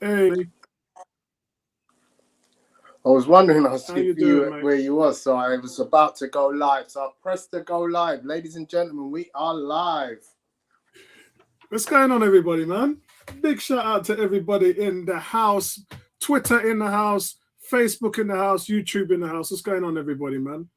Hey. I was wondering doing, where you was, so I was about to go live. So I pressed the go live. Ladies and gentlemen, we are live. What's going on, everybody, man? Big shout out to everybody in the house. Twitter in the house, Facebook in the house, YouTube in the house. What's going on, everybody, man?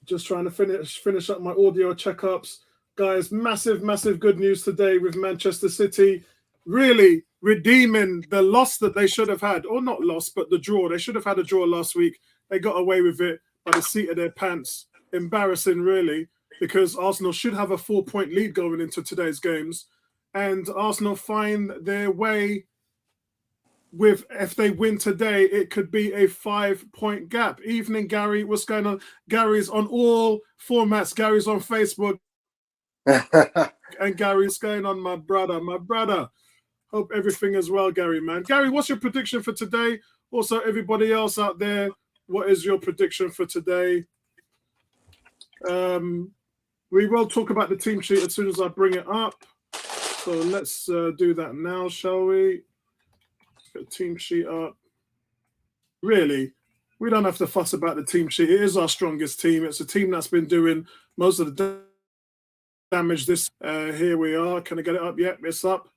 Just trying to finish up my audio checkups. Guys, massive good news today with Manchester City really redeeming the loss that they should have had, or not loss, but the draw. They should have had a draw last week. They got away with it by the seat of their pants. Embarrassing, really, because Arsenal should have a 4-point lead going into today's games. And Arsenal find their way with, if they win today, it could be a 5-point gap. Evening, Gary. What's going on? Gary's on all formats. Gary's on Facebook. And Gary's going on, my brother. Hope everything is well, Gary, man. Gary, what's your prediction for today? Also, everybody else out there, what is your prediction for today? We will talk about the team sheet as soon as I bring it up. So let's do that now, shall we? Get the team sheet up. Really, we don't have to fuss about the team sheet. It is our strongest team. It's a team that's been doing most of the damage this. Here we are. Can I get it up? Yep, it's up.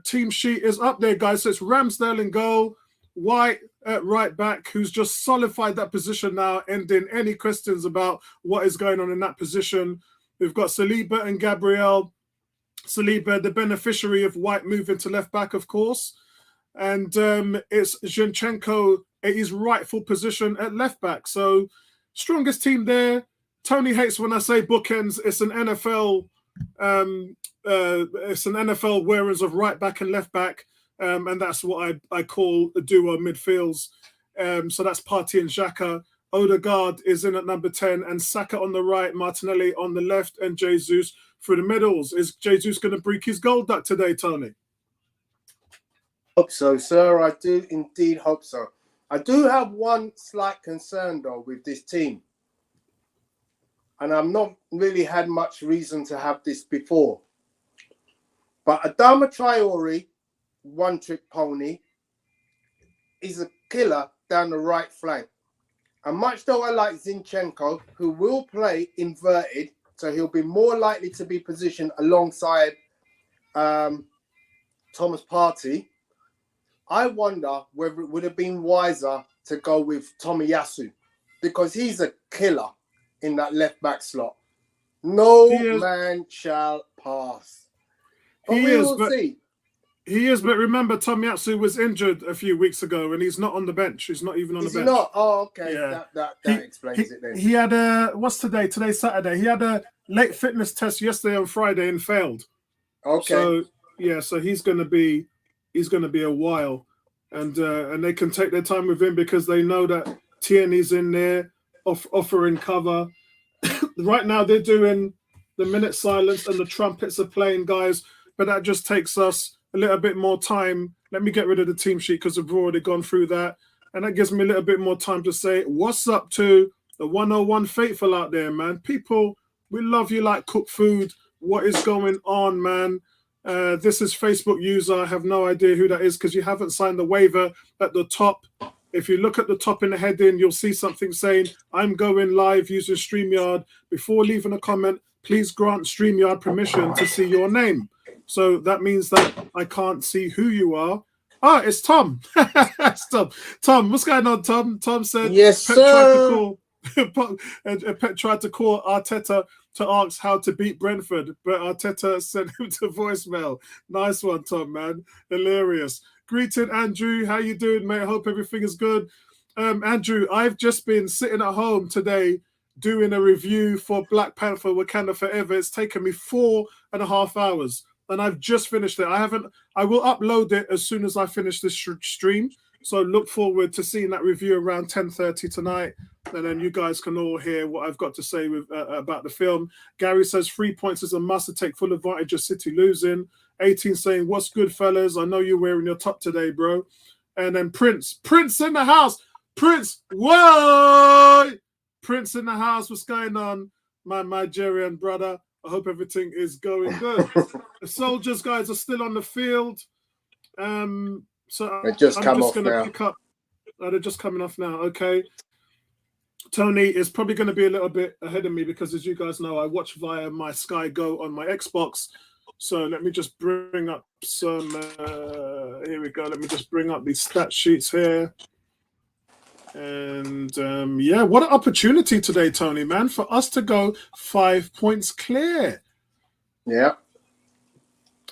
Team sheet is up there, guys. So it's Ramsdale in goal, White at right back, who's just solidified that position now, ending any questions about what is going on in that position. We've got Saliba and Gabriel. Saliba, the beneficiary of White moving to left back, of course. And it's Zinchenko at his rightful position at left back. So strongest team there. Tony hates when I say bookends. It's an NFL wearers of right back and left back, and that's what I call a duo midfields. So that's Partey and Xhaka. Odegaard is in at number 10, and Saka on the right, Martinelli on the left, and Jesus through the middles. Is Jesus going to break his goal duck today, Tony? Hope so, sir. I do indeed hope so. I do have one slight concern, though, with this team. And I've not really had much reason to have this before. But Adama Traore, one-trick pony, is a killer down the right flank. And much though I like Zinchenko, who will play inverted, so he'll be more likely to be positioned alongside Thomas Partey, I wonder whether it would have been wiser to go with Tomiyasu, because he's a killer in that left back slot. No man shall pass. But we will see. He is, but remember, Tomiyasu was injured a few weeks ago, and he's not on the bench. He's not even on the bench. Is he not? Oh, okay. Yeah. That explains it then. He had what's today? Today's Saturday. He had a late fitness test yesterday on Friday and failed. Okay. So he's going to be a while, and they can take their time with him because they know that Tierney's in there offering cover. Right now they're doing the minute silence and the trumpets are playing, guys, but that just takes us a little bit more time. Let me get rid of the team sheet because we've already gone through that, and that gives me a little bit more time to say what's up to the 101 faithful out there, man. People, we love you like cooked food. What is going on, man? This is Facebook user. I have no idea who that is because you haven't signed the waiver at the top. If you look at the top in the heading, you'll see something saying, I'm going live using StreamYard. Before leaving a comment, please grant StreamYard permission to see your name. So that means that I can't see who you are. Ah, it's Tom. It's Tom. Tom, what's going on, Tom? Tom said, yes, sir. Pep tried to call Arteta to ask how to beat Brentford, but Arteta sent him to voicemail. Nice one, Tom, man. Hilarious. Greeting, Andrew. How you doing, mate? I hope everything is good. Andrew, I've just been sitting at home today doing a review for Black Panther Wakanda Forever. It's taken me 4.5 hours, and I've just finished it. I will upload it as soon as I finish this stream. So look forward to seeing that review around 10:30 tonight, and then you guys can all hear what I've got to say about the film. Gary says 3 points is a must to take full advantage of City losing. 18 saying, what's good, fellas? I know you're wearing your top today, bro. And then Prince in the house. Prince, whoa! Prince in the house. What's going on, my Nigerian brother? I hope everything is going good. The Soldiers guys are still on the field. So They just I'm come just off going to now. pick up. Oh, they're just coming off now. Okay. Tony is probably going to be a little bit ahead of me because, as you guys know, I watch via my Sky Go on my Xbox. So let me just bring up some. Here we go. Let me just bring up these stat sheets here. And yeah, what an opportunity today, Tony, man, for us to go 5 points clear. Yeah.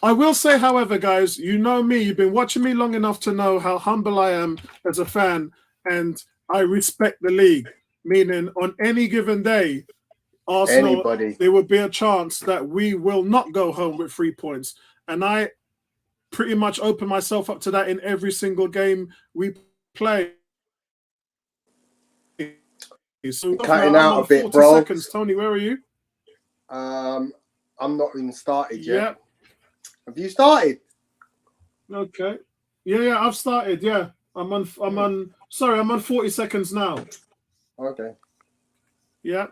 I will say, however, guys, you know me, you've been watching me long enough to know how humble I am as a fan, and I respect the league, meaning on any given day, Arsenal, there would be a chance that we will not go home with 3 points. And I pretty much open myself up to that in every single game we play. So Cutting out a bit, 40 bro. seconds. Tony, where are you? I'm not even started yet. Yep. Have you started? Okay. Yeah, I've started. Yeah. I'm on 40 seconds now. Okay. Yeah.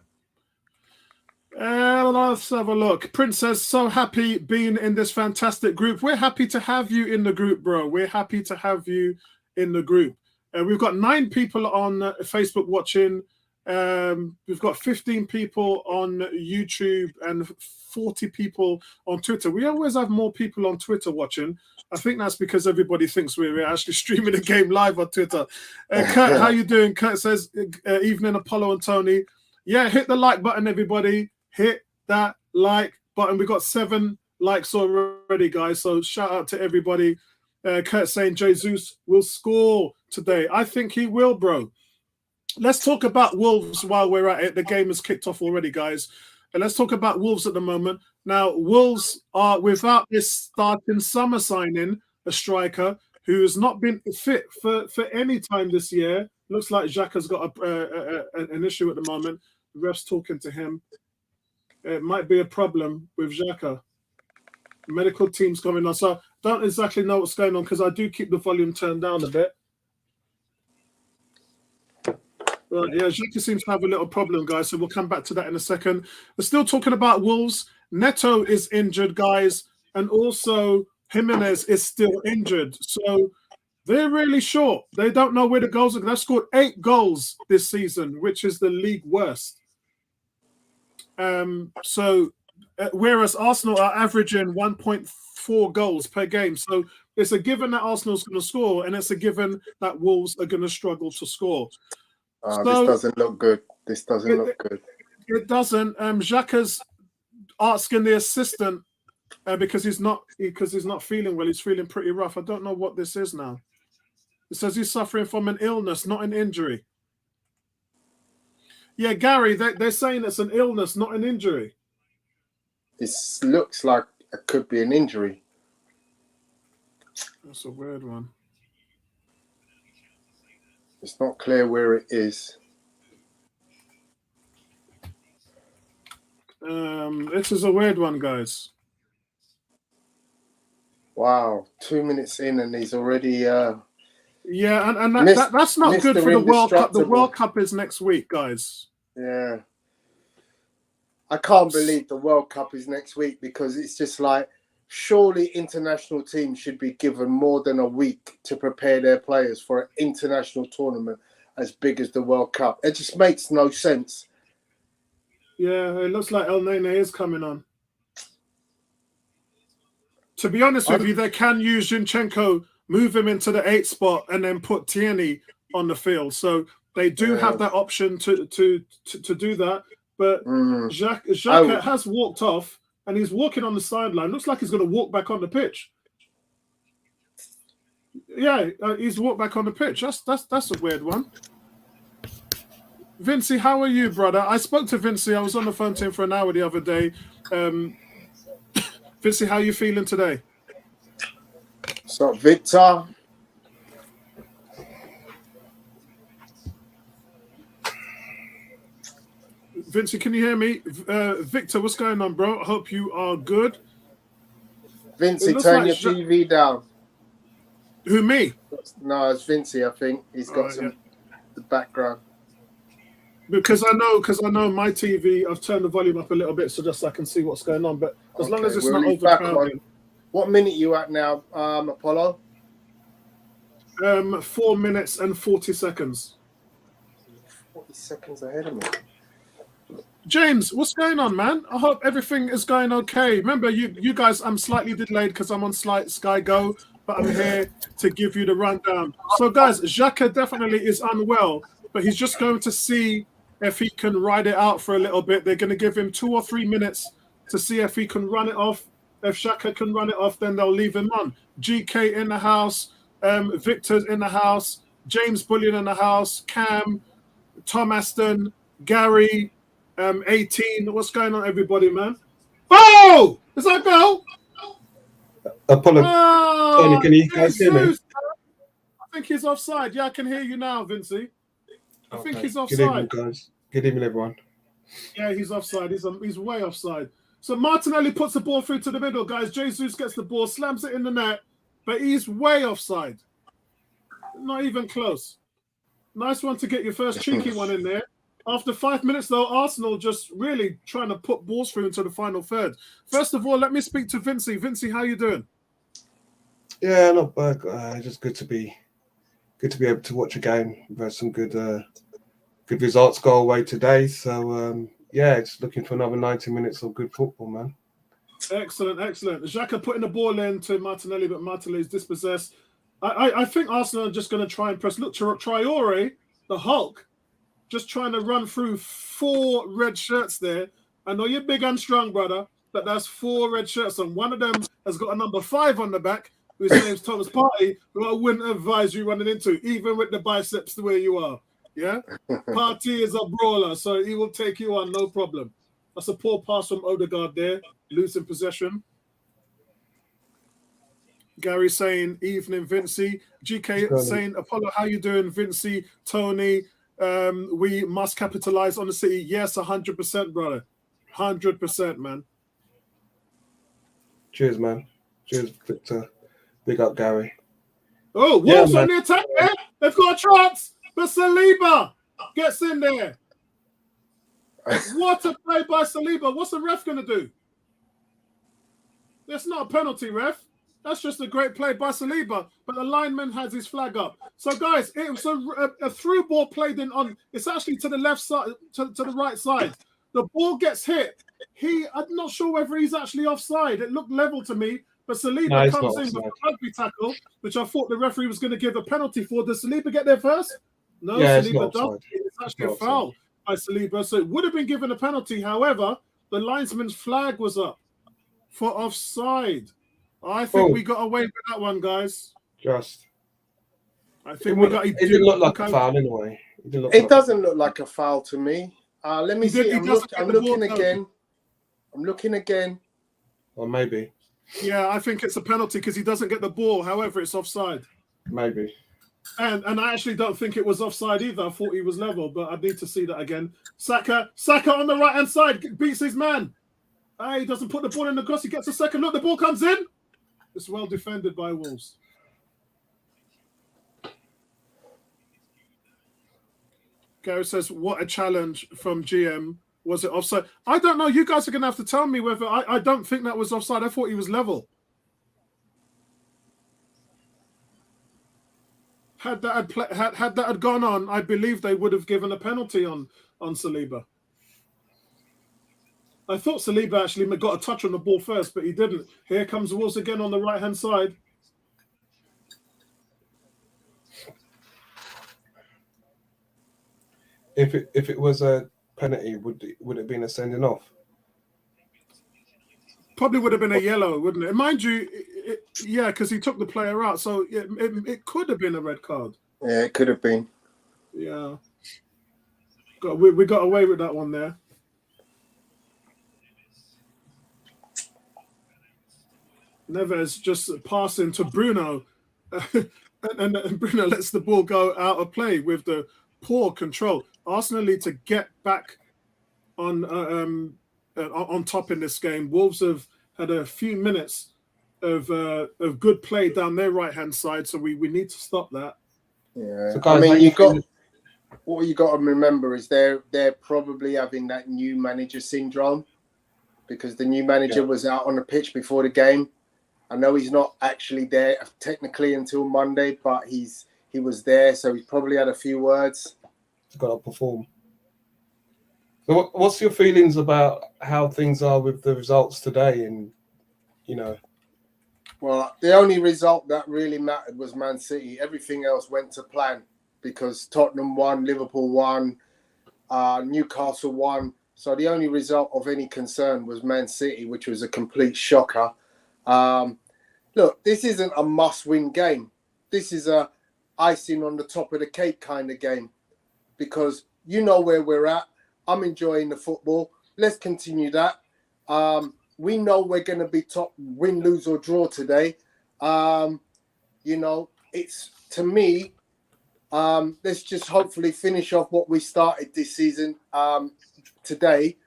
Let's have a look. Princess, so happy being in this fantastic group. We're happy to have you in the group, bro. We're happy to have you in the group. We've got 9 people on Facebook watching. We've got 15 people on YouTube and 40 people on Twitter. We always have more people on Twitter watching. I think that's because everybody thinks we're actually streaming the game live on Twitter. Kurt, how you doing? Kurt says, evening, Apollo and Tony. Yeah, hit the like button, everybody. Hit that like button. We got 7 likes already, guys. So shout out to everybody. Kurt saying Jesus will score today. I think he will, bro. Let's talk about Wolves while we're at it. The game has kicked off already, guys. And let's talk about Wolves at the moment. Now, Wolves are without this starting summer signing, a striker who has not been fit for any time this year. Looks like Xhaka's got an issue at the moment. The ref's talking to him. It might be a problem with Xhaka. Medical team's coming on. So I don't exactly know what's going on because I do keep the volume turned down a bit. Right, yeah, Xhaka seems to have a little problem, guys. So we'll come back to that in a second. We're still talking about Wolves. Neto is injured, guys. And also Jimenez is still injured. So they're really short. They don't know where the goals are. They've scored 8 goals this season, which is the league worst. Whereas Arsenal are averaging 1.4 goals per game. So it's a given that Arsenal's going to score, and it's a given that Wolves are going to struggle to score. This doesn't look good. This doesn't look good. It doesn't. Xhaka's asking the assistant because he's not feeling well. He's feeling pretty rough. I don't know what this is now. It says he's suffering from an illness, not an injury. Yeah, Gary, they're saying it's an illness, not an injury. This looks like it could be an injury. That's a weird one. It's not clear where it is. This is a weird one, guys. Wow, 2 minutes in and he's already... Yeah, and that's not good for the World Cup. The World Cup is next week, guys. Yeah. I can't believe the World Cup is next week because it's just like, surely international teams should be given more than a week to prepare their players for an international tournament as big as the World Cup. It just makes no sense. Yeah, it looks like El Nene is coming on. To be honest with you, they can use Zinchenko, move him into the 8 spot, and then put Tierney on the field. So they do have that option to do that. But Xhaka has walked off, and he's walking on the sideline. Looks like he's going to walk back on the pitch. Yeah, he's walked back on the pitch. That's a weird one. Vincey, how are you, brother? I spoke to Vincey. I was on the phone to him for an hour the other day. Vincey, how are you feeling today? So, Victor. Vincey, can you hear me? Victor, what's going on, bro? I hope you are good. Vincey, turn your TV down. Who, me? No, it's Vincey, I think. He's got the background. Because I know my TV, I've turned the volume up a little bit so just I can see what's going on. But as long as it's not overcrowding. What minute you at now, Apollo? 4 minutes and 40 seconds. 40 seconds ahead of me. James, what's going on, man? I hope everything is going okay. Remember, you guys, I'm slightly delayed because I'm on Sky Go, but I'm here to give you the rundown. So, guys, Xhaka definitely is unwell, but he's just going to see if he can ride it out for a little bit. They're going to give him 2 or 3 minutes to see if he can run it off. If Xhaka can run it off, then they'll leave him on. GK in the house, Victor's in the house, James Bullion in the house, Cam, Tom Aston, Gary, 18. What's going on, everybody, man? Oh! Is that goal? Apollo, Tony, can you guys hear me? I think he's offside. Yeah, I can hear you now, Vincey. I think he's offside. Good evening, guys. Good evening, everyone. Yeah, he's offside. He's way offside. So Martinelli puts the ball through to the middle, guys. Jesus gets the ball, slams it in the net, but he's way offside. Not even close. Nice one to get your first cheeky one in there. After 5 minutes, though, Arsenal just really trying to put balls through into the final third. First of all, let me speak to Vincey. Vincey, how you doing? Yeah, not bad. Just good to be able to watch a game. We've had some good results go away today. So yeah, just looking for another 90 minutes of good football, man. Excellent. Xhaka putting the ball in to Martinelli, but Martinelli is dispossessed. I think Arsenal are just going to try and press. Look, Traore, the Hulk, just trying to run through 4 red shirts there. I know you're big and strong, brother, but that's 4 red shirts, and one of them has got a number 5 on the back, whose name's Thomas Partey, who I wouldn't advise you running into, even with the biceps the way you are. Yeah? Partey is a brawler, so he will take you on, no problem. That's a poor pass from Odegaard there, losing possession. Gary saying, evening, Vincey. GK saying, Apollo, how you doing, Vincey? Tony, we must capitalize on the city. Yes, 100%, brother. 100%, man. Cheers, man. Cheers, Victor. Big up, Gary. Oh, Wolves on the attack there. They've got a chance, but Saliba gets in there. What a play by Saliba. What's the ref going to do? That's not a penalty, ref. That's just a great play by Saliba, but the lineman has his flag up. So, guys, it was a through ball played in on. It's actually to the left side, to the right side. The ball gets hit. I'm not sure whether he's actually offside. It looked level to me, but Saliba comes in with a rugby tackle, which I thought the referee was going to give a penalty for. Does Saliba get there first? No, Saliba doesn't. It's actually a foul by Saliba, so it would have been given a penalty. However, the linesman's flag was up for offside. I think we got away with that one, guys. I think it didn't look like a foul anyway. It doesn't look like a foul to me. Let me see. I'm looking again. I'm looking again. Or maybe. Yeah, I think it's a penalty because he doesn't get the ball. However, it's offside. Maybe. And I actually don't think it was offside either. I thought he was level, but I need to see that again. Saka on the right-hand side beats his man. He doesn't put the ball in the cross. He gets a second look. The ball comes in. It's well defended by Wolves. Gary says, what a challenge from GM. Was it offside? I don't know. You guys are going to have to tell me whether I don't think that was offside. I thought he was level. Had that had gone on, I believe they would have given a penalty on Saliba. I thought Saliba actually got a touch on the ball first, but he didn't. Here comes Wolves again on the right-hand side. If it was a penalty, would it have been a sending off? Probably would have been a yellow, wouldn't it? Mind you, yeah, because he took the player out, so it could have been a red card. Yeah, it could have been. Yeah. We got away with that one there. Neves just passing to Bruno, and Bruno lets the ball go out of play with the poor control. Arsenal need to get back on top in this game. Wolves have had a few minutes of good play down their right hand side, so we need to stop that. Yeah, so guys, I mean, what you got to remember is they're probably having that new manager syndrome because the new manager was out on the pitch before the game. I know he's not actually there technically until Monday, but he was there, so he's probably had a few words. He's got to perform. So what's your feelings about how things are with the results today? And Well, the only result that really mattered was Man City. Everything else went to plan because Tottenham won, Liverpool won, Newcastle won. So the only result of any concern was Man City, which was a complete shocker. Look, this isn't a must-win game. This is a icing on the top of the cake kind of game because you know where we're at. I'm enjoying the football. Let's continue that. We know we're going to be top, win, lose or draw today. It's to me, let's just hopefully finish off what we started this season today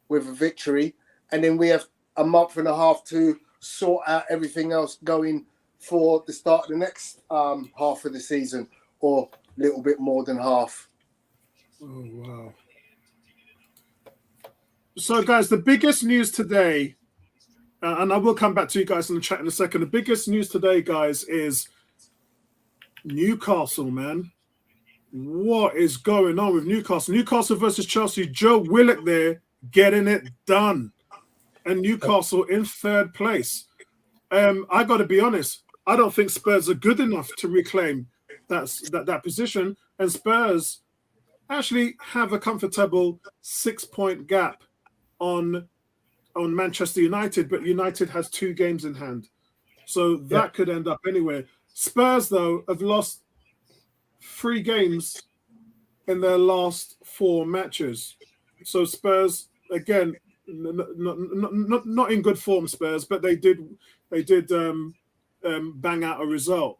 with a victory. And then we have a month and a half to sort out everything else going for the start of the next half of the season or a little bit more than half. Oh, wow. So, guys, the biggest news today, and I will come back to you guys in the chat in a second. The biggest news today, guys, is Newcastle, man. What is going on with Newcastle? Newcastle versus Chelsea. Joe Willock there getting it done. And Newcastle in third place. I got to be honest. I don't think Spurs are good enough to reclaim that position. And Spurs actually have a comfortable 6-point gap on Manchester United, but United has 2 games in hand. So that could end up anywhere. Spurs, though, have lost 3 games in their last 4 matches. So Spurs, again, not in good form, Spurs, but they did bang out a result.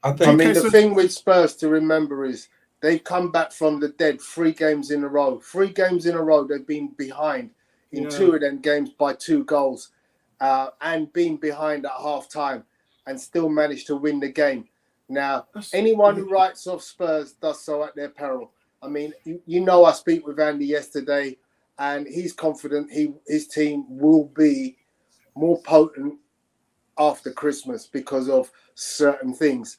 The thing with Spurs to remember is they've come back from the dead 3 games in a row. 3 games in a row they've been behind in 2 of them games by 2 goals and being behind at half time and still managed to win the game. Now, anyone who writes off Spurs does so at their peril. I mean, I speak with Andy yesterday and he's confident his team will be more potent after Christmas because of certain things.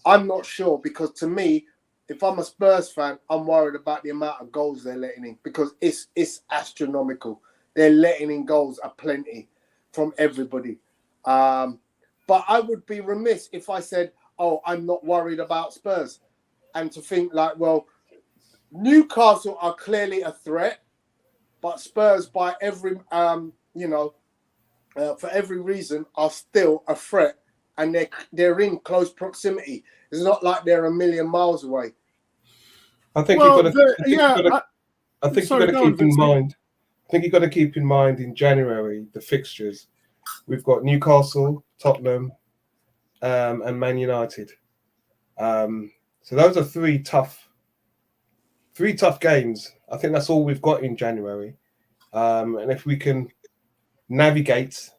I'm not sure because to me, if I'm a Spurs fan, I'm worried about the amount of goals they're letting in because it's astronomical. They're letting in goals aplenty from everybody. But I would be remiss if I said, oh, I'm not worried about Spurs. And to think like, well, Newcastle are clearly a threat, but Spurs by every, for every reason are still a threat and they're in close proximity. It's not like they're a million miles away. I think you've got to keep in mind. I think you've got to keep in mind in January the fixtures. We've got Newcastle, Tottenham, and Man United. So those are 3 tough games. I think that's all we've got in January. And if we can navigate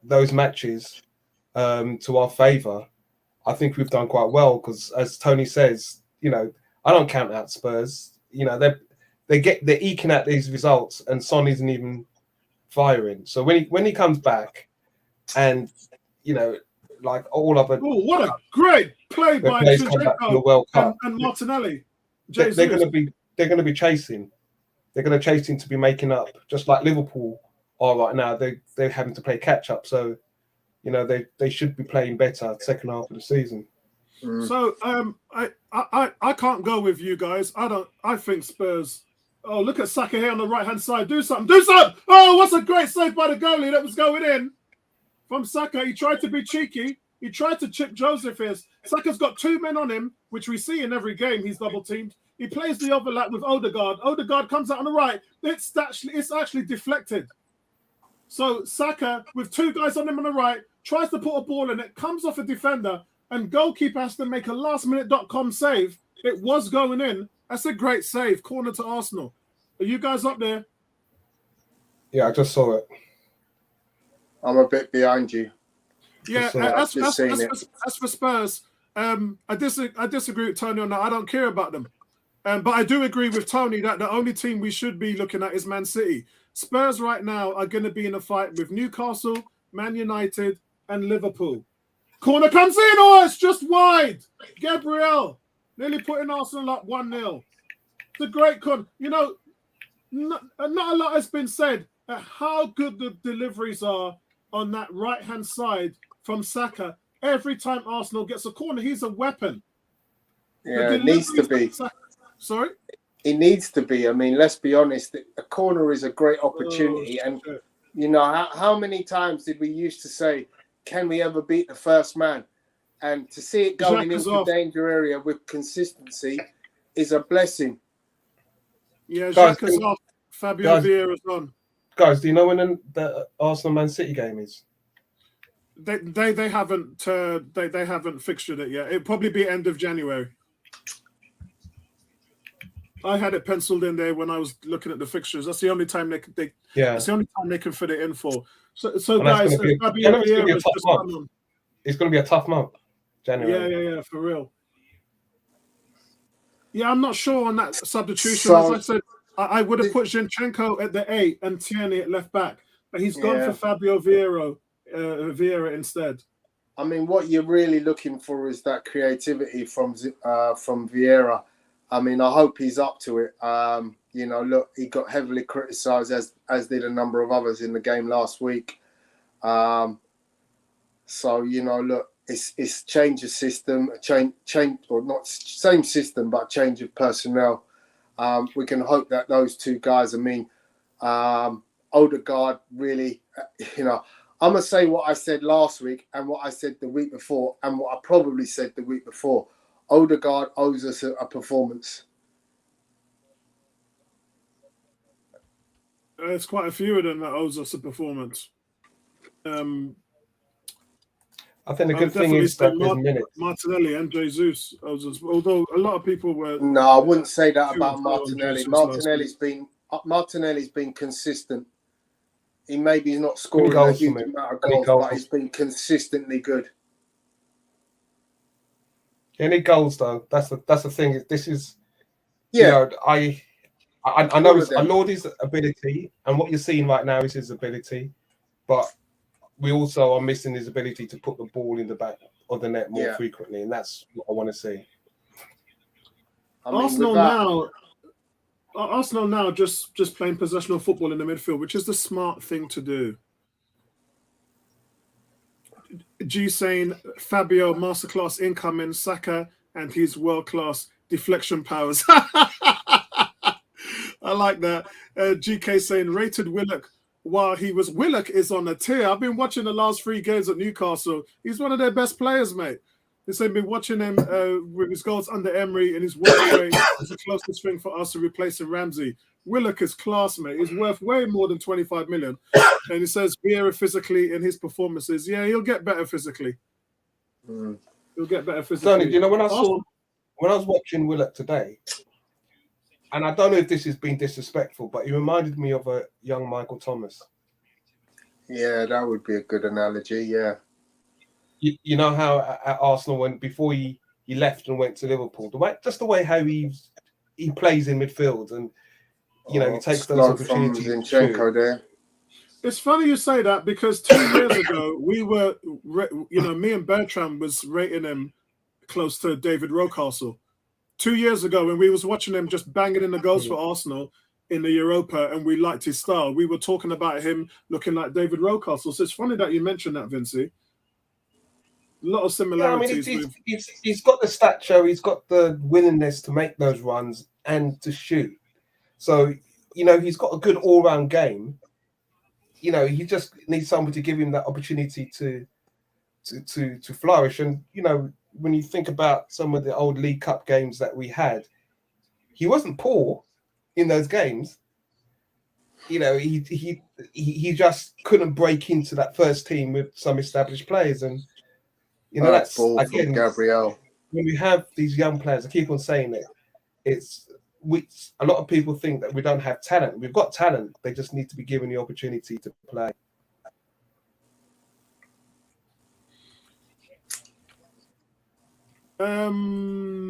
those matches to our favour, I think we've done quite well. Because as Tony says, I don't count out Spurs. They're eking out these results, and Son isn't even firing. So when he comes back, and like all of it. Oh, what a great play by Zinchenko and Martinelli. They're going to be chasing. They're going to chase him to be making up, just like Liverpool are right now. They're having to play catch up. So, they should be playing better second half of the season. So I can't go with you guys. I think Spurs. Oh, look at Saka here on the right hand side. Do something. Oh, what's a great save by the goalie that was going in from Saka. He tried to be cheeky. He tried to chip Joseph here. Saka's got 2 men on him, which we see in every game. He's double teamed. He plays the overlap with Odegaard. Odegaard comes out on the right. It's actually deflected. So Saka, with 2 guys on him on the right, tries to put a ball in it, comes off a defender, and goalkeeper has to make a lastminute.com save. It was going in. That's a great save. Corner to Arsenal. Are you guys up there? Yeah, I just saw it. I'm a bit behind you. Yeah, as for Spurs, I disagree with Tony on that. I don't care about them. But I do agree with Tony that the only team we should be looking at is Man City. Spurs right now are going to be in a fight with Newcastle, Man United, and Liverpool. Corner comes in, oh, it's just wide. Gabriel nearly putting Arsenal up 1-0. It's a great corner. You know, not a lot has been said at how good the deliveries are on that right-hand side from Saka. Every time Arsenal gets a corner, he's a weapon. Yeah, it needs to be. Sorry? It needs to be. I mean, let's be honest. A corner is a great opportunity. And, you know, how many times did we used to say, can we ever beat the first man? And to see it going into danger area with consistency is a blessing. Yeah, Jacques is off. Fabio Vieira's on. Guys, do you know when the Arsenal Man City game is? They haven't fixtured it yet. It'll probably be end of January. I had it penciled in there when I was looking at the fixtures. That's the only time that's the only time they can fit it in for. So guys, Fabio Vieira is just come on. It's going to be a tough month, January. Yeah, for real. Yeah, I'm not sure on that substitution. As I said, I would have put Zinchenko at the 8 and Tierney at left back, but he's gone for Fabio Vieira instead. I mean, what you're really looking for is that creativity from Vieira. I mean, I hope he's up to it. You know, look, he got heavily criticised as did a number of others in the game last week. So you know, look, it's change of system, change or not same system, but change of personnel. We can hope that those two guys. I mean, Odegaard really, you know, I'm gonna say what I said last week and what I said the week before and what I probably said the week before. Odegaard owes us a performance. There's quite a few of them that owes us a performance. I think the good thing is that Martinelli and Jesus owes us, although a lot of people were. No, I wouldn't say that about Martinelli. Martinelli's been consistent. He maybe is not scoring a huge amount of goals, but he's been consistently good. Any goals though? That's the thing. This is, you know, I know I laud his ability, and what you're seeing right now is his ability, but we also are missing his ability to put the ball in the back of the net more frequently, and that's what I want to see. I mean, Arsenal now just playing possessional football in the midfield, which is the smart thing to do. G saying Fabio masterclass incoming, Saka and his world-class deflection powers. I like that. GK saying rated Willock while he was. Willock is on a tear. I've been watching the last 3 games at Newcastle. He's one of their best players, mate. They've been watching him with his goals under Emery and his work rate. It's the closest thing for us to replacing Ramsey. Willock is class, mate. He's worth way more than 25 million. And he says Vieira physically in his performances, he'll get better physically. He'll get better physically. Tony, you know, when I was watching Willock today, and I don't know if this has been disrespectful, but he reminded me of a young Michael Thomas. Yeah, that would be a good analogy, yeah. You know how at Arsenal, before he left and went to Liverpool, the way how he plays in midfield, and you know, he takes those opportunities. Zinchenko there. It's funny you say that because 2 years ago we were, you know, me and Bertram was rating him close to David Rocastle. 2 years ago when we was watching him just banging in the goals for Arsenal in the Europa, and we liked his style. We were talking about him looking like David Rocastle. So it's funny that you mentioned that, Vincey. A lot of similarities. Yeah, I mean, he's got the stature, he's got the willingness to make those runs and to shoot. So, you know, he's got a good all-round game. You know, he just needs somebody to give him that opportunity to flourish. And, you know, when you think about some of the old League Cup games that we had, he wasn't poor in those games. You know, he just couldn't break into that first team with some established players. And, you know, that's again, Gabriel. When we have these young players, I keep on saying it, a lot of people think that we don't have talent. We've got talent. They just need to be given the opportunity to play.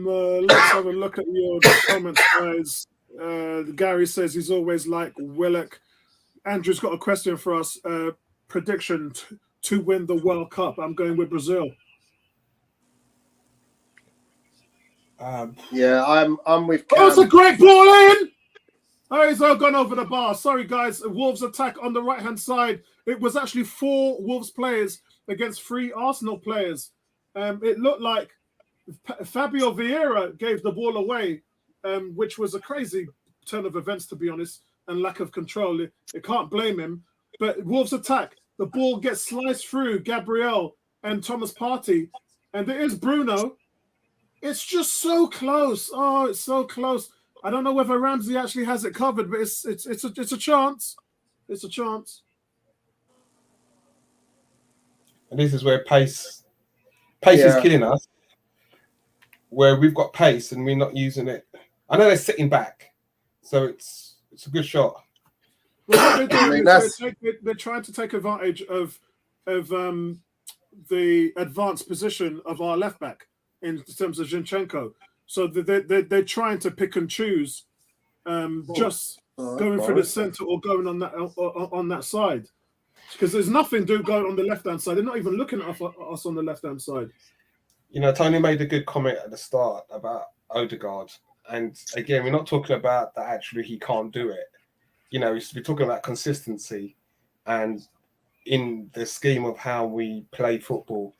Let's have a look at your comments, guys. Gary says he's always like Willock. Andrew's got a question for us. Prediction to win the World Cup. I'm going with Brazil. Yeah, I'm with Cam. Oh, it's a great ball in! Oh, he's all gone over the bar. Sorry, guys. Wolves attack on the right-hand side. It was actually 4 Wolves players against 3 Arsenal players. It looked like Fabio Vieira gave the ball away, which was a crazy turn of events, to be honest, and lack of control. You can't blame him. But Wolves attack. The ball gets sliced through Gabriel and Thomas Partey. And it is Bruno. It's just so close. Oh, it's so close. I don't know whether Ramsey actually has it covered, but it's a chance. It's a chance. And this is where pace is killing us. Where we've got pace and we're not using it. I know they're sitting back, so it's a good shot. Well, what they're doing is they're trying to take advantage of the advanced position of our left back in terms of Zinchenko. So they're trying to pick and choose, just going for the centre or going on that side, because there's nothing going on the left hand side. They're not even looking at us on the left hand side. You know, Tony made a good comment at the start about Odegaard, and again, we're not talking about that actually he can't do it. You know, we're talking about consistency, and in the scheme of how we play football.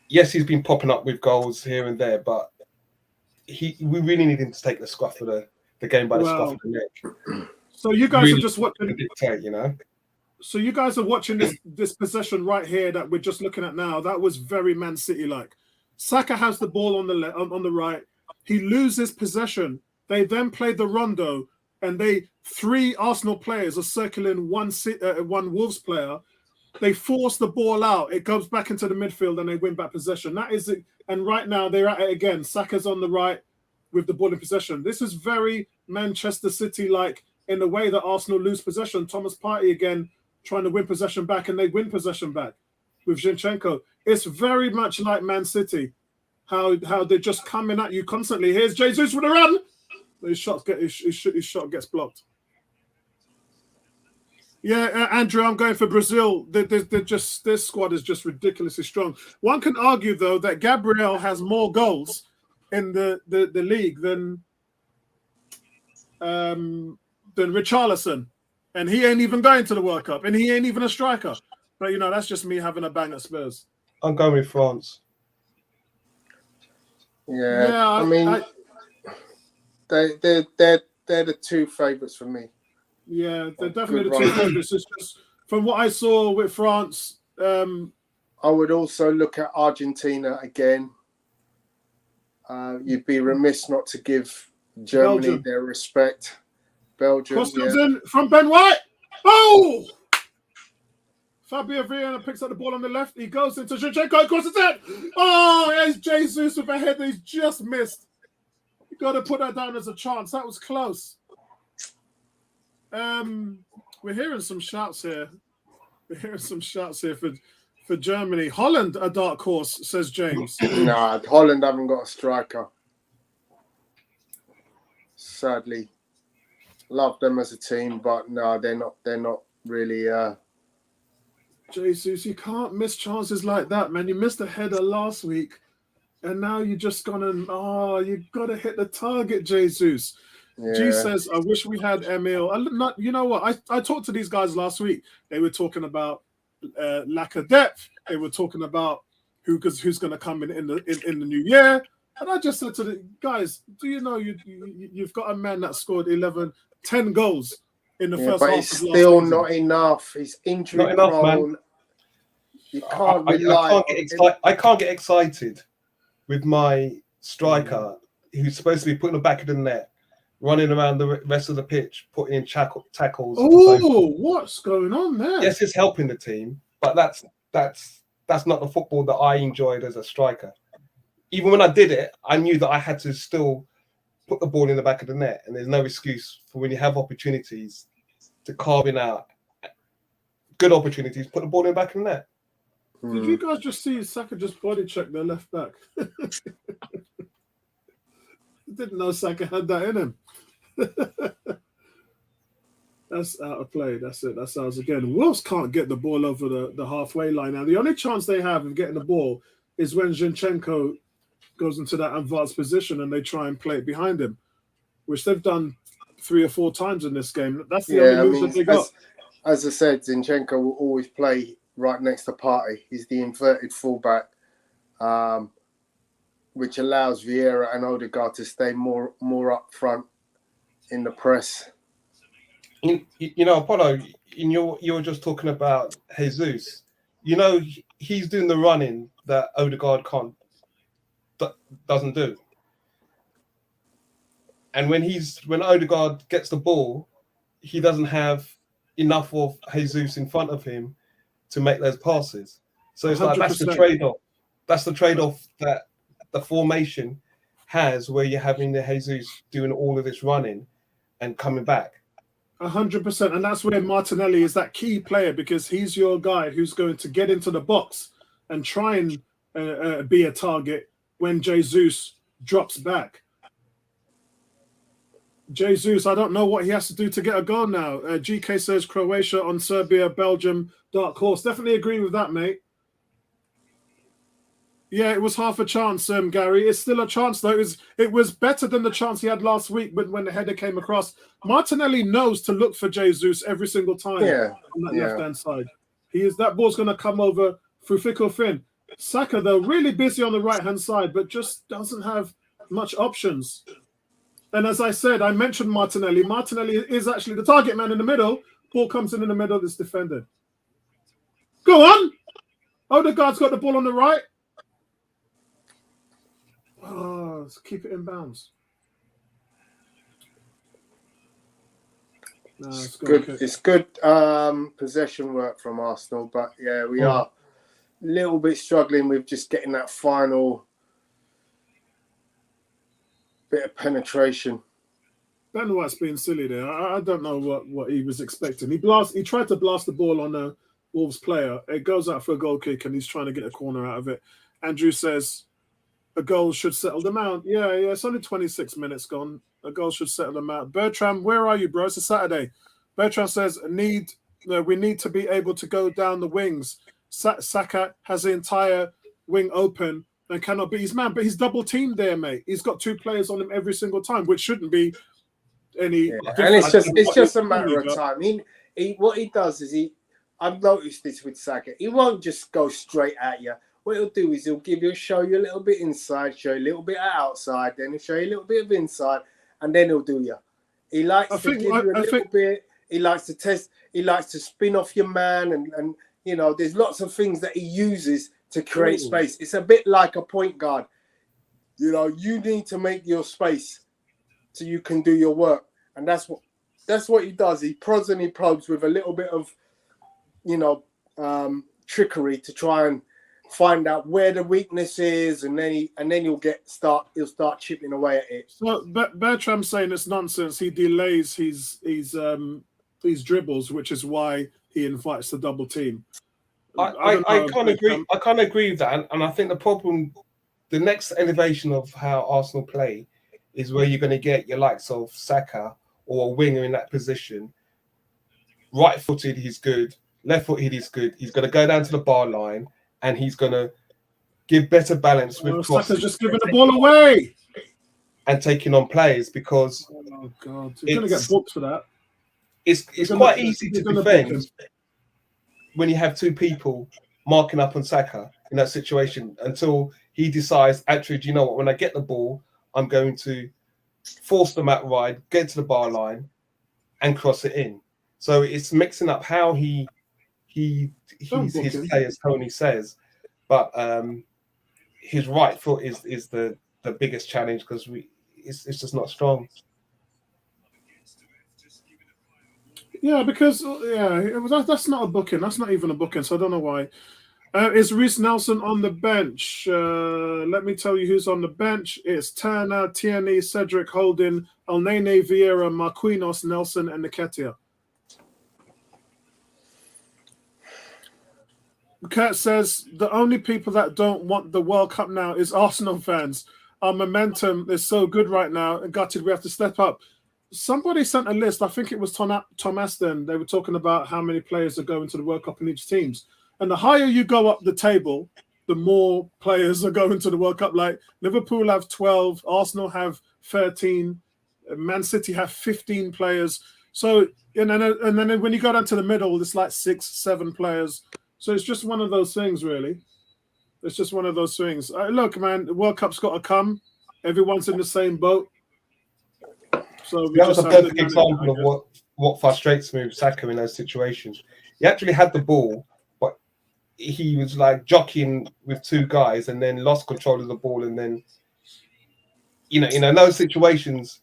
Yes, he's been popping up with goals here and there, but we really need him to take the scruff of the game by the scruff of the neck. So you guys are just watching. Dictate, you know. So you guys are watching this possession right here that we're just looking at now. That was very Man City-like. Saka has the ball on the right. He loses possession. They then play the rondo, and 3 Arsenal players are circling one Wolves player. They force the ball out. It goes back into the midfield, and they win back possession. That is it. And right now they're at it again. Saka's on the right with the ball in possession. This is very Manchester City-like in the way that Arsenal lose possession. Thomas Partey again trying to win possession back, and they win possession back with Zinchenko. It's very much like Man City, how they're just coming at you constantly. Here's Jesus with a run. His shot gets blocked. Yeah, Andrew, I'm going for Brazil. This squad is just ridiculously strong. One can argue, though, that Gabriel has more goals in the league than Richarlison, and he ain't even going to the World Cup, and he ain't even a striker. But you know, that's just me having a bang at Spurs. I'm going with France. Yeah, I mean, they're the 2 favourites for me. Yeah, they're definitely the 2 favourites. It's just from what I saw with France. I would also look at Argentina again. You'd be remiss not to give Germany their respect. Belgium. Cross comes in from Ben White. Oh! Fabio Vieira picks up the ball on the left. He goes into Zinchenko. He crosses it. Oh, there's Jesus with a head that he's just missed. You got to put that down as a chance. That was close. We're hearing some shouts here. We're hearing some shouts here for Germany. Holland, a dark horse, says James. Nah, Holland haven't got a striker. Sadly. Love them as a team, but no, they're not really Jesus, you can't miss chances like that, man. You missed a header last week, and now you're just gonna you gotta hit the target, Jesus. Yeah. G says, I wish we had Emil. You know what? I talked to these guys last week. They were talking about lack of depth. They were talking about who's going to come in the new year. And I just said to the guys, do you know you've got a man that scored 10 goals in the first half? But it's still not enough. He's injury prone. Man. You can't rely. I can't get excited with my striker who's supposed to be putting the back of the net, running around the rest of the pitch, putting in tackles. Oh, what's going on there? Yes, it's helping the team, but that's not the football that I enjoyed as a striker. Even when I did it, I knew that I had to still put the ball in the back of the net, and there's no excuse for when you have opportunities to carve it out. Good opportunities, put the ball in the back of the net. Did you guys just see Saka just body check their left back? Didn't know Saka had that in him. That's out of play. That's it. That's ours again. Wolves can't get the ball over the halfway line now. The only chance they have of getting the ball is when Zinchenko goes into that advanced position and they try and play it behind him, which they've done 3 or 4 times in this game. That's the only move that they got. As I said, Zinchenko will always play right next to Partey. He's the inverted fullback, which allows Vieira and Odegaard to stay more up front in the press. Apollo, you were just talking about Jesus. He's doing the running that Odegaard doesn't do. And when Odegaard gets the ball, he doesn't have enough of Jesus in front of him to make those passes. So it's 100%. Like that's the trade-off. That's the trade-off that the formation has, where you're having the Jesus doing all of this running and coming back. 100%, and that's where Martinelli is that key player, because he's your guy who's going to get into the box and try and be a target when Jesus drops back. Jesus, I don't know what he has to do to get a goal now. GK says Croatia on Serbia, Belgium, dark horse. Definitely agree with that, mate. Yeah, it was half a chance, Gary. It's still a chance, though. It was better than the chance he had last week when the header came across. Martinelli knows to look for Jesus every single time on that left-hand side. That ball's going to come over through thick or thin. Saka, though, really busy on the right-hand side, but just doesn't have much options. And as I said, I mentioned Martinelli. Martinelli is actually the target man in the middle. Ball comes in the middle, it's defended. Go on! Odegaard's got the ball on the right. Oh, let's keep it in bounds. No, it's good. It's good possession work from Arsenal, but yeah, we are a little bit struggling with just getting that final bit of penetration. Ben White's being silly there. I don't know what he was expecting. He tried to blast the ball on a Wolves player. It goes out for a goal kick, and he's trying to get a corner out of it. Andrew says a goal should settle them out. Yeah, it's only 26 minutes gone. A goal should settle them out. Bertram, where are you, bro? It's a Saturday. Bertram says we need to be able to go down the wings. Saka has the entire wing open and cannot beat his man, but he's double teamed there, mate. He's got 2 players on him every single time, which shouldn't be any. Yeah. And it's just a matter of time. What he does is I've noticed this with Saka. He won't just go straight at you. What he'll do is he'll show you a little bit inside, show you a little bit outside, then he'll show you a little bit of inside, and then he'll do you. He likes to give you a little bit. He likes to test. He likes to spin off your man, and there's lots of things that he uses to create space. It's a bit like a point guard. You need to make your space so you can do your work, and that's what he does. He prods and he probes with a little bit of, trickery to try and find out where the weakness is, and then he'll start chipping away at it. So Bertram's saying it's nonsense. He delays his dribbles, which is why he invites the double team. I can't agree. I can't agree with that, and I think the next elevation of how Arsenal play is where you're going to get your likes of Saka or a winger in that position. Right-footed, he's good. Left-footed, he's good. He's going to go down to the bar line, and he's going to give better balance with crosses. Saka's just giving the ball away and taking on players, because oh god, you're going to get booked for that. It's quite easy to defend when you have 2 people marking up on Saka in that situation, until he decides, actually, do you know what? When I get the ball, I'm going to force them out wide, get to the bar line, and cross it in. So it's mixing up how his players, Tony says, but his right foot is the biggest challenge, because it's just not strong. Yeah, because that's not a booking. That's not even a booking. So I don't know why. Is Reece Nelson on the bench? Let me tell you who's on the bench. It's Turner, Tierney, Cedric, Holding, Elneny, Vieira, Marquinhos, Nelson, and Nketiah. Kurt says the only people that don't want the World Cup now is Arsenal fans. our momentum is so good right now, and gutted we have to step up. Somebody sent a list. I think it was Tom Aston. They were talking about how many players are going to the World Cup in each teams, and the higher you go up the table, the more players are going to the World Cup. Like Liverpool have 12, Arsenal have 13, Man City have 15 players. So and then when you go down to the middle, it's like 6, 7 players. So it's just one of those things, really. It's just one of those things. Look, man, the World Cup's got to come. Everyone's in the same boat. So that was a perfect example of what frustrates me with Saka in those situations. He actually had the ball, but he was like jockeying with 2 guys and then lost control of the ball. And then, in those situations,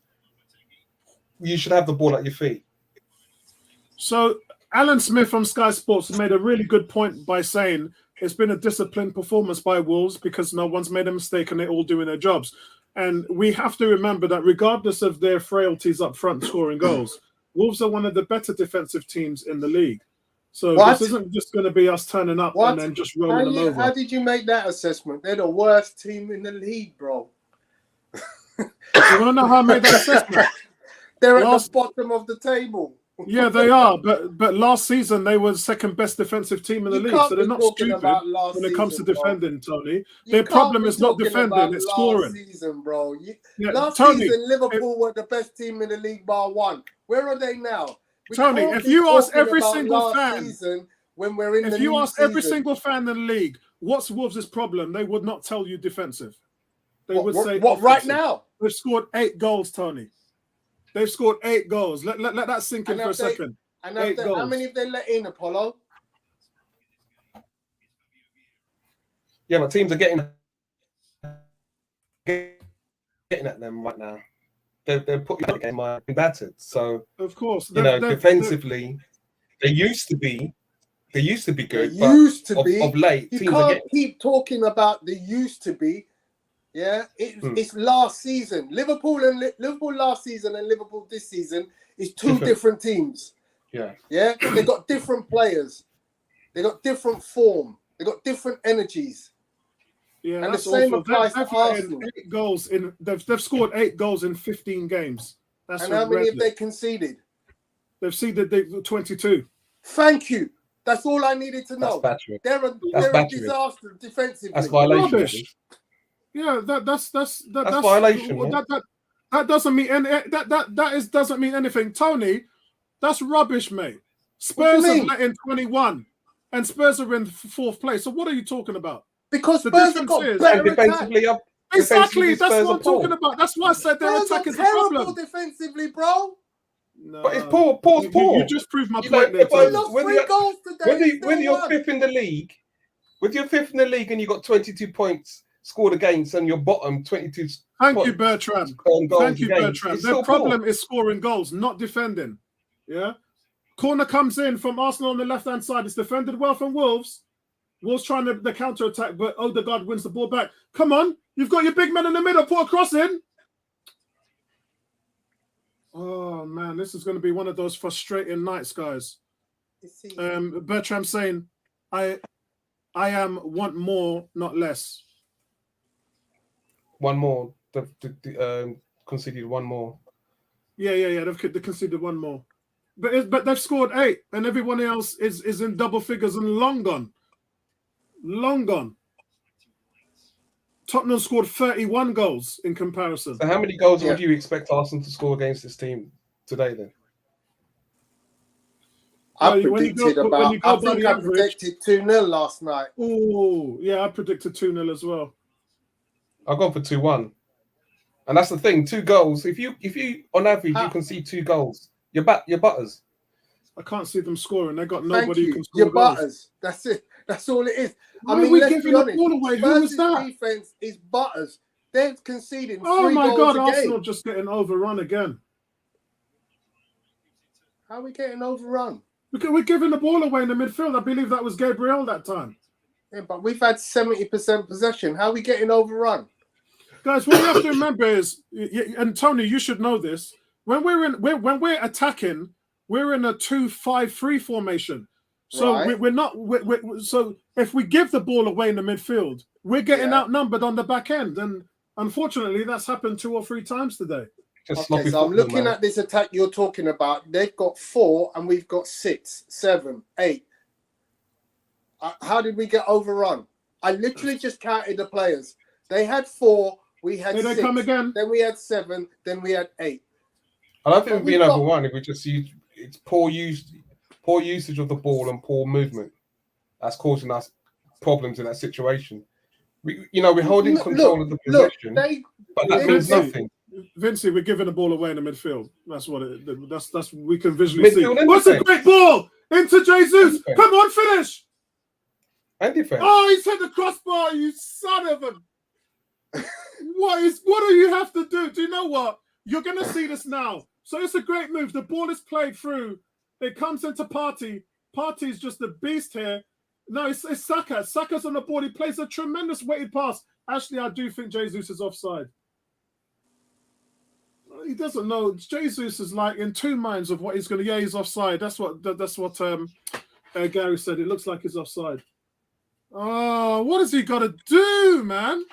you should have the ball at your feet. So Alan Smith from Sky Sports made a really good point by saying it's been a disciplined performance by Wolves because no one's made a mistake and they're all doing their jobs. And we have to remember that regardless of their frailties up front scoring goals, Wolves are one of the better defensive teams in the league. So this isn't just going to be us turning up and then just rolling them over. How did you make that assessment? They're the worst team in the league, bro. You want to know how I made that assessment? They're at the bottom of the table. Yeah, they are. But last season, they were the second best defensive team in the league. So they're not stupid when it comes to defending, Tony. Their problem is not defending, it's scoring. Last season, bro. Last season, Liverpool were the best team in the league bar 1. Where are they now? Tony, if you ask every single fan, when we're in if you ask every single fan in the league, what's Wolves' problem? They would not tell you defensive. They would say what right now? They've scored 8 goals, Tony. They've scored 8 goals. Let that sink in for a second. And how many have they let in, Apollo? Yeah, but teams are getting at them right now. They're putting the game battered. So of course, defensively, they used to be good. Of late, you teams can't keep talking about the used to be. Yeah, it's last season. Liverpool last season and Liverpool this season is 2 different teams. Yeah, they got different players, they got different form, they got different energies. Yeah, and the same applies to Arsenal. 8 goals they've scored 8 goals in 15 games. That's and how many have they conceded? They've conceded 22. Thank you. That's all I needed to know. They're a disaster defensively. That's violation. Rubbish. Yeah, that's violation. That doesn't mean doesn't mean anything, Tony. That's rubbish, mate. Spurs have let in 21, and Spurs are in 4th place. So what are you talking about? Because Spurs have got better defensively. Exactly, that's what I'm talking about. That's why I said their attack is the problem. Defensively, bro. No, but it's poor. You just proved my point there. When you're 5th in the league, with your 5th in the league and you got 22 points scored against, and your bottom 22. Thank you, Bertrand. Thank you, Bertrand. Their problem is scoring goals, not defending. Yeah, corner comes in from Arsenal on the left-hand side. It's defended well from Wolves. Wolves trying the counter attack, but Odegaard wins the ball back. Come on, you've got your big man in the middle. Put a cross in. Oh man, this is going to be one of those frustrating nights, guys. Bertrand saying, "I want more, not less." One more. They've conceded one more. Yeah. They've conceded one more, but they've scored 8, and everyone else is in double figures and long gone. Tottenham scored 31 goals in comparison. So how many goals would you expect Arsenal to score against this team today then? I predicted 2-0 last night. Oh, yeah, I predicted 2-0 as well. I've gone for 2-1. And that's the thing, 2 goals. If you on average you concede 2 goals, you're butters. I can't see them scoring. They got nobody who can score. You're butters. That's it. That's all it is. I mean, we're giving the ball away. Who was that? Defense is butters. They're conceding. Oh my God! Arsenal game. Just getting overrun again. How are we getting overrun? We're giving the ball away in the midfield. I believe that was Gabriel that time. Yeah, but we've had 70% possession. How are we getting overrun? Guys, what you have to remember is, and Tony, you should know this. When we're attacking, we're in a 2-5-3 formation. So right. we're not. So if we give the ball away in the midfield, we're getting outnumbered on the back end, and Unfortunately, that's happened 2 or 3 times today. Just Okay, so I'm looking at this attack you're talking about. They've got 4 and we've got 6, 7, 8. How did we get overrun? I literally just counted the players. They had 4, we had 6. They come again. Then we had 7, then we had 8. I don't think we've been overrun. If we just use it's poor usage of the ball and poor movement that's causing us problems in that situation. We're holding control of the possession, but that means nothing. Vincey, we're giving the ball away in the midfield. That's what it. That's we can visually see. Midfield and What's a defense. great ball into Jesus? Come on, finish! And defense. Oh, he's hit the crossbar. You son of a! What do you have to do? Do you know what? You're going to see this now. So it's a great move. The ball is played through. It comes into Partey. Partey's just a beast here. No, it's Saka. Saka's on the board. He plays a tremendous weighted pass. Actually, I do think Jesus is offside. He doesn't know. Jesus is like in 2 minds of what he's going to. Yeah, he's offside. That's what Gary said. It looks like he's offside. Oh, what has he got to do, man?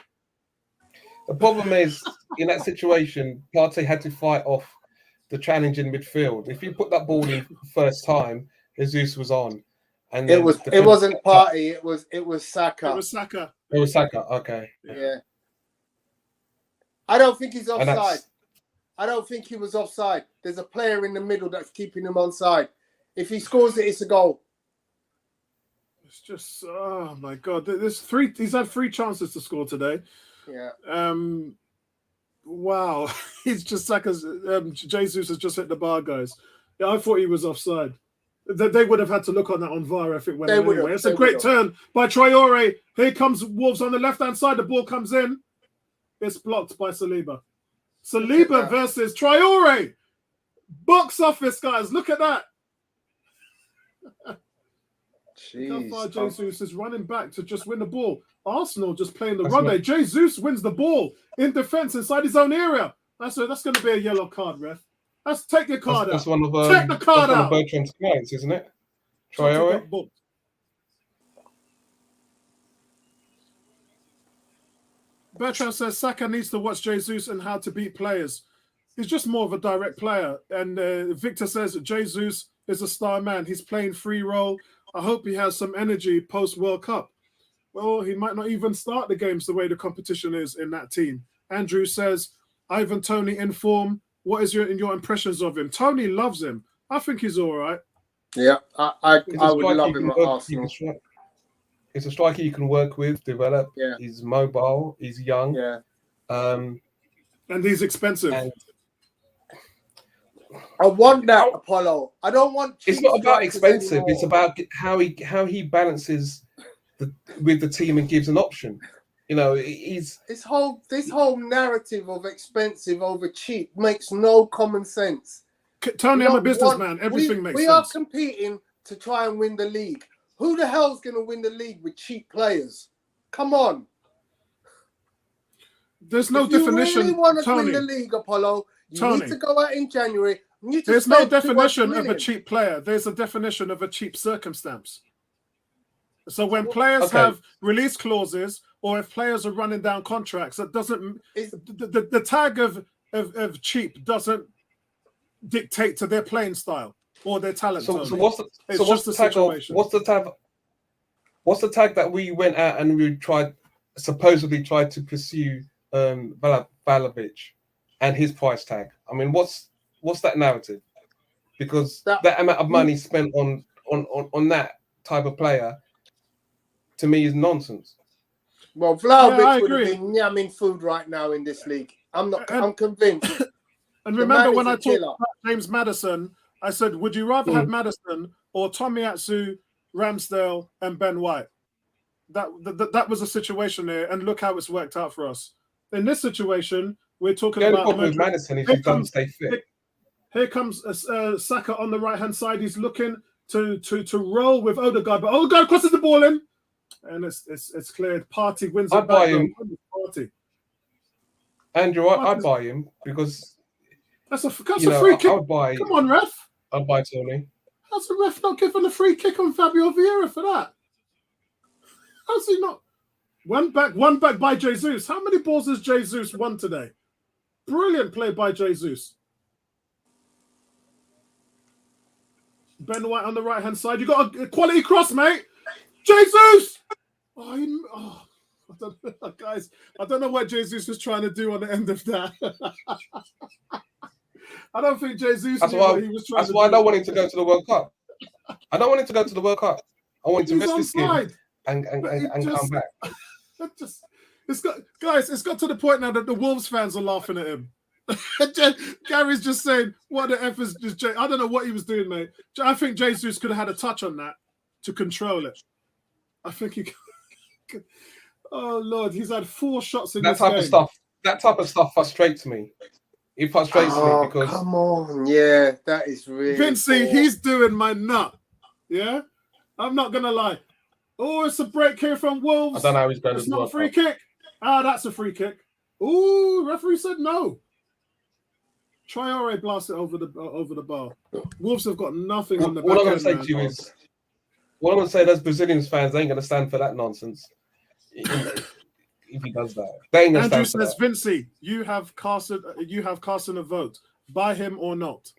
The problem is, in that situation, Partey had to fight off the challenge in midfield. If you put that ball in first time, Jesus was on. And it wasn't Partey, it was Saka. It was Saka. It was Saka, okay. Yeah. I don't think he's offside. I don't think he was offside. There's a player in the middle that's keeping him onside. If he scores it, it's a goal. It's just, oh my God. He's had 3 chances to score today. Yeah. Wow. He's just Saka's, Jesus has just hit the bar, guys. Yeah, I thought he was offside. They would have had to look on that on VAR if it went anyway. It's a great turn by Traore. Here comes Wolves on the left-hand side. The ball comes in. It's blocked by Saliba. Saliba versus Traore. Box office, guys. Look at that. Jeez. How far Jesus is running back to just win the ball. Arsenal just playing the run there. Jesus wins the ball in defence inside his own area. That's going to be a yellow card, ref. Let's take your card out. That's one of take the card out. One of Bertrand's clients, isn't it? Traore. Bertrand says Saka needs to watch Jesus and how to beat players. He's just more of a direct player. And Victor says Jesus is a star man. He's playing free role. I hope he has some energy post World Cup. Well, he might not even start the games the way the competition is in that team. Andrew says, Ivan Toney in form. What is your impressions of him? Tony loves him. I think he's all right. Yeah, I would love him at Arsenal. It's a striker you can work with, develop. Yeah. He's mobile. He's young. Yeah. And he's expensive. I want that, Apollo. I don't want. It's not about expensive. Anymore. It's about how he balances with the team and gives an option. You know, he's this whole narrative of expensive over cheap makes no common sense. Tony, I'm a businessman. Everything makes sense. We are competing to try and win the league. Who the hell's going to win the league with cheap players? Come on. There's no definition. If you really want to Tony, win the league, Apollo, you need to go out in January. There's no definition of a cheap player. There's a definition of a cheap circumstance. So when players have release clauses, or if players are running down contracts, that doesn't the tag of cheap doesn't dictate to their playing style or their talent. So what's the tag that we went out and we supposedly tried to pursue Valavic and his price tag? I mean, what's that narrative? Because that amount of money spent on that type of player, to me, is nonsense. Well, Vlahovic would have been yamming food right now in this league. I'm convinced. And remember when I talked about James Maddison, I said, would you rather have Maddison or Tomiyasu, Ramsdale, and Ben White? That was a situation there, and look how it's worked out for us. In this situation, we're talking about... The problem with Maddison is he doesn't stay fit. Here comes Saka on the right-hand side. He's looking to roll with Odegaard, but Odegaard crosses the ball in. And it's cleared. Partey wins it back. Partey. Andrew, I'd buy him because that's a free kick. I'd buy. Come on, ref. I'd buy Tony. How's the ref not giving a free kick on Fabio Vieira for that? How's he not? One back by Jesus. How many balls has Jesus won today? Brilliant play by Jesus. Ben White on the right-hand side. You got a quality cross, mate. Jesus! Guys, I don't know what Jesus was trying to do on the end of that. I don't think Jesus knew what he was trying to do. That's why I don't want him to go to the World Cup. I don't want him to go to the World Cup. I want him to rest his skin and come back. It's got to the point now that the Wolves fans are laughing at him. Gary's just saying, what the F is just... I don't know what he was doing, mate. I think Jesus could have had a touch on that to control it. I think he... Oh, Lord, he's had 4 shots in this game. That type of stuff frustrates me. It frustrates me because... come on. Yeah, that is really... Vincey, he's doing my nut. Yeah? I'm not going to lie. Oh, it's a break here from Wolves. I don't know how he's going to do it. It's not a free kick. That's a free kick. Ooh, referee said no. Traore blasted over the bar. Wolves have got nothing on the back. What I'm going to say to you is... What I'm going to say, those Brazilians fans ain't going to stand for that nonsense. If he does that, they ain't gonna Andrew stand says, Vincey, you have Carson a vote. Buy him or not?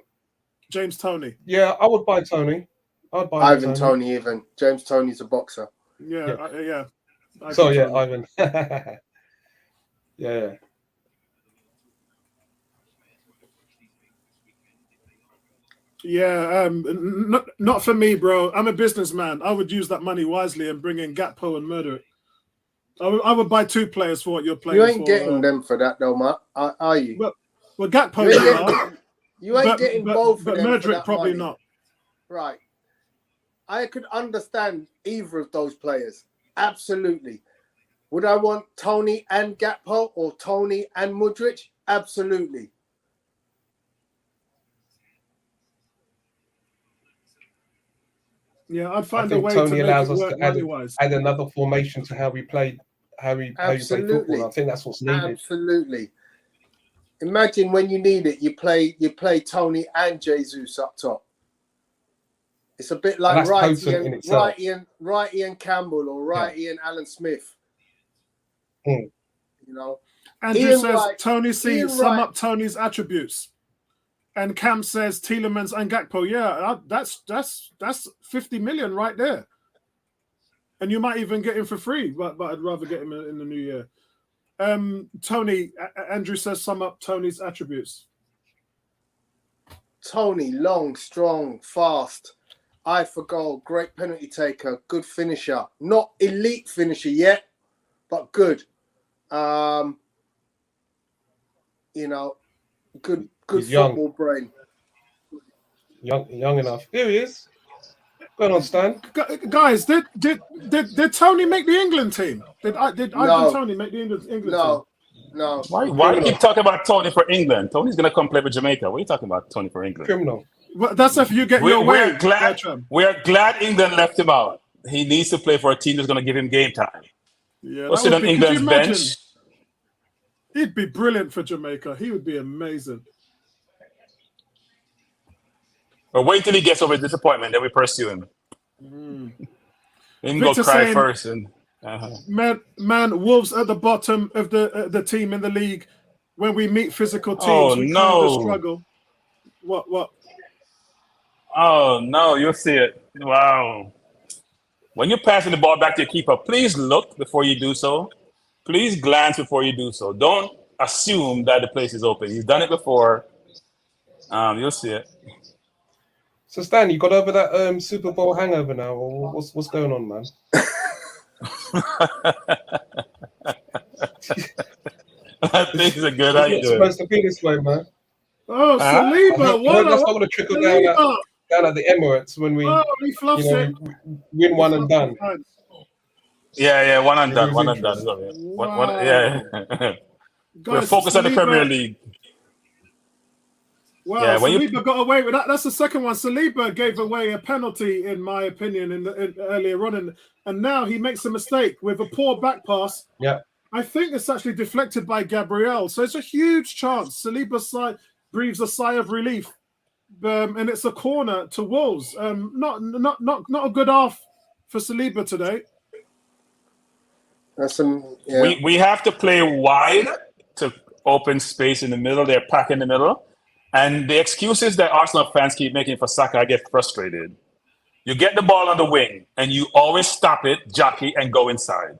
James Toney. Yeah, I would buy Toney. I'd buy Ivan Toney even. James Toney's a boxer. Yeah. Ivan. yeah. Yeah, not for me, bro. I'm a businessman. I would use that money wisely and bring in Gakpo and murder it. I would buy 2 players for what you're playing. You ain't getting them for that, though, Matt. Are you? Well, Gakpo, you ain't getting both. But Murdrick probably not. Right. I could understand either of those players. Absolutely. Would I want Toney and Gakpo or Toney and Mudryk? Absolutely. Yeah, I'd find a way Toney to allows make it us work to add another formation to how we play. How you play football. I think that's what's needed. Absolutely. Imagine when you need it, you play Toney and Jesus up top. It's a bit like Righty and Campbell or Righty and Alan Smith. You know. Andrew says Toney sum up Tony's attributes. And Cam says Tielemans and Gakpo. Yeah, that's 50 million right there. And you might even get him for free, but I'd rather get him in the new year. Tony, Andrew says sum up Tony's attributes. Toney, long, strong, fast, eye for goal, great penalty taker, good finisher. Not elite finisher yet, but good. Good football brain. Young enough. Here he is. Going on, Stan. Guys, did Toney make the England team? Did Ivan Toney make the England team? No. Why do you keep talking about Toney for England? Tony's going to come play for Jamaica. What are you talking about, Toney for England? Criminal. Well, that's if you get your way. We're glad England left him out. He needs to play for a team that's going to give him game time. Yeah, we'll sit on England's bench. He'd be brilliant for Jamaica. He would be amazing. But wait till he gets over his disappointment, then we pursue him. He can go cry first. Man, Wolves at the bottom of the team in the league. When we meet physical teams, kind of struggle. What? Oh, no, you'll see it. Wow. When you're passing the ball back to your keeper, please look before you do so. Please glance before you do so. Don't assume that the place is open. You've done it before. You'll see it. So, Stan, you got over that Super Bowl hangover now? Or what's going on, man? I think it's a good idea. It's supposed to be this way, man. Oh, Saliba! That's not going to trickle down at the Emirates when we, win one and done. Yeah, one and done. Wow. Yeah. We're focused on the Premier League. Wow, yeah, Saliba got away with that. That's the second one. Saliba gave away a penalty, in my opinion, earlier on, and now he makes a mistake with a poor back pass. Yeah, I think it's actually deflected by Gabriel, so it's a huge chance. Saliba breathes a sigh of relief, and it's a corner to Wolves. Not a good half for Saliba today. That's some. Yeah. We have to play wide to open space in the middle. They're packed in the middle. And the excuses that Arsenal fans keep making for Saka, I get frustrated. You get the ball on the wing, and you always stop it, jockey, and go inside.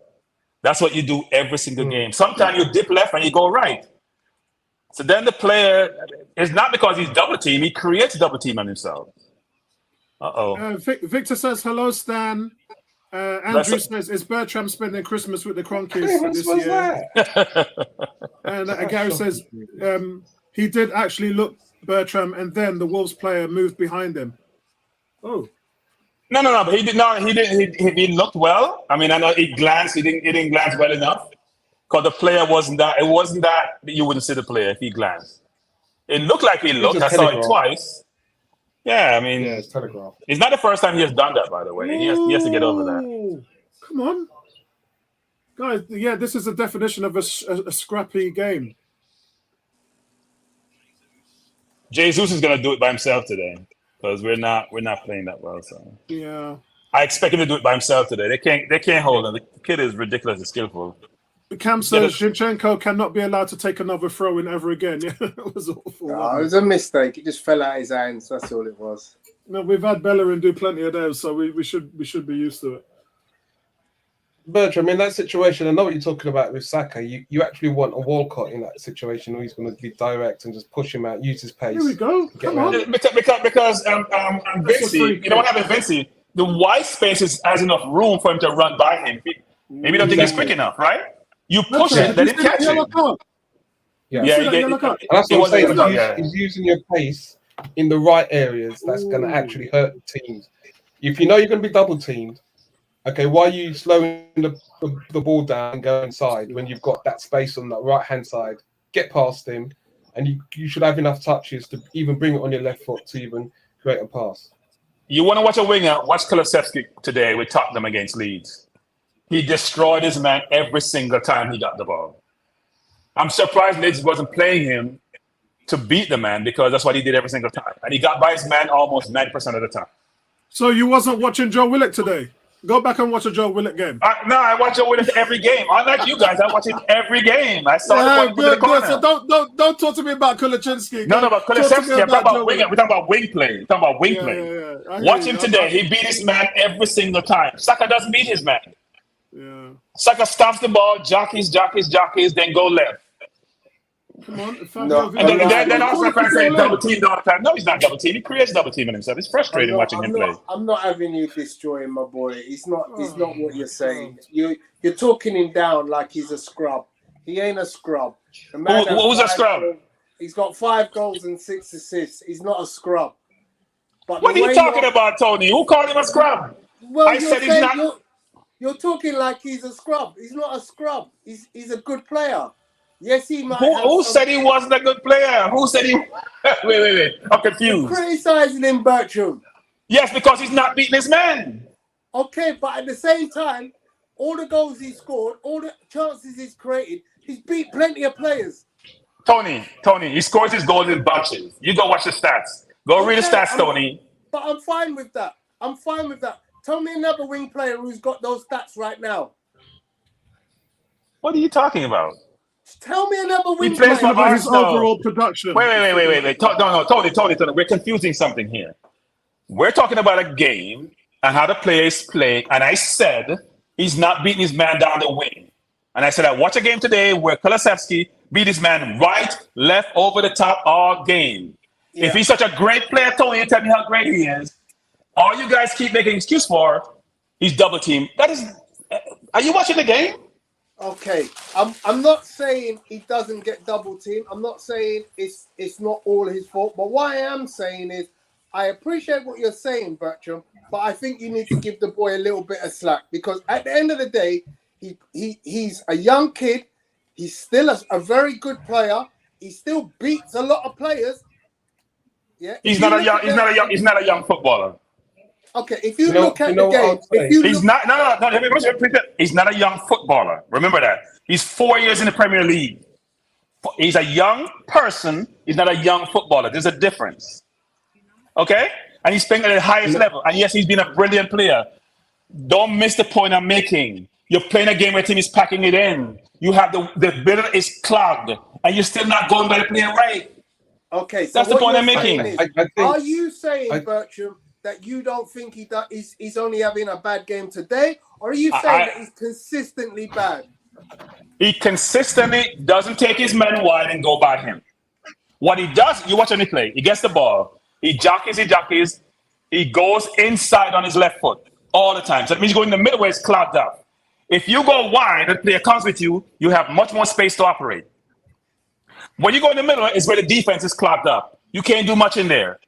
That's what you do every single game. Sometimes you dip left and you go right. So then the player, it's not because he's double team, he creates double team on himself. Victor says, hello, Stan. Andrew says, is Bertram spending Christmas with the Cronkies this year? And Gary says, he did actually look Bertram, and then the Wolves player moved behind him. Oh. No, but he did not. He looked well. I mean, I know he glanced. He didn't glance well enough because the player wasn't that. It wasn't that you wouldn't see the player if he glanced. It looked like he looked. I saw it twice. Yeah, I mean, it's telegraph. It's not the first time he has done that. By the way, he has to get over that. Come on, guys. Yeah, this is the definition of a scrappy game. Jesus is going to do it by himself today. Because we're not playing that well, so yeah. I expect him to do it by himself today. They can't hold him. The kid is ridiculously skillful. Cam says Zinchenko cannot be allowed to take another throw in ever again. Yeah, it was awful. No, it was a mistake. It just fell out his hands. That's all it was. No, we've had Bellerin do plenty of those, so we should be used to it. Bertram, in that situation, I know what you're talking about with Saka. You actually want a Walcott in that situation where he's going to be direct and just push him out, use his pace. Here we go. Come on. Because Vinci, you know what happened, Vinci? The white space has enough room for him to run by him. Maybe don't think he's quick enough, right? You push it, let him catch it. That's what I'm saying. He's using your pace in the right areas. That's going to actually hurt teams. If you know you're going to be double teamed, okay, why are you slowing the ball down and go inside when you've got that space on the right-hand side? Get past him, and you should have enough touches to even bring it on your left foot to even create a pass. You want to watch a winger? Watch Kulusevski today with Tottenham against Leeds. He destroyed his man every single time he got the ball. I'm surprised Leeds wasn't playing him to beat the man because that's what he did every single time. And he got by his man almost 90% of the time. So you wasn't watching Joe Willock today? Go back and watch a Joe Willock game. No, I watch Joe Willock every game. Unlike you guys, I watch it every game. I saw it in the corner. So don't talk to me about Kulusevski. No, but Kulusevski, I'm talking about wing. We're talking about wing play. We're talking about wing play. Watch him today. He beat his man every single time. Saka doesn't beat his man. Yeah. Saka stops the ball, jockeys, then go left. Come on. Then Arsenal fans say double team all the time. No, he's not double team. He creates double teaming himself. It's frustrating watching him play. I'm not having you destroying my boy. It's not what you're saying. You're talking him down like he's a scrub. He ain't a scrub. Who's a scrub? He's got 5 goals and 6 assists. He's not a scrub. But what are you talking about, Tony? Who called him a scrub? Well, I said he's not. You're talking like he's a scrub. He's not a scrub. He's a good player. Yes, he might. Who said he wasn't a good player? Who said he? Wait. I'm confused. You're criticizing him, Bertram. Yes, because he's not beating his man. Okay, but at the same time, all the goals he scored, all the chances he's created, he's beat plenty of players. Tony, he scores his goals in bunches. You go watch the stats. Go read the stats, Tony. But I'm fine with that. Tell me another wing player who's got those stats right now. What are you talking about? Tell me another wing he plays player. About his overall production. Wait. No, Tony. We're confusing something here. We're talking about a game and how the players play. And I said he's not beating his man down the wing. And I said I watch a game today where Kulusevski beat his man right, left, over the top all game. Yeah. If he's such a great player, Tony, you tell me how great he is. All you guys keep making excuse for, he's double team. That is, are you watching the game? Okay, I'm not saying he doesn't get double team. I'm not saying it's not all his fault. But what I am saying is, I appreciate what you're saying, Bertram. But I think you need to give the boy a little bit of slack because at the end of the day, he's a young kid. He's still a very good player. He still beats a lot of players. Yeah, he's not a young footballer. Okay, if you look at the game, he's not a young footballer. Remember that. He's 4 years in the Premier League. He's a young person. He's not a young footballer. There's a difference. Okay? And he's playing at the highest level. And yes, he's been a brilliant player. Don't miss the point I'm making. You're playing a game where team is packing it in. You have the middle is clogged, and you're still not going by the play right. Okay, so That's the what point you're I'm making. saying is, I think- are you saying, I- Bertram, that you don't think he's only having a bad game today, or are you saying that he's consistently bad? He consistently doesn't take his men wide and go by him. What he does, you watch him play. He gets the ball. He jockeys. He goes inside on his left foot all the time. So that means you go in the middle where it's clogged up. If you go wide and the player comes with you, you have much more space to operate. When you go in the middle, is where the defense is clogged up. You can't do much in there.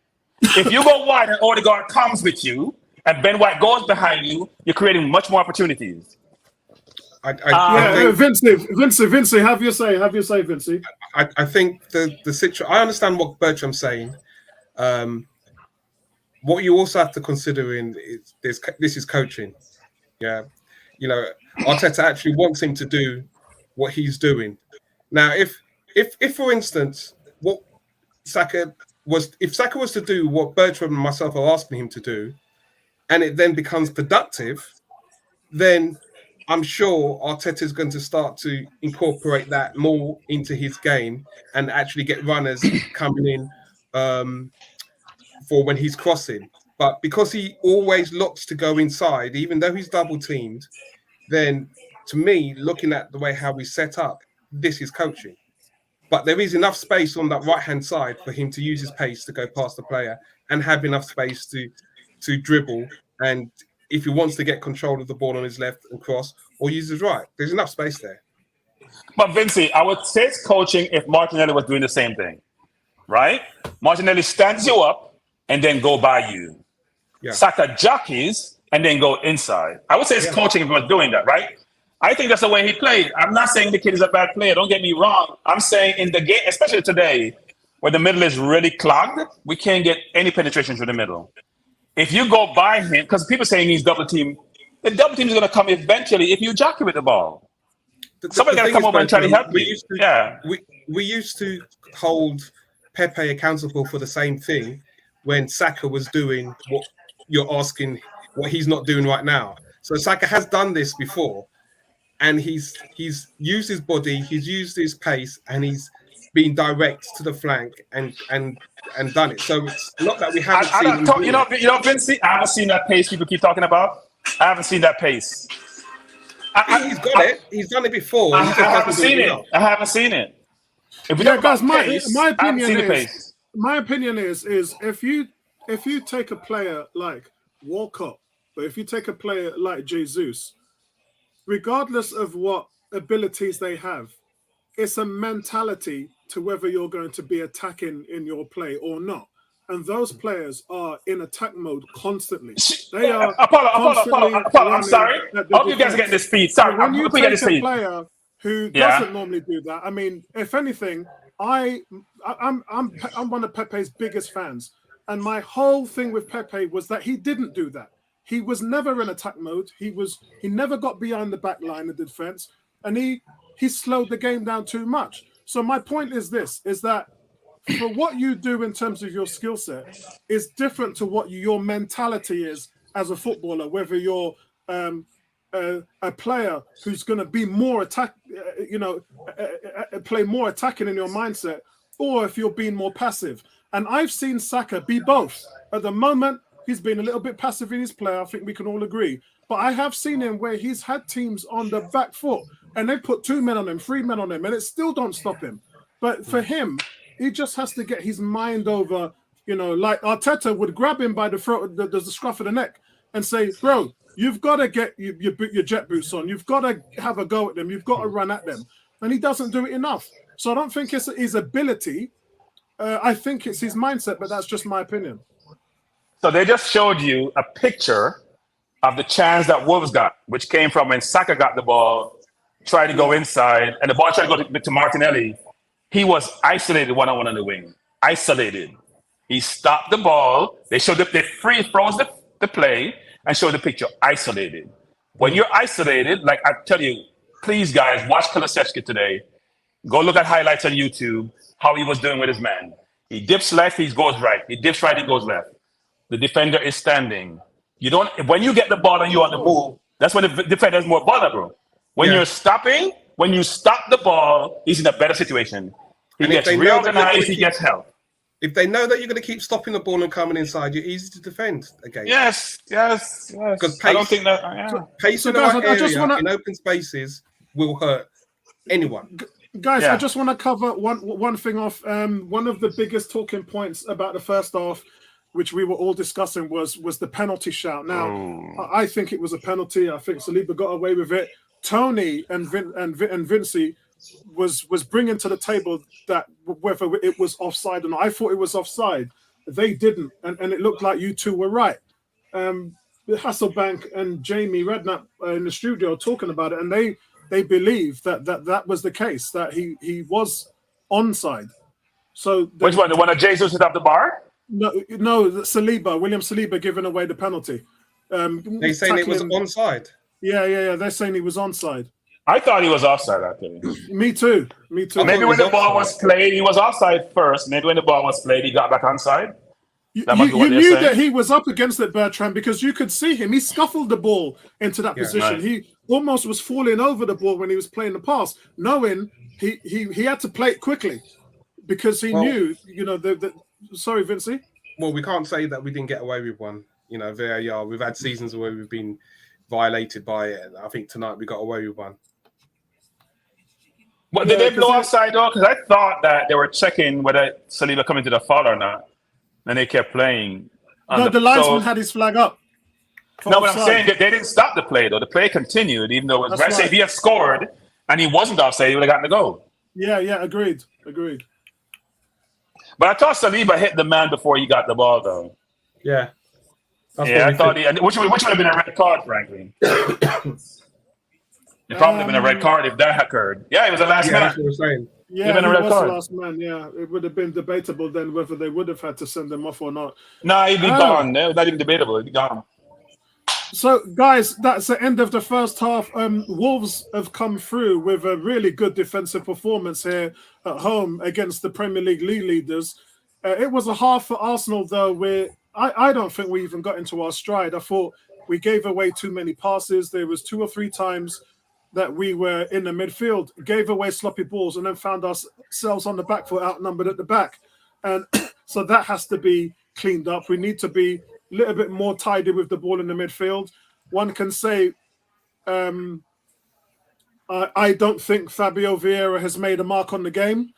If you go wide and Odegaard comes with you and Ben White goes behind you, you're creating much more opportunities. I think, Vincey, have your say, Vincey. I think the situation. I understand what Bertram's saying. What you also have to consider is this is coaching. Yeah, you know, Arteta actually wants him to do what he's doing. Now, if for instance, if Saka was to do what Bertram and myself are asking him to do, and it then becomes productive, then I'm sure Arteta is going to start to incorporate that more into his game and actually get runners coming in for when he's crossing. But because he always looks to go inside, even though he's double teamed, then to me, looking at the way how we set up, this is coaching. But there is enough space on that right-hand side for him to use his pace to go past the player and have enough space to dribble. And if he wants to get control of the ball on his left and cross or use his right, there's enough space there. But Vincey, I would say it's coaching if Martinelli was doing the same thing, right? Martinelli stands you up and then go by you. Yeah. Saka jockeys and then go inside. I would say it's coaching if he was doing that, right? I think that's the way he played. I'm not saying the kid is a bad player. Don't get me wrong. I'm saying in the game, especially today, where the middle is really clogged, we can't get any penetration through the middle. If you go by him, because people saying he's double team, the double team is going to come eventually if you jockey with the ball. Somebody's got to come over and try to help you. We used to hold Pepe accountable for the same thing when Saka was doing what you're asking, what he's not doing right now. So Saka has done this before, and he's used his body, he's used his pace, and he's been direct to the flank and done it. So it's not that we haven't seen him. You know, Vincey, I haven't seen that pace people keep talking about. I haven't seen that pace. He's got it. He's done it before. I haven't seen it. I haven't seen it. If we guys, my opinion is if you take a player like Walcott, but if you take a player like Jesus, regardless of what abilities they have, it's a mentality to whether you're going to be attacking in your play or not. And those players are in attack mode constantly. They are Apollo, I'm sorry. I hope you guys are getting this speed. Sorry, when you take a player who doesn't normally do that, I mean, if anything, I'm one of Pepe's biggest fans. And my whole thing with Pepe was that he didn't do that. He was never in attack mode. He never got behind the back line of the defense, and he slowed the game down too much. So my point is this: is that for what you do in terms of your skill set is different to what your mentality is as a footballer. Whether you're a player who's going to be more play more attacking in your mindset, or if you're being more passive. And I've seen Saka be both. At the moment, he's been a little bit passive in his play. I think we can all agree. But I have seen him where he's had teams on the back foot and they put 2 men on him, 3 men on him, and it still don't stop him. But for him, he just has to get his mind over, like Arteta would grab him by the throat, the scruff of the neck and say, bro, you've got to get your jet boots on. You've got to have a go at them. You've got to run at them. And he doesn't do it enough. So I don't think it's his ability. I think it's his mindset, but that's just my opinion. So they just showed you a picture of the chance that Wolves got, which came from when Saka got the ball, tried to go inside, and the ball tried to go to Martinelli. He was isolated one-on-one on the wing. Isolated. He stopped the ball. They froze the play and showed the picture. Isolated. When you're isolated, like I tell you, please guys, watch Kulusevski today. Go look at highlights on YouTube, how he was doing with his man. He dips left, he goes right. He dips right, he goes left. The defender is standing. When you get the ball and you're on the move, That's when the defender is more vulnerable. When Yeah. you stop the ball, he's in a better situation. He And if gets they know that you're reorganized, gonna he gets help. If they know that you're going to keep stopping the ball and coming inside, you're easy to defend against. Yes. Because I don't think that. Yeah. pace So in the guys, right I just area wanna- in open spaces will hurt anyone. Guys, Yeah. I just want to cover one thing off. One of the biggest talking points about the first half, which we were all discussing, was the penalty shout. Now, I think it was a penalty. I think Saliba got away with it. Tony and Vincey was bringing to the table that whether it was offside or not. I thought it was offside. They didn't, and it looked like you two were right. Hasselbank and Jamie Redknapp in the studio talking about it, and they believe that was the case, that he was onside. So Which one? The one that Jesus hit up the bar? No, William Saliba giving away the penalty. They saying it was onside. Yeah. They're saying he was onside. I thought he was offside, actually. Me too. Maybe when the ball was played, he was offside first. Maybe when the ball was played, he got back onside. You That must be what they're knew saying. that he was up against it, Bertrand, because you could see him. He scuffled the ball into that position. right. He almost was falling over the ball when he was playing the pass, knowing he had to play it quickly because he knew, Sorry, Vincey. Well, we can't say that we didn't get away with one. VAR. We've had seasons where we've been violated by it. And I think tonight we got away with one. But did they blow offside though? Because I thought that they were checking whether Saliba coming to the foul or not, and they kept playing. No, the linesman had his flag up. No, but I'm saying that they didn't stop the play though. The play continued, even though it was. Right. Say if he had scored and he wasn't offside, he would have gotten the goal. Yeah, agreed. But I thought Saliba hit the man before he got the ball, though. Yeah. I thought which would have been a red card, frankly. It probably would have been a red card if that occurred. Yeah, it was the last man. That's what we're saying. Yeah, he was the last man. Yeah, it would have been debatable then whether they would have had to send him off or not. No, he'd be gone. No, not even debatable. He'd be gone. So, guys, that's the end of the first half. Wolves have come through with a really good defensive performance here at home against the Premier League league leaders. It was a half for Arsenal, though, where I don't think we even got into our stride. I thought we gave away too many passes. There was 2 or 3 times that we were in the midfield, gave away sloppy balls, and then found ourselves on the back foot, outnumbered at the back. And so that has to be cleaned up. We need to be a little bit more tidy with the ball in the midfield. One can say, I don't think Fabio Vieira has made a mark on the game.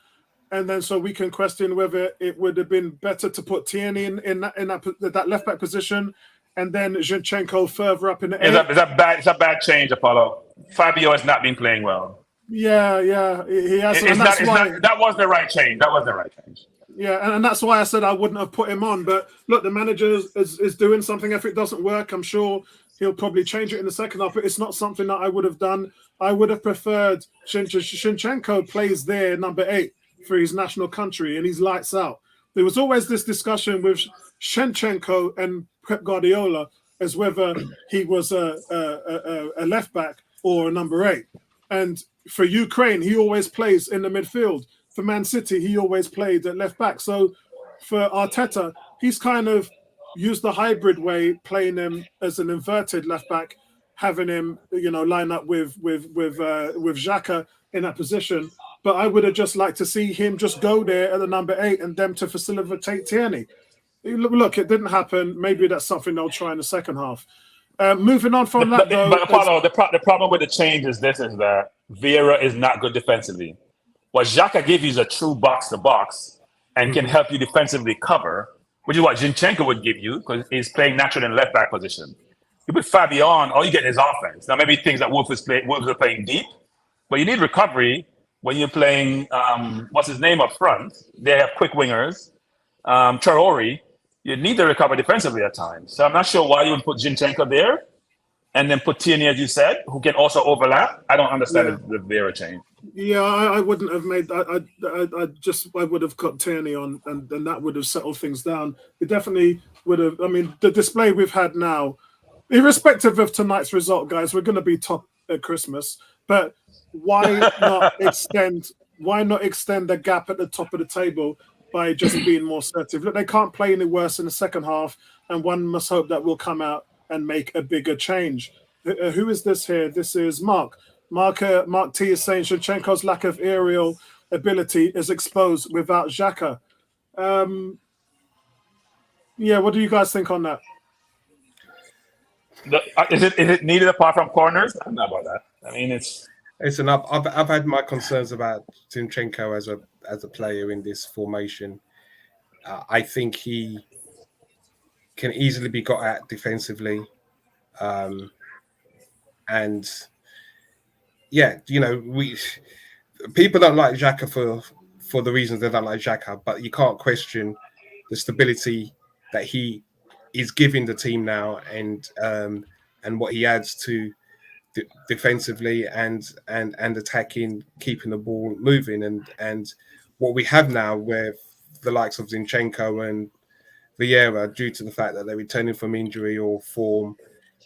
And then so we can question whether it would have been better to put Tierney in that left back position, and then Zinchenko further up in the eight. Is that bad? It's a bad change, Apollo. Fabio has not been playing well. Yeah, he has. That was the right change. Yeah, and that's why I said I wouldn't have put him on. But look, the manager is doing something. If it doesn't work, I'm sure he'll probably change it in the second half. But it's not something that I would have done. I would have preferred Zinchenko plays there, number 8, for his national country, and he's lights out. There was always this discussion with Zinchenko and Pep Guardiola as whether he was a left back or a number 8. And for Ukraine, he always plays in the midfield. For Man City, he always played at left back. So for Arteta, he's kind of used the hybrid way, playing him as an inverted left back, having him, line up with Xhaka in that position. But I would have just liked to see him just go there at the number 8 and them to facilitate Tierney. Look, it didn't happen. Maybe that's something they'll try in the second half. Moving on from that, though. But Apollo, the problem with the change is that Vieira is not good defensively. What Xhaka gives you is a true box-to-box and can help you defensively cover, which is what Zinchenko would give you because he's playing naturally in left-back position. You put Fabio on, all you get is offense. Now, maybe things that Wolves are playing deep, but you need recovery when you're playing, what's his name up front. They have quick wingers. Traore, you need to recover defensively at times. So I'm not sure why you would put Zinchenko there and then put Tierney, as you said, who can also overlap. I don't understand the Vieira change. Yeah, I wouldn't have made that. I would have cut Tierney on, and that would have settled things down. It definitely would have. I mean, the display we've had now, irrespective of tonight's result, guys, we're going to be top at Christmas. But why not extend? Why not extend the gap at the top of the table by just being more assertive? Look, they can't play any worse in the second half, and one must hope that we'll come out and make a bigger change. Who is this here? This is Mark. Mark T is saying Zinchenko's lack of aerial ability is exposed without Xhaka. Yeah, what do you guys think on that? Is it needed apart from corners? I don't know about that. I mean, it's Listen, I've had my concerns about Zinchenko as a player in this formation. I think he can easily be got at defensively, and yeah, people don't like Xhaka for the reasons they don't like Xhaka, but you can't question the stability that he is giving the team now, and what he adds to defensively and attacking, keeping the ball moving, and what we have now with the likes of Zinchenko and Vieira, due to the fact that they're returning from injury or form,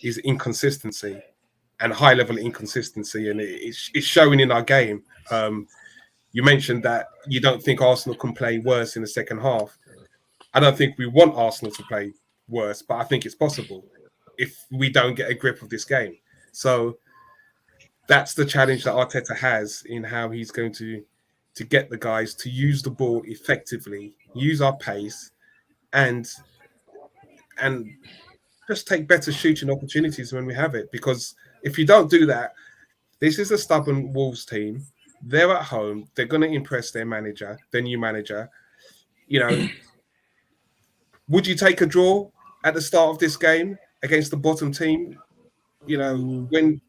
is inconsistency and high level inconsistency, and it's showing in our game. You mentioned that you don't think Arsenal can play worse in the second half. I don't think we want Arsenal to play worse, but I think it's possible if we don't get a grip of this game. So that's the challenge that Arteta has in how he's going to get the guys to use the ball effectively, use our pace, and just take better shooting opportunities when we have it. Because if you don't do that, this is a stubborn Wolves team. They're at home. They're going to impress their manager, their new manager. Would you take a draw at the start of this game against the bottom team? When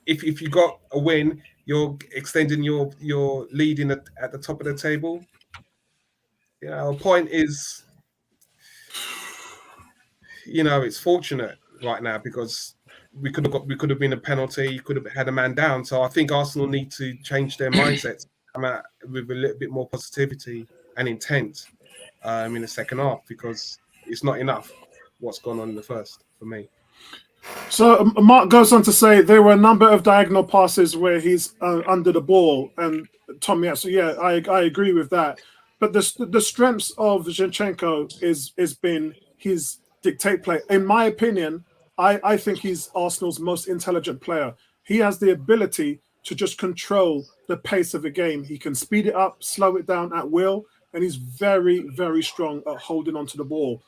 if you got a win, you're extending your lead at the top of the table. Our point is, it's fortunate right now because we could have been a penalty, could have had a man down. So I think Arsenal need to change their mindsets, come out with a little bit more positivity and intent in the second half, because it's not enough what's gone on in the first for me. So Mark goes on to say there were a number of diagonal passes where he's under the ball, and Tomiyasu. Yeah, I agree with that. But the strengths of Zinchenko is been his dictate play. In my opinion, I think he's Arsenal's most intelligent player. He has the ability to just control the pace of a game. He can speed it up, slow it down at will, and he's very, very strong at holding onto the ball.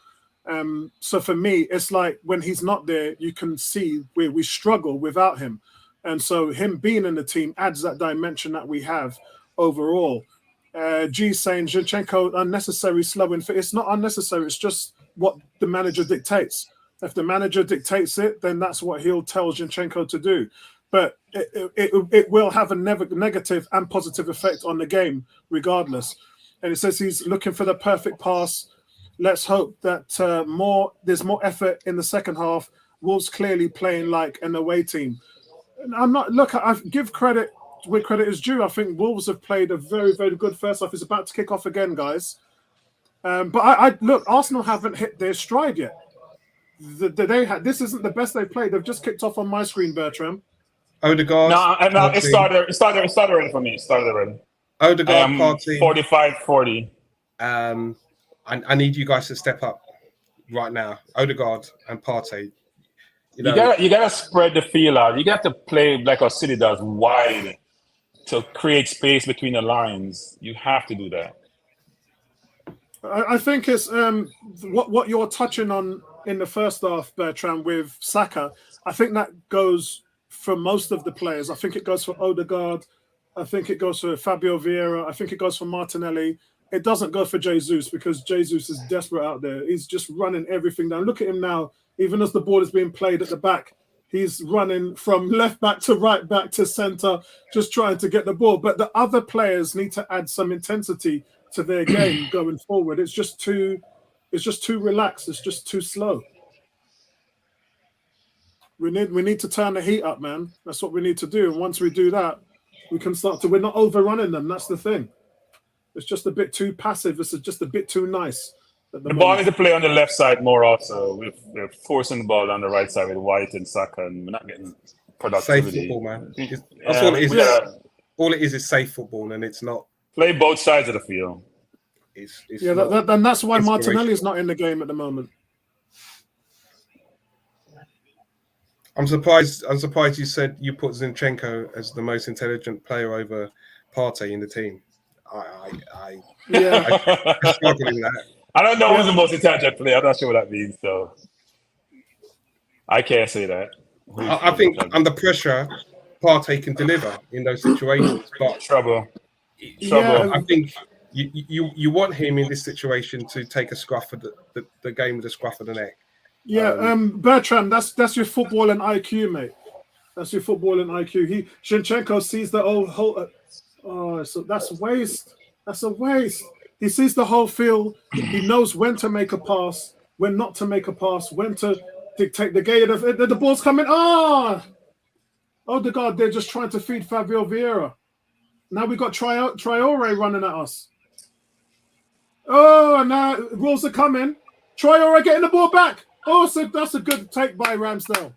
So for me, it's like when he's not there, you can see where we struggle without him. And so him being in the team adds that dimension that we have overall. G saying Zinchenko unnecessary slowing. It's not unnecessary. It's just what the manager dictates. If the manager dictates it, then that's what he'll tell Zinchenko to do. But it will have a negative and positive effect on the game regardless. And it says he's looking for the perfect pass. Let's hope that there's more effort in the second half. Wolves clearly playing like an away team. And I give credit where credit is due. I think Wolves have played a very, very good first half. It's about to kick off again, guys. But Arsenal haven't hit their stride yet. This isn't the best they've played. They've just kicked off on my screen, Bertram. Odegaard. No, it started already for me. It started already. Odegaard, Partey. 45-40. I need you guys to step up right now. Odegaard and Partey. You gotta spread the field out. You got to play like our City does, wide, to create space between the lines. You have to do that. I think it's what you're touching on in the first half, Bertrand, with Saka. I think that goes for most of the players. I think it goes for Odegaard. I think it goes for Fabio Vieira. I think it goes for Martinelli. It doesn't go for Jesus because Jesus is desperate out there. He's just running everything down. Look at him now. Even as the ball is being played at the back, he's running from left back to right back to centre, just trying to get the ball. But the other players need to add some intensity to their game going forward. It's just too relaxed. It's just too slow. We need to turn the heat up, man. That's what we need to do. And once we do that, we can start to. We're not overrunning them. That's the thing. It's just a bit too passive. It's just a bit too nice. The ball needs to play on the left side more also. We're forcing the ball on the right side with White and Saka, and we're not getting productivity. Safe football, man. That's all it is. Yeah. All it is safe football, and it's not. Play both sides of the field. And that's why Martinelli is not in the game at the moment. I'm surprised you said you put Zinchenko as the most intelligent player over Partey in the team. I Yeah, struggle in that. I don't know Yeah. who's the most intelligent player. I'm not sure what that means, so I can't say that. Who's I most think intelligent? under pressure, Partey can deliver in those situations, but Trouble. Yeah. I think you want him in this situation to take a scruff of the game with a scruff of the neck. Yeah, Bertrand, that's your footballing IQ, mate. That's your footballing IQ. Zinchenko sees the whole. So that's waste. That's a waste. He sees the whole field. He knows when to make a pass, when not to make a pass, when to dictate the game. The ball's coming. Oh, the God! They're just trying to feed Fabio Vieira. Now we got Traore running at us. Oh, and now rules are coming. Traore getting the ball back. Oh, so that's a good take by Ramsdale.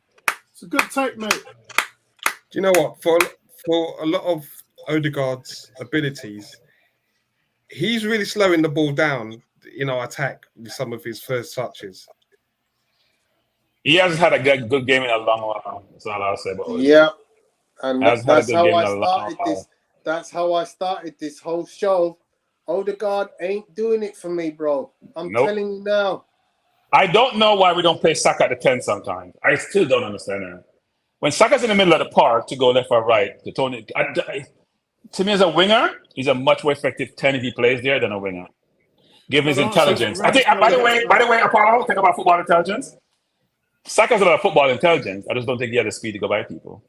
It's a good take, mate. Do you know what? For a lot of Odegaard's abilities, he's really slowing the ball down in our attack with some of his first touches. He hasn't had a good game in a long while. That's all I'll say about it. Yeah, and Hasn't had a that's good how game I in a long started while. this. That's how I started this whole show. Odegaard ain't doing it for me, bro. I'm Nope. telling you now. I don't know why we don't play Saka at the 10 sometimes. I still don't understand that. When Saka's in the middle of the park to go left or right, to me as a winger, he's a much more effective 10 if he plays there than a winger. Given his But also, intelligence. I think, by the way, Apollo, think about football intelligence. Saka's a lot of football intelligence. I just don't think he had the speed to go by people.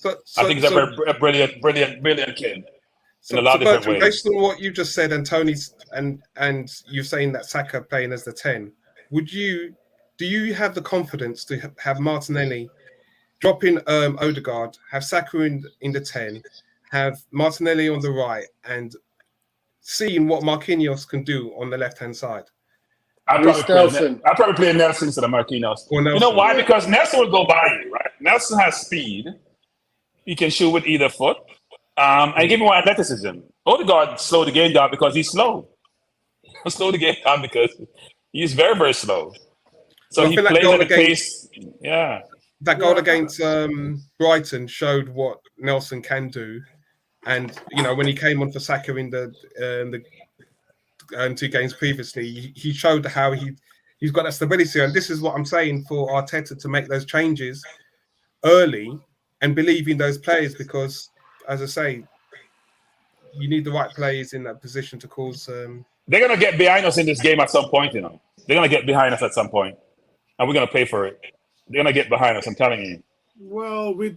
I think he's a brilliant kid. In a lot of different ways. Based on what you just said, and Tony's and you saying that Saka playing as the 10, do you have the confidence to have Martinelli dropping Odegaard, have Saka in the 10, have Martinelli on the right, and seeing what Marquinhos can do on the left-hand side? I'd probably play Nelson instead of Marquinhos. You know why? Yeah. Because Nelson will go by you, right? Nelson has speed. He can shoot with either foot. And give him more athleticism. Odegaard slowed the game down because he's slow. He'll slow the game down because he's very, very slow. So he plays at a pace. Yeah. That goal against Brighton showed what Nelson can do. And, when he came on for Saka in the 2 games previously, he showed how he's got that stability. And this is what I'm saying for Arteta to make those changes early and believe in those players because, as I say, you need the right players in that position to cause. They're going to get behind us in this game at some point, They're going to get behind us at some point. And we're going to pay for it. They're going to get behind us, I'm telling you. Well, we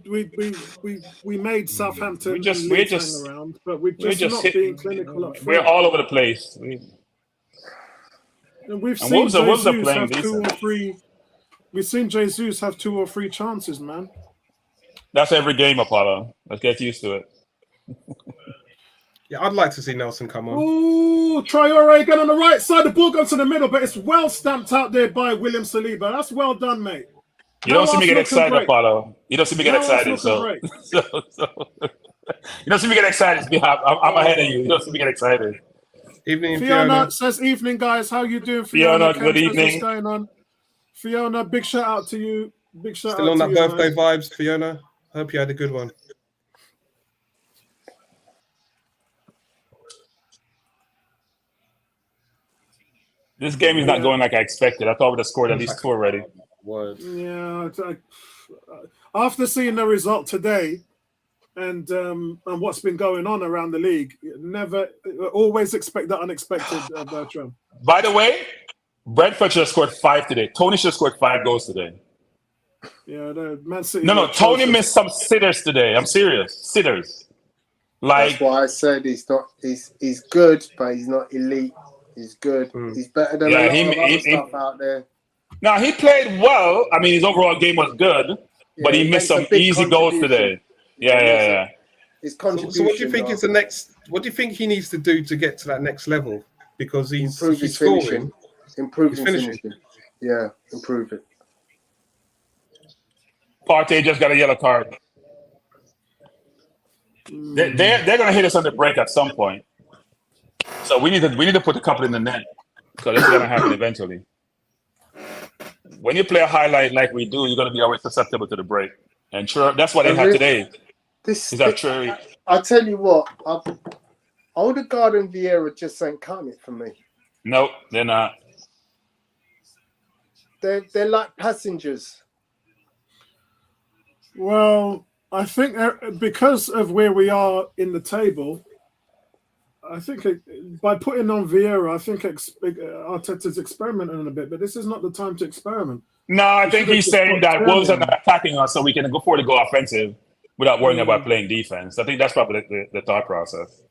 made Southampton we're just hang around, but we're just not being clinical up front. We're all over the place. We've seen Jesus have 2 or 3. We've seen Jesus have 2 or 3 chances, man. That's every game, Apollo. Let's get used to it. Yeah, I'd like to see Nelson come on. Ooh, Traore again on the right side. The ball goes to the middle, but it's well stamped out there by William Saliba. That's well done, mate. You don't see me get excited, Apollo. You don't see me get excited, so you don't see me get excited. I'm ahead of you. You don't see me get excited. Evening, Fiona says, "Evening, guys. How you doing, Fiona? Good evening. What's going on, Fiona? Big shout out to you. Big shout Still out on to that you, birthday man. vibes, Fiona. Hope you had a good one. This game is not going like I expected. I thought we'd have scored at least 2 already. Word. Yeah, after seeing the result today, and what's been going on around the league, always expect the unexpected, Bertrand. By the way, Brentford should have scored 5 today. Tony should have scored 5 goals today. Yeah, the Man City. No, Tony missed some sitters today. I'm serious, sitters. That's why I said he's not. He's good, but he's not elite. He's good. He's better than a lot of other stuff out there. Now, he played well. I mean, his overall game was good, but he missed some easy goals today. Yeah. His contribution. So what do you think is the next? What do you think he needs to do to get to that next level? Because he's scoring. Improve his finishing. Yeah, improve it. Partey just got a yellow card. They're going to hit us on the break at some point. So we need to put a couple in the net because it's going to happen eventually. when you play a highlight like we do, you're going to be always susceptible to the break. And sure, that's what they had today. Is that true? I tell you what, Odegaard and Vieira just ain't cutting it for me. No, they're not. They're like passengers. Well, I think because of where we are in the table, I think by putting on Vieira, I think Arteta's experimenting a bit, but this is not the time to experiment. No, I think he's saying that Wolves are not attacking us, so we can go forward to go offensive without worrying about playing defense. I think that's probably the thought process.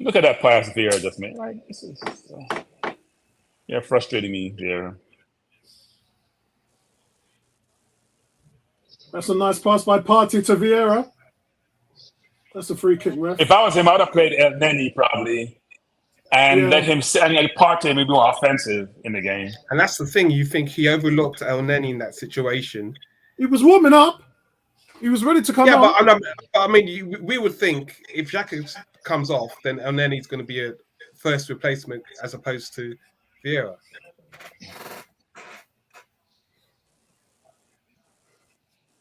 Look at that pass Vieira just made. Like, this is frustrating me, Vieira. That's a nice pass by Partey to Vieira. That's a free kick, ref. If I was him, I would have played El Neni probably, and let him sit and Partey maybe more offensive in the game. And that's the thing. You think he overlooked El Neni in that situation? He was warming up. He was ready to come on. Yeah, but I mean, we would think if Xhaka comes off, then El Neni's going to be a first replacement as opposed to Vieira.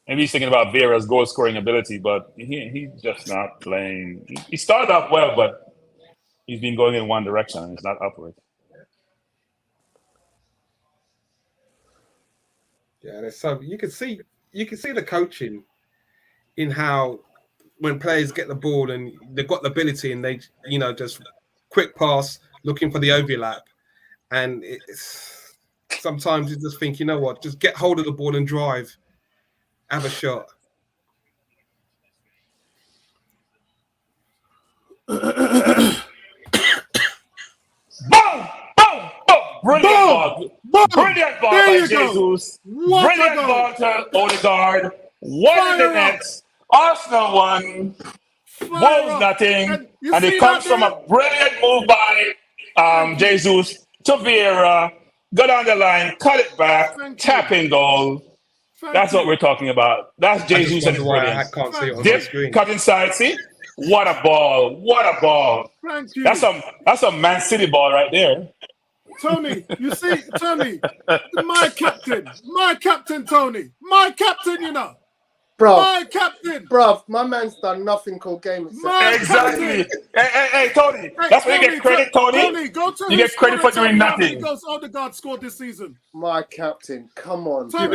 Maybe he's thinking about Vieira's goal scoring ability, but he's just not playing. He started off well, but he's been going in one direction and it's not upward. Yeah, so you can see the coaching in how when players get the ball and they've got the ability and they just quick pass looking for the overlap, and it's sometimes you just think, you know what, just get hold of the ball and drive. Have a shot. Boom! Brilliant ball. Brilliant ball by Jesus. Brilliant ball to Odegaard. One in the net. Arsenal won. Wolves nothing. And it comes from a brilliant move by Jesus to Vieira. Go down the line, cut it back, tapping goal. That's what we're talking about. That's Jesus and his brilliance. I can't see it on Dip, the screen. cut inside. See? What a ball. What a ball. Thank you. That's a Man City ball right there. Tony, you see, Tony, my captain, Tony. My captain, you know. Bro, my captain. Bruv, my man's done nothing called game. Exactly. Hey, Tony. That's where you get credit, Tony. Tony, go to you get credit for doing nothing. Goals Odegaard scored this season. My captain, come on. Keep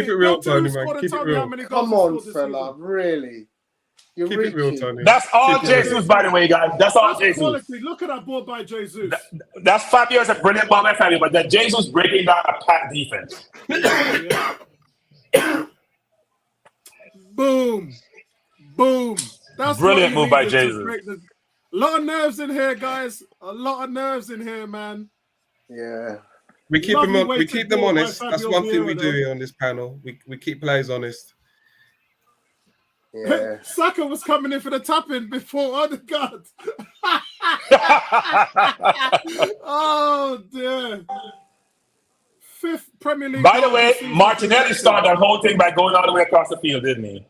it real, Tony, man. Keep it real. Come on, fella, really. You're Keep it real, Tony. That's all Jesus, by the way, guys. That's all Jesus. Quality. Look at that ball by Jesus. That's Fabio's a brilliant ball by Fabio, but that Jesus breaking down a packed defense. Boom. Boom. That's brilliant move by Jesus. A lot of nerves in here, guys. A lot of nerves in here, man. Yeah. We keep them honest. That's one thing we do here on this panel. We keep players honest. Yeah. Saka was coming in for the tapping before Odegaard. Oh dear. 5th Premier League. By the way, Martinelli started that whole thing by going all the way across the field, didn't he?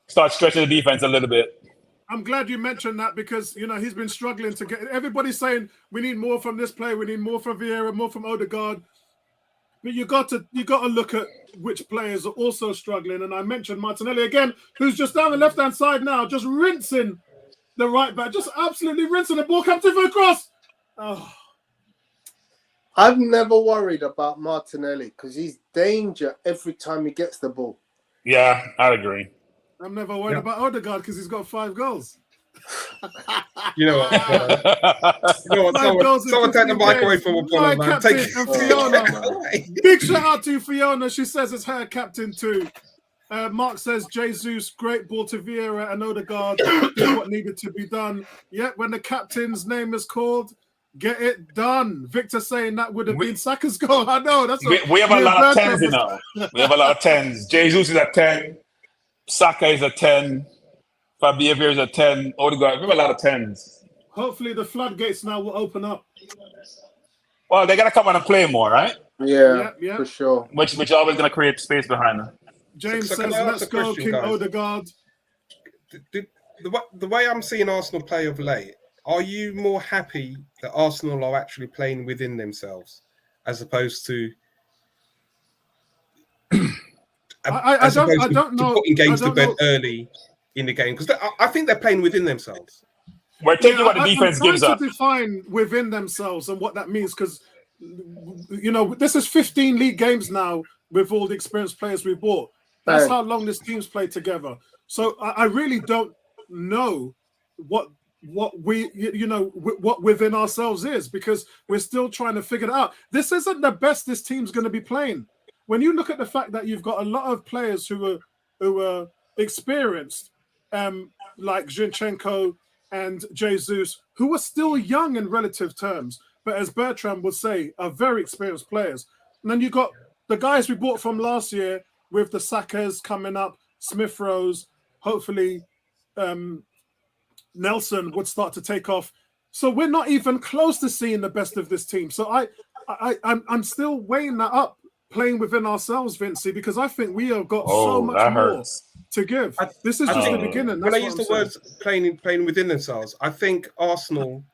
Start stretching the defense a little bit. I'm glad you mentioned that because he's been struggling to get. Everybody's saying we need more from this player, we need more from Vieira, more from Odegaard. But you got to look at which players are also struggling. And I mentioned Martinelli again, who's just down the left-hand side now, just rinsing the right back, just absolutely rinsing the ball, comes in for a cross. Oh. I've never worried about Martinelli because he's danger every time he gets the ball. Yeah, I agree. I'm never worried about Odegaard because he's got 5 goals. You know what? Someone take the mic away from Apollo, man. Take it. And Fiona. Big shout out to Fiona. She says it's her captain too. Mark says Jesus, great ball to Vieira and Odegaard. Did what needed to be done. Yet when the captain's name is called, get it done. Victor saying that would have been Saka's goal. I know. We have a lot of 10s, We have a lot of 10s. Jesus is a 10. Saka is a 10. Fabio Vieira is a 10. Odegaard. We have a lot of 10s. Hopefully the floodgates now will open up. Well, they got to come on and play more, right? Yeah, for sure. Which always going to create space behind them. James says, let's go, King Odegaard. The way I'm seeing Arsenal play of late, are you more happy that Arsenal are actually playing within themselves as opposed to I don't know. Putting games to bed know. early in the game, because I think they're playing within themselves. We're taking what the defense gives I'm us. trying to define within themselves and what that means, because this is 15 league games now with all the experienced players we bought. That's how long this team's played together. So I really don't know what we what within ourselves is, because we're still trying to figure it out. This isn't the best this team's going to be playing. When you look at the fact that you've got a lot of players who are experienced, like Zinchenko and Jesus, who are still young in relative terms, but as Bertrand would say, are very experienced players. And then you got the guys we bought from last year with the Sakas coming up, Smith Rose, hopefully Nelson would start to take off. So we're not even close to seeing the best of this team. So I'm still weighing that up, playing within ourselves, Vincey, because I think we have got so much more to give. This is just the beginning. When I use the words playing within themselves, I think Arsenal,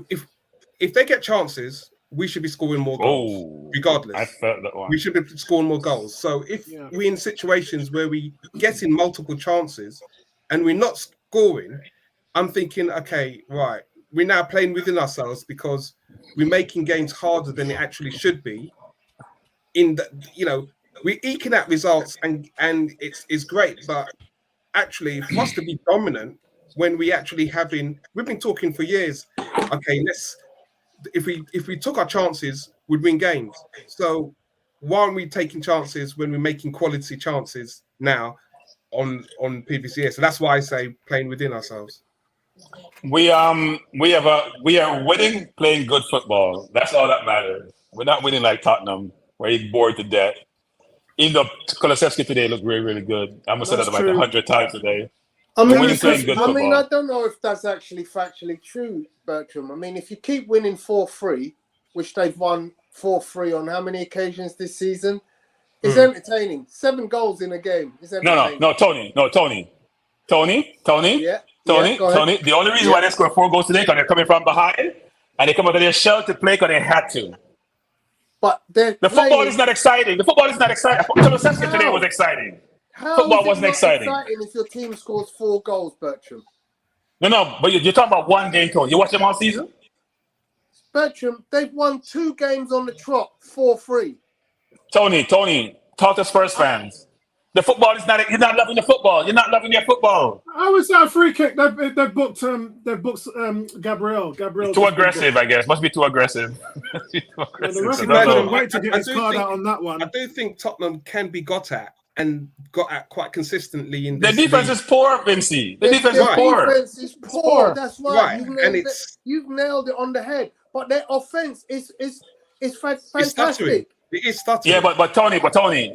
if they get chances, we should be scoring more goals, regardless. I felt that one. We should be scoring more goals. So if we're in situations where we get in multiple chances and we're not scoring, I'm thinking, okay, right, we're now playing within ourselves because we're making games harder than it actually should be. We're eking out results and it's great, but actually for us to be dominant when we actually we've been talking for years, okay, if we took our chances, we'd win games. So why aren't we taking chances when we're making quality chances now on previous years? So that's why I say playing within ourselves. We are winning, playing good football. That's all that matters. We're not winning like Tottenham, where he's bored to death. Even though Kulusevski today looked really, really good. I'm gonna say that like 100 times today. I mean, I don't know if that's actually factually true, Bertram. I mean, if you keep winning 4-3, which they've won 4-3 on how many occasions this season, it's entertaining. 7 goals in a game is entertaining. No, Tony. Yeah. Tony. The only reason why they scored 4 goals today because they're coming from behind and they come out of their shell to play because they had to. But the football is not exciting. Kulusevski today was exciting. Football wasn't exciting if your team scores 4 goals, Bertram. No, but you're talking about one game, Tony. You watch them all season? Bertram, they've won 2 games on the trot, 4-3. Tony, talk to Spurs fans. The football is not. You're not loving the football. You're not loving your football. I was that free kick. They've booked Gabriel. Too aggressive, I guess. Must be too aggressive. The ref wait to get his card out on that one. I do think Tottenham can be got at quite consistently in the this defense league. is poor, Vincey. The defense is poor. Defense is poor. That's right. Right. You've nailed it on the head. But their offense is fantastic. It's stuttering. It is stuttering. Yeah, but Tony,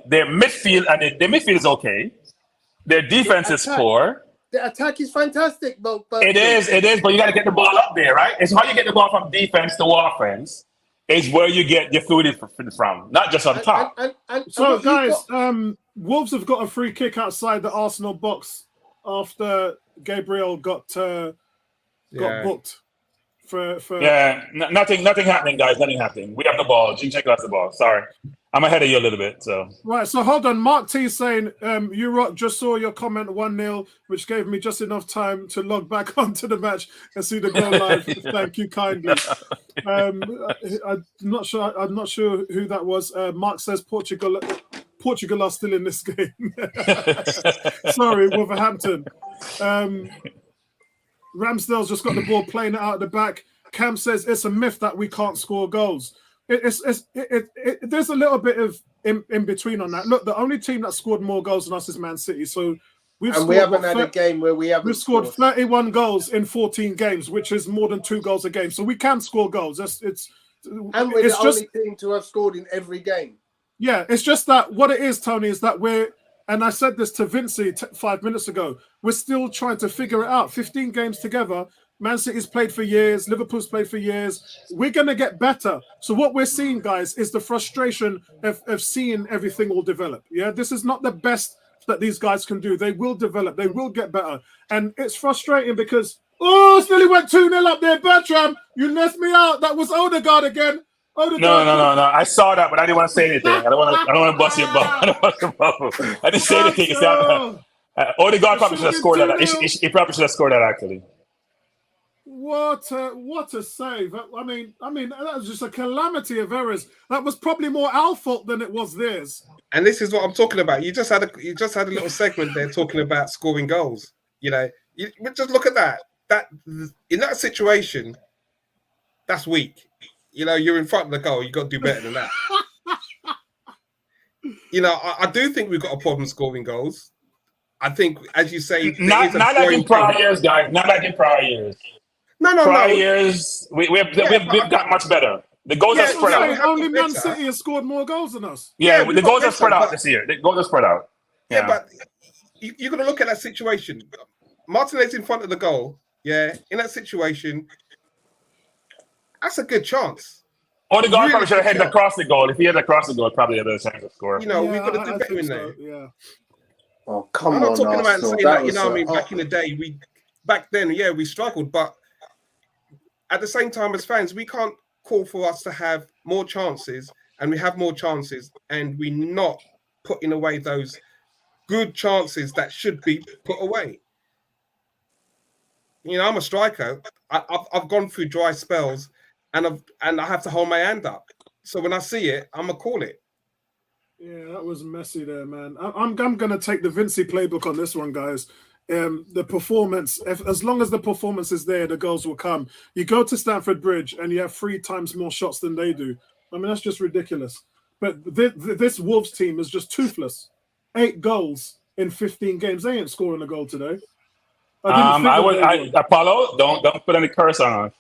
their midfield their midfield is okay. Their defense is poor. The attack is fantastic, but it is. But you got to get the ball up there, right? It's how you get the ball from defense to offense. Is where you get your fluidity from, not just on top. So, guys, Wolves have got a free kick outside the Arsenal box after Gabriel got booked. Nothing happening, guys. Nothing happening. We have the ball. Zinchenko has the ball. Sorry, I'm ahead of you a little bit. So right. So hold on. Mark T is saying you rock just saw your comment 1-0, which gave me just enough time to log back onto the match and see the goal live. Thank you kindly. I'm not sure who that was. Mark says Portugal are still in this game. Sorry, Wolverhampton. Ramsdale's just got the ball playing it out of the back. Cam says it's a myth that we can't score goals. There's a little bit of in between on that. Look, the only team that scored more goals than us is Man City. So we haven't had a game where we've scored 31 goals in 14 games, which is more than 2 goals a game. So we can score goals. And we're the only team to have scored in every game. Yeah, it's just that what it is, Tony, is that and I said this to Vincey 5 minutes ago, we're still trying to figure it out. 15 games together. Man City's played for years. Liverpool's played for years. We're going to get better. So what we're seeing, guys, is the frustration of seeing everything all develop. Yeah, this is not the best that these guys can do. They will develop. They will get better. And it's frustrating because, it nearly went 2-0 up there. Bertram, you left me out. That was Odegaard again. No. I saw that, but I didn't want to say anything. I don't want to bust your bubble. I don't want to bubble. I didn't say anything. Odegaard probably should have scored that. He probably should have scored that actually. What a save! I mean, that was just a calamity of errors. That was probably more our fault than it was theirs. And this is what I'm talking about. You just had a little segment there talking about scoring goals. You know, just look at that. That in that situation, that's weak. You know, you're in front of the goal. You got to do better than that. You know, I do think we've got a problem scoring goals. I think, as you say, not like in prior years, guys. Not like in prior years. No. Prior years, we've got much better. The goals are spread out. Only Man City has scored more goals than us. Yeah, the goals are spread out this year. The goals are spread out. Yeah, but you're going to look at that situation. Martinez in front of the goal. Yeah, in that situation, that's a good chance. Odegaard probably should have headed across the goal. If he had across the goal, probably had a chance to score. You know, we've got to do better in there. Yeah. Oh, come on. I'm not talking about saying that, you know, I mean, back back in the day, back then, we struggled, but at the same time, as fans, we can't call for us to have more chances, and we have more chances, and we're not putting away those good chances that should be put away. You know, I'm a striker. I've gone through dry spells, and I have to hold my hand up. So when I see it, I'm gonna call it. Yeah, that was messy there, man. I'm gonna take the Vincey playbook on this one, guys. The performance, as long as the performance is there, the goals will come. You go to Stamford Bridge and you have 3 times more shots than they do. I mean, that's just ridiculous. But this Wolves team is just toothless. 8 goals in 15 games. They ain't scoring a goal today. Apollo, don't put any curse on.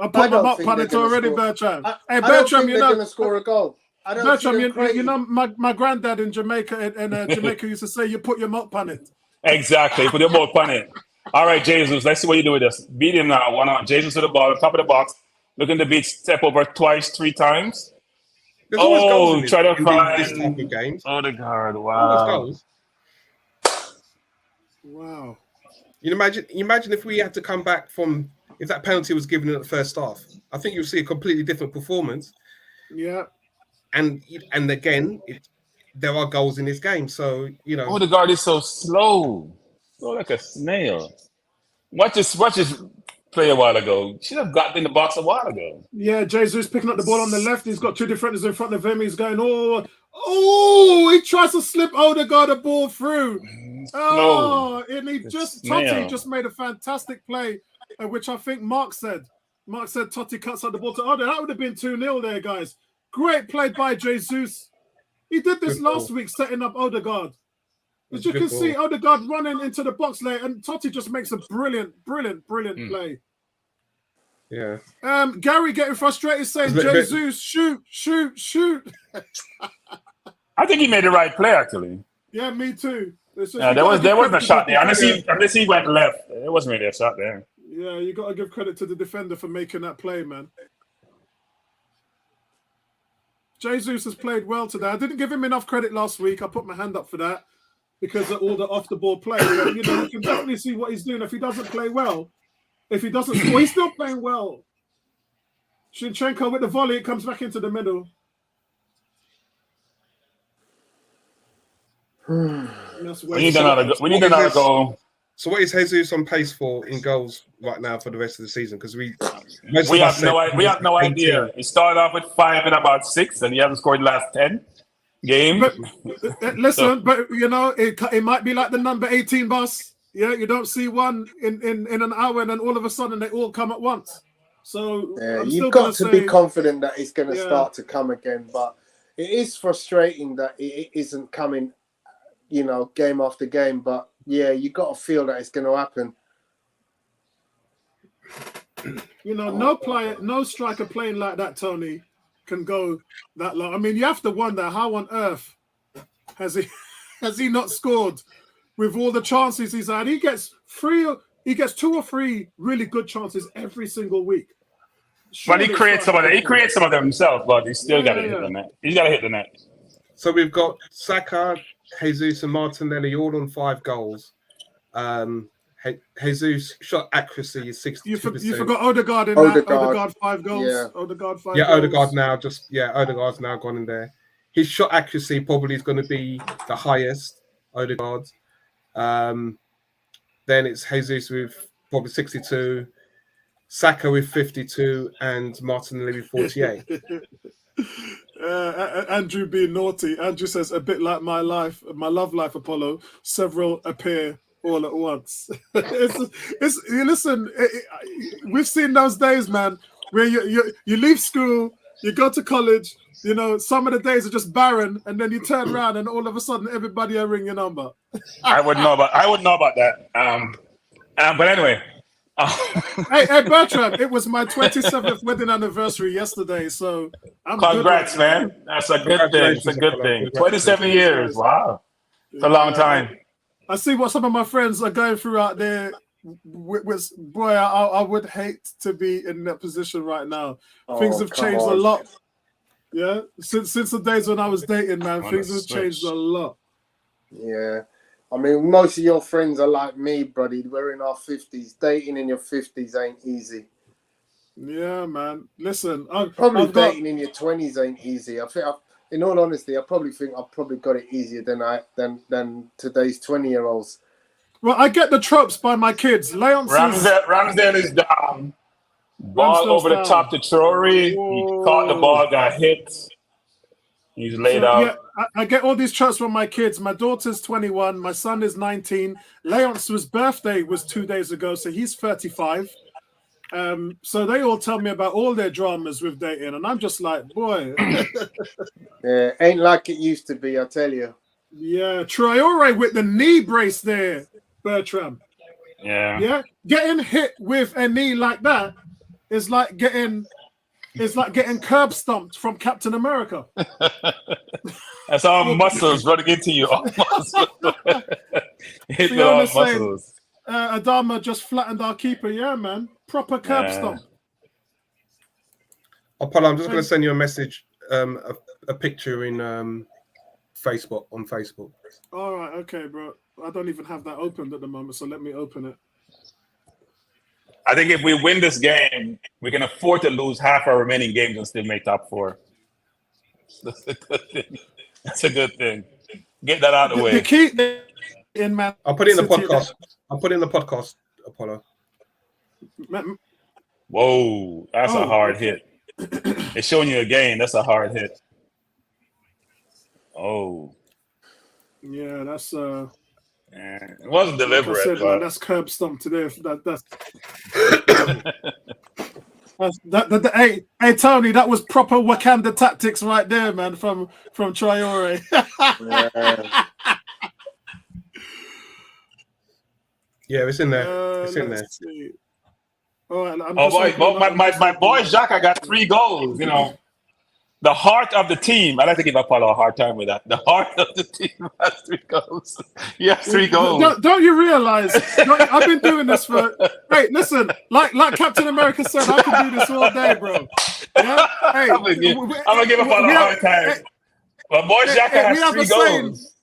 I put them up on it already, Bertram. Hey, Bertram, you know, going to score a goal. Bertram, you know, my granddad in Jamaica, Jamaica used to say, "You put your mouth on it." Exactly, put your mouth on it. All right, Jesus, let's see what you do with this. Beat him now. 1-on. Jesus to the ball, top of the box, looking to beat step over twice, 3 times. Try to find this type of games. Odegaard. Wow. Wow. You imagine if we had to come back from if that penalty was given in the first half. I think you'll see a completely different performance. Yeah. Mm. And again, there are goals in this game, so you know. Odegaard is so slow, like a snail. Watch this play a while ago. Should have got in the box a while ago. Yeah, Jesus picking up the ball on the left. He's got 2 defenders in front of him. He's going, he tries to slip Odegaard a ball through. And he Totti just made a fantastic play, which I think Mark said. Mark said Totti cuts out the ball to Odegaard. That would have been 2-0 there, guys. Great play by Jesus. He did this last week, setting up Odegaard. As you can see, Odegaard running into the box later, and Totti just makes a brilliant play. Yeah. Gary getting frustrated, saying, Jesus, shoot. I think he made the right play, actually. Yeah, me too. There wasn't a shot there. Unless he went left. There wasn't really a shot there. Yeah, you got to give credit to the defender for making that play, man. Jesus has played well today. I didn't give him enough credit last week. I put my hand up for that because of all the off-the-ball play. But, you know, you can definitely see what he's doing. If he doesn't play well, if he doesn't score, he's still playing well. Shinchenko with the volley, it comes back into the middle. We need another goal. So what is Jesus on pace for in goals right now for the rest of the season? Because we have no idea. He started off with 5 in about 6, and he hasn't scored the last 10 games. But listen, but you know, it might be like the number 18 bus. Yeah, you don't see one in an hour, and then all of a sudden they all come at once. So yeah, you've got to be confident that it's going to start to come again. But it is frustrating that it isn't coming, you know, game after game. But yeah, you got to feel that it's going to happen. You know, no striker playing like that, Tony, can go that long. I mean, you have to wonder how on earth has he not scored with all the chances he's had. He gets 2 or 3 really good chances every single week. But he creates some of them. He creates some of them himself, but he's still got to hit the net. He's got to hit the net. So we've got Saka, Jesus, and Martinelli all on 5 goals. Jesus shot accuracy is 62%. You forgot Odegaard in Odegaard. that. Odegaard 5 goals. Yeah. Odegaard 5 Yeah, goals. Odegaard's now gone in there. His shot accuracy probably is going to be the highest, Odegaard's. Then it's Jesus with probably 62, Saka with 52, and Martinelli with 48. Andrew being naughty. Andrew says, a bit like my love life, Apollo. Several appear all at once. Listen, we've seen those days, man, where you leave school, you go to college, you know, some of the days are just barren, and then you turn around and all of a sudden everybody will ring your number. I wouldn't know about that. But anyway. Hey, Bertram, it was my 27th wedding anniversary yesterday, so I'm congrats, good. Man. That's a good thing. It's a good thing. 27 years. Wow. It's a long time. I see what some of my friends are going through out there. Boy, I would hate to be in that position right now. Things have changed a lot. Yeah, since the days when I was dating, man, things have changed a lot. Yeah. I mean, most of your friends are like me, buddy. We're in our 50s. Dating in your 50s ain't easy. Yeah, man. Listen, dating in your 20s ain't easy. I think, in all honesty, I probably think I've probably got it easier than today's 20-year-olds. Well, I get the tropes by my kids. Ramsdale is down. Ball over the top to Traore. He caught the ball, got hit. He's laid out. Yeah, I get all these tropes from my kids. My daughter's 21. My son is 19. Leonce's birthday was 2 days ago, so he's 35. So they all tell me about all their dramas with dating, and I'm just like, boy. Yeah, ain't like it used to be, I tell you. Yeah, Traore with the knee brace there, Bertram. Yeah. Yeah, getting hit with a knee like that is like getting curb stomped from Captain America. That's all muscles running into you. All muscles. Hit with all muscles. Adama just flattened our keeper. Yeah, man. Proper curb stomp. Apollo, I'm just going to send you a message, a picture in Facebook, on Facebook. All right, okay, bro. I don't even have that opened at the moment, so let me open it. I think if we win this game, we can afford to lose half our remaining games and still make top 4. That's a good thing. That's a good thing. Get that out of the way. The key in Man I'll put it in the podcast. I'll put it in the podcast, Apollo. Whoa, that's a hard hit. It's showing you again. That's a hard hit. Oh. Yeah, that's it wasn't deliberate. Like I said, but... man, that's curb stomp today. Hey Tony, that was proper Wakanda tactics right there, man, from Traore. Yeah, it's in there. It's in there. See. All right, my boy Xhaka got 3 goals. You know, the heart of the team. I like to give Apollo a hard time with that. The heart of the team has 3 goals. He has 3 goals. Don't you realize? I've been doing this for. Hey, listen, like Captain America said, I can do this all day, bro. Yeah? Hey, I'm gonna give Apollo a hard time. My boy Xhaka has 3 goals.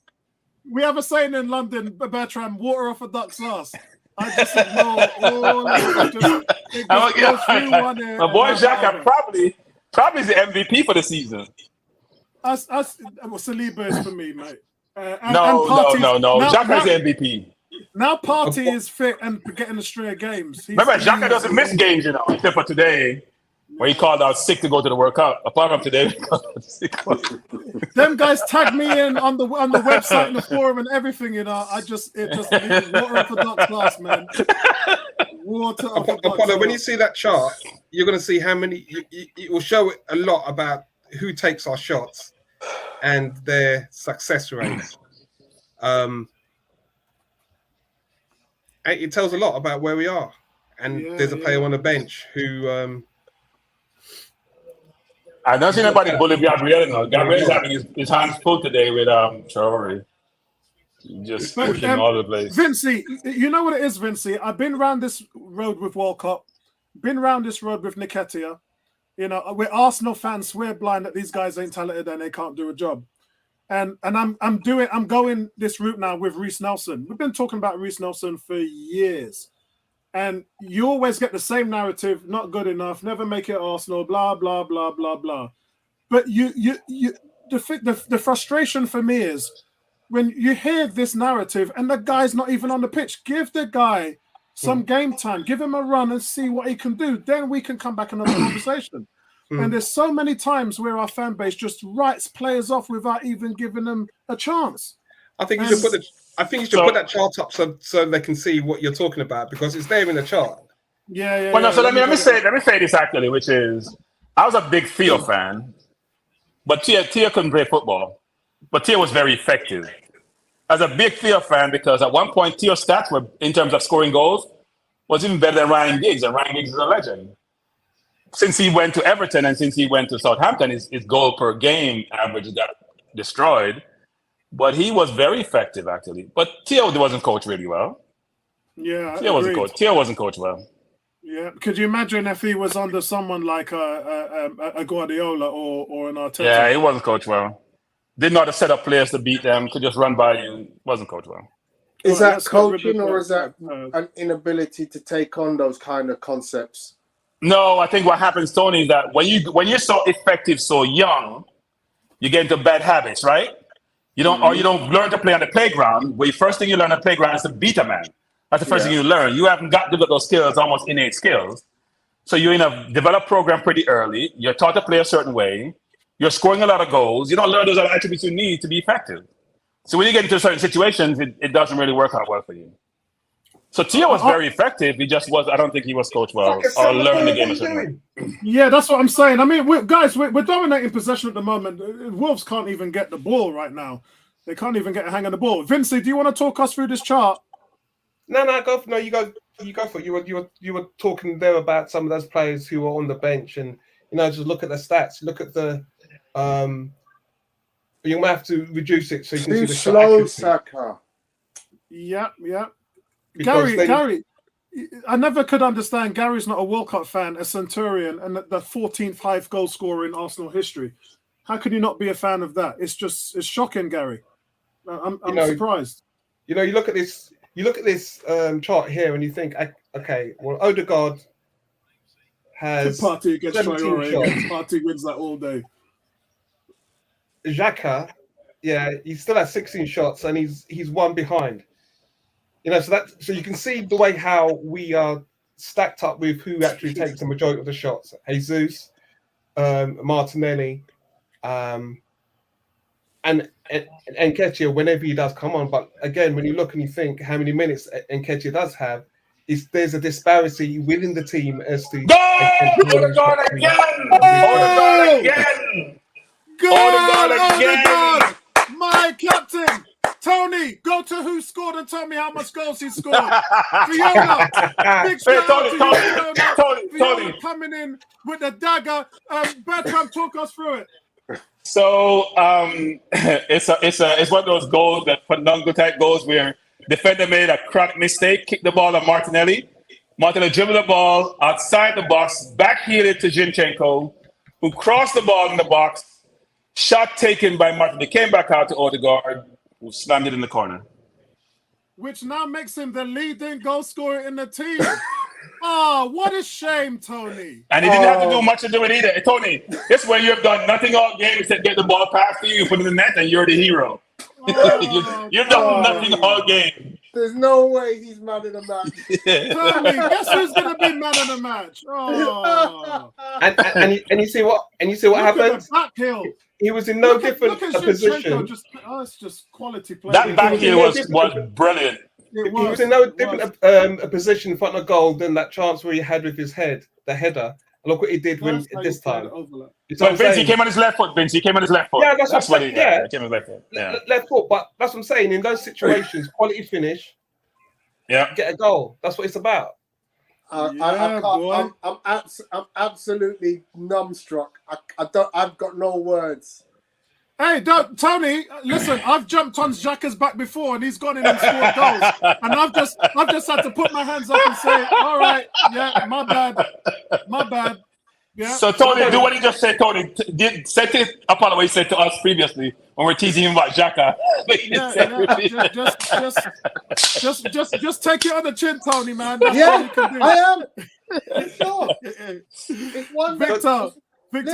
We have a saying in London, Bertram, water off a duck's ass. I just ignore all of it. My boy Xhaka probably is the MVP for the season. Saliba is for me, mate. No. Xhaka is the MVP. Now Partey is fit and getting a string of games. Remember, Xhaka doesn't miss games, you know, except for today, where he called out sick to go to the World Cup. Apart from today, them guys tagged me in on the website and the forum and everything. You know, it just water off a duck's glass, man. Water off a duck's glass. When you see that chart, you're going to see how many. It will show a lot about who takes our shots and their success rates. It tells a lot about where we are. And there's a player on the bench who. I don't see nobody bully Gabriel. No. Gabriel is having his hands full today with Traore. Just pushing all over the place. Vincey, you know what it is, Vincey? I've been around this road with Walcott, been around this road with Nketiah. You know, we're Arsenal fans, swear blind that these guys ain't talented and they can't do a job. And I'm going this route now with Reece Nelson. We've been talking about Reece Nelson for years. And you always get the same narrative, not good enough, never make it Arsenal, blah, blah, blah, blah, blah. But the frustration for me is when you hear this narrative and the guy's not even on the pitch, give the guy some game time, give him a run and see what he can do. Then we can come back and have a conversation. And there's so many times where our fan base just writes players off without even giving them a chance. I think you should put that chart up so they can see what you're talking about, because it's there in the chart. Yeah. Well, no, so let me say this actually, which is I was a big Theo fan, but Theo couldn't play football, but Theo was very effective. I was a big Theo fan because at one point Theo's stats were, in terms of scoring goals, was even better than Ryan Giggs, and Ryan Giggs is a legend. Since he went to Everton and since he went to Southampton, his goal per game average got destroyed. But he was very effective, actually. But Theo wasn't coached really well. Yeah, Theo wasn't coached well. Yeah, could you imagine if he was under someone like a Guardiola or an Arteta? Yeah, he wasn't coached well. Didn't know how to set up players to beat them. Could just run by you. Wasn't coached well. Is that coaching, or is that an inability to take on those kind of concepts? No, I think what happens, Tony, is that when you're so effective so young, you get into bad habits, right? You don't learn to play on the playground. Where the first thing you learn on the playground is to beat a man. That's the first thing you learn. You haven't got those skills, almost innate skills. So you're in a developed program pretty early. You're taught to play a certain way. You're scoring a lot of goals. You don't learn those other attributes you need to be effective. So when you get into certain situations, it doesn't really work out well for you. So Theo was very effective. He just was. I don't think he was coached well or learned the game a certain way. Yeah, that's what I'm saying. I mean, we're dominating possession at the moment. Wolves can't even get the ball right now. They can't even get a hang of the ball. Vincey, do you want to talk us through this chart? No, go. No, you go for it. You were talking there about some of those players who were on the bench, and just look at the stats. Look at the. You might have to reduce it so you can see the slow, Saka. Yeah. Gary, I never could understand. Gary's not a Walcott fan, a Centurion, and the 14th highest goal scorer in Arsenal history. How could you not be a fan of that? It's shocking, Gary. I'm surprised. You look at this. You look at this chart here, and you think, okay, well, Odegaard has Party against Traore. Party wins that all day. Xhaka, he still has 16 shots, and he's one behind. So you can see the way how we are stacked up with who actually takes the majority of the shots. Jesus, Martinelli, and Nketiah whenever he does come on. But again, when you look and you think how many minutes Nketiah does have, there's a disparity within the team as to Odegaard again! My captain! Tony, go to who scored and tell me how much goals he scored. Fiona, big shout out to Fiona coming in with the dagger. Bertram, talk us through it. So it's one of those goals, that Fandango type goals, where defender made a chronic mistake, kicked the ball at Martinelli. Martinelli dribbled the ball outside the box, backheeled to Zinchenko, who crossed the ball in the box. Shot taken by Martinelli, came back out to Odegaard, who slammed it in the corner. Which now makes him the leading goal scorer in the team. Oh, what a shame, Tony. And he didn't have to do much to do it either. Tony, this is where you have done nothing all game except get the ball past you, put it in the net, and you're the hero. You've done nothing all game. There's no way he's man of the match. Tony, guess who's going to be man of the match? Oh. And you see what happened? He was in no different position. It's just quality play. That back heel was brilliant. He was in no different a position in front of goal than that chance where he had with his head, the header. Look what he did this time. But Vince, he came on his left foot. Yeah, that's what he did. Yeah, he came on his left foot. Yeah. Left foot. But that's what I'm saying. In those situations, quality finish. Yeah. Get a goal. That's what it's about. I'm absolutely numbstruck. I've got no words. Hey, Tony, listen, I've jumped on Xhaka's back before and he's gone in and scored goals. And I've just had to put my hands up and say, all right, yeah, my bad. Yeah. So Tony, do what he just said. Tony, set it upon what he said to us previously when we're teasing him about Xhaka. Just take it on the chin, Tony, man. That's all Yeah, you can do. I am. Sure. It's one Victor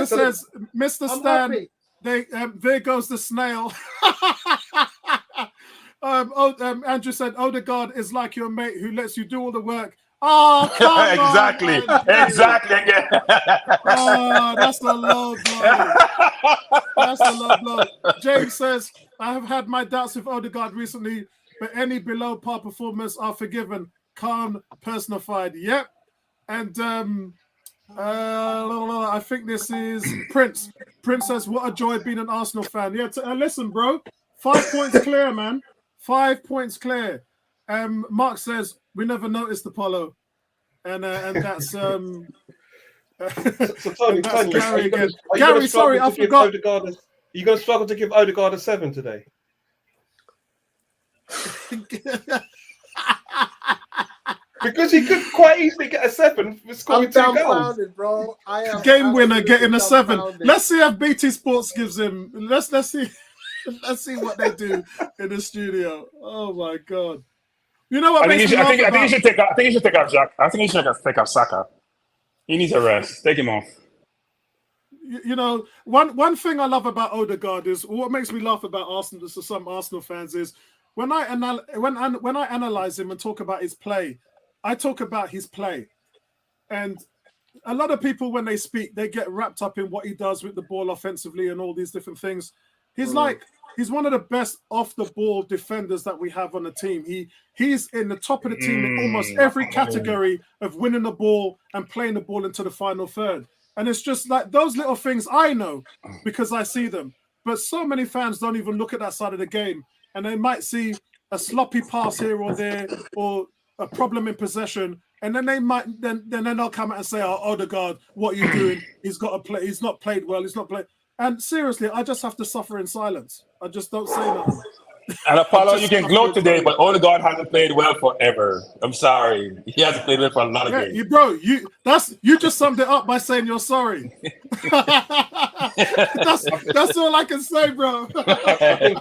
says, Mr. I'm Stan, happy. there goes the snail. Andrew said, Odegaard is like your mate who lets you do all the work. Oh, come exactly. on, man. Exactly. Oh, that's a low blow. That's a low blow. James says, I have had my doubts with Odegaard recently, but any below par performance are forgiven. Calm personified. Yep. And I think this is Prince. Prince says, what a joy being an Arsenal fan. Yeah, listen, bro. 5 points clear, man. 5 points clear. Mark says, we never noticed Apollo. And that's So Tony, Gary again. are you Gary, sorry, I forgot. Are you going to struggle to give Odegaard a 7 today? Because he could quite easily get a 7 for scoring 2 goals. Bro. Game winner getting a 7. Let's see if BT Sports gives him. Let's see. Let's see what they do in the studio. Oh my god! You know what? I think he should take off Xhaka. I think he should take off Saka. He needs a rest. Take him off. You know, one thing I love about Odegaard is what makes me laugh about Arsenal. To some Arsenal fans is when I analyze him and talk about his play, I talk about his play, and a lot of people when they speak, they get wrapped up in what he does with the ball offensively and all these different things. He's one of the best off the ball defenders that we have on the team. He's in the top of the team in almost every category of winning the ball and playing the ball into the final third. And it's just like those little things I know because I see them. But so many fans don't even look at that side of the game. And they might see a sloppy pass here or there or a problem in possession. And then they might then they'll come out and say, oh, Odegaard, what are you doing? He's got to play. He's not played well. He's not played. And seriously, I just have to suffer in silence. I just don't say nothing. And Apollo, you can gloat today, but Odegaard hasn't played well forever. I'm sorry. He hasn't played well for a lot of games. You just summed it up by saying you're sorry. that's all I can say, bro. I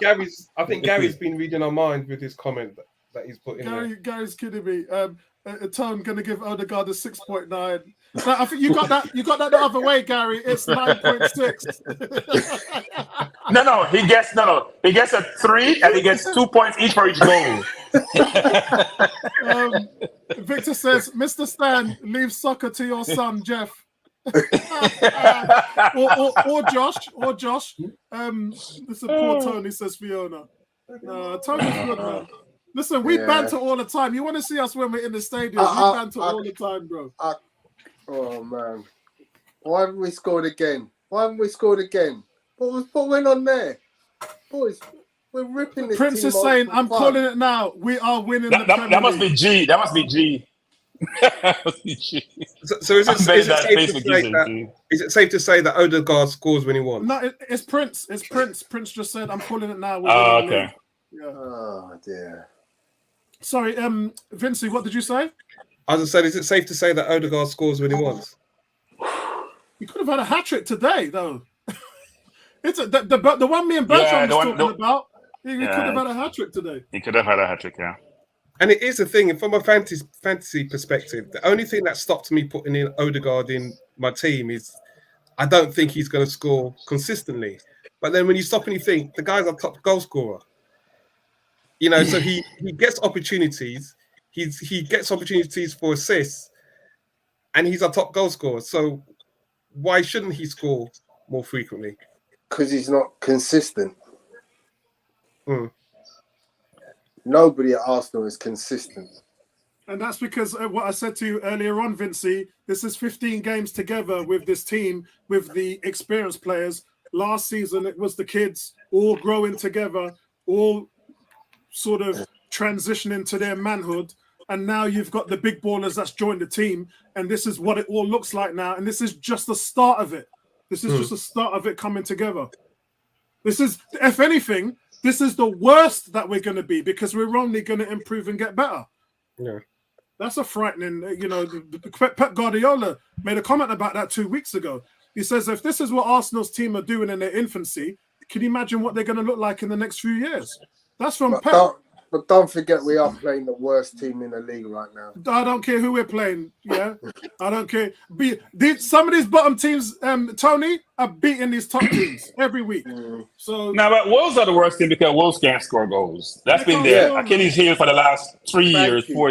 think Gary's been reading our mind with his comment that he's put in there. Gary's kidding me. Tone going to give Odegaard a 6.9. No, I think you got that the other way, Gary. It's 9.6. He gets a 3 and he gets 2 points each for each goal. Victor says, Mr. Stan, leave soccer to your son, Jeff. or Josh. This is poor Tony, says Fiona. Tony's good, man. Listen, we banter all the time. You want to see us when we're in the stadium? We banter all the time, bro. Oh, man. Why haven't we scored again? What went on there? Boys, we're ripping this Prince team is saying, I'm apart. calling it now. We are winning the Premier That must League. be G. That must be G. So is it safe to say that Odegaard scores when he wants? No, it's Prince. It's Prince. Prince just said, I'm calling it now. Okay. Yeah. Oh, dear. Sorry, Vincey, what did you say? I was saying, is it safe to say that Odegaard scores when he wants? He could have had a hat-trick today, though. It's the one me and Bertrand was talking about. He could have had a hat-trick today. He could have had a hat-trick, yeah. And it is the thing, from a fantasy perspective, the only thing that stopped me putting in Odegaard in my team is I don't think he's going to score consistently. But then when you stop and you think, the guy's a top goal scorer. You know, so he gets opportunities. He gets opportunities for assists, and he's a top goal scorer. So why shouldn't he score more frequently? Because he's not consistent. Nobody at Arsenal is consistent. And that's because what I said to you earlier on, Vincey, this is 15 games together with this team, with the experienced players. Last season, it was the kids all growing together, all sort of transitioning to their manhood. And now you've got the big ballers that's joined the team. And this is what it all looks like now. And this is just the start of it. This is just the start of it coming together. This is, if anything, this is the worst that we're going to be because we're only going to improve and get better. Yeah. That's a frightening, Pep Guardiola made a comment about that 2 weeks ago. He says, if this is what Arsenal's team are doing in their infancy, can you imagine what they're going to look like in the next few years? That's from Pep. But don't forget, we are playing the worst team in the league right now. I don't care who we're playing. Yeah, I don't care. Some of these bottom teams, Tony, are beating these top teams every week. So now, but Wolves are the worst team because Wolves can't score goals. That's been their Achilles heel for the last 4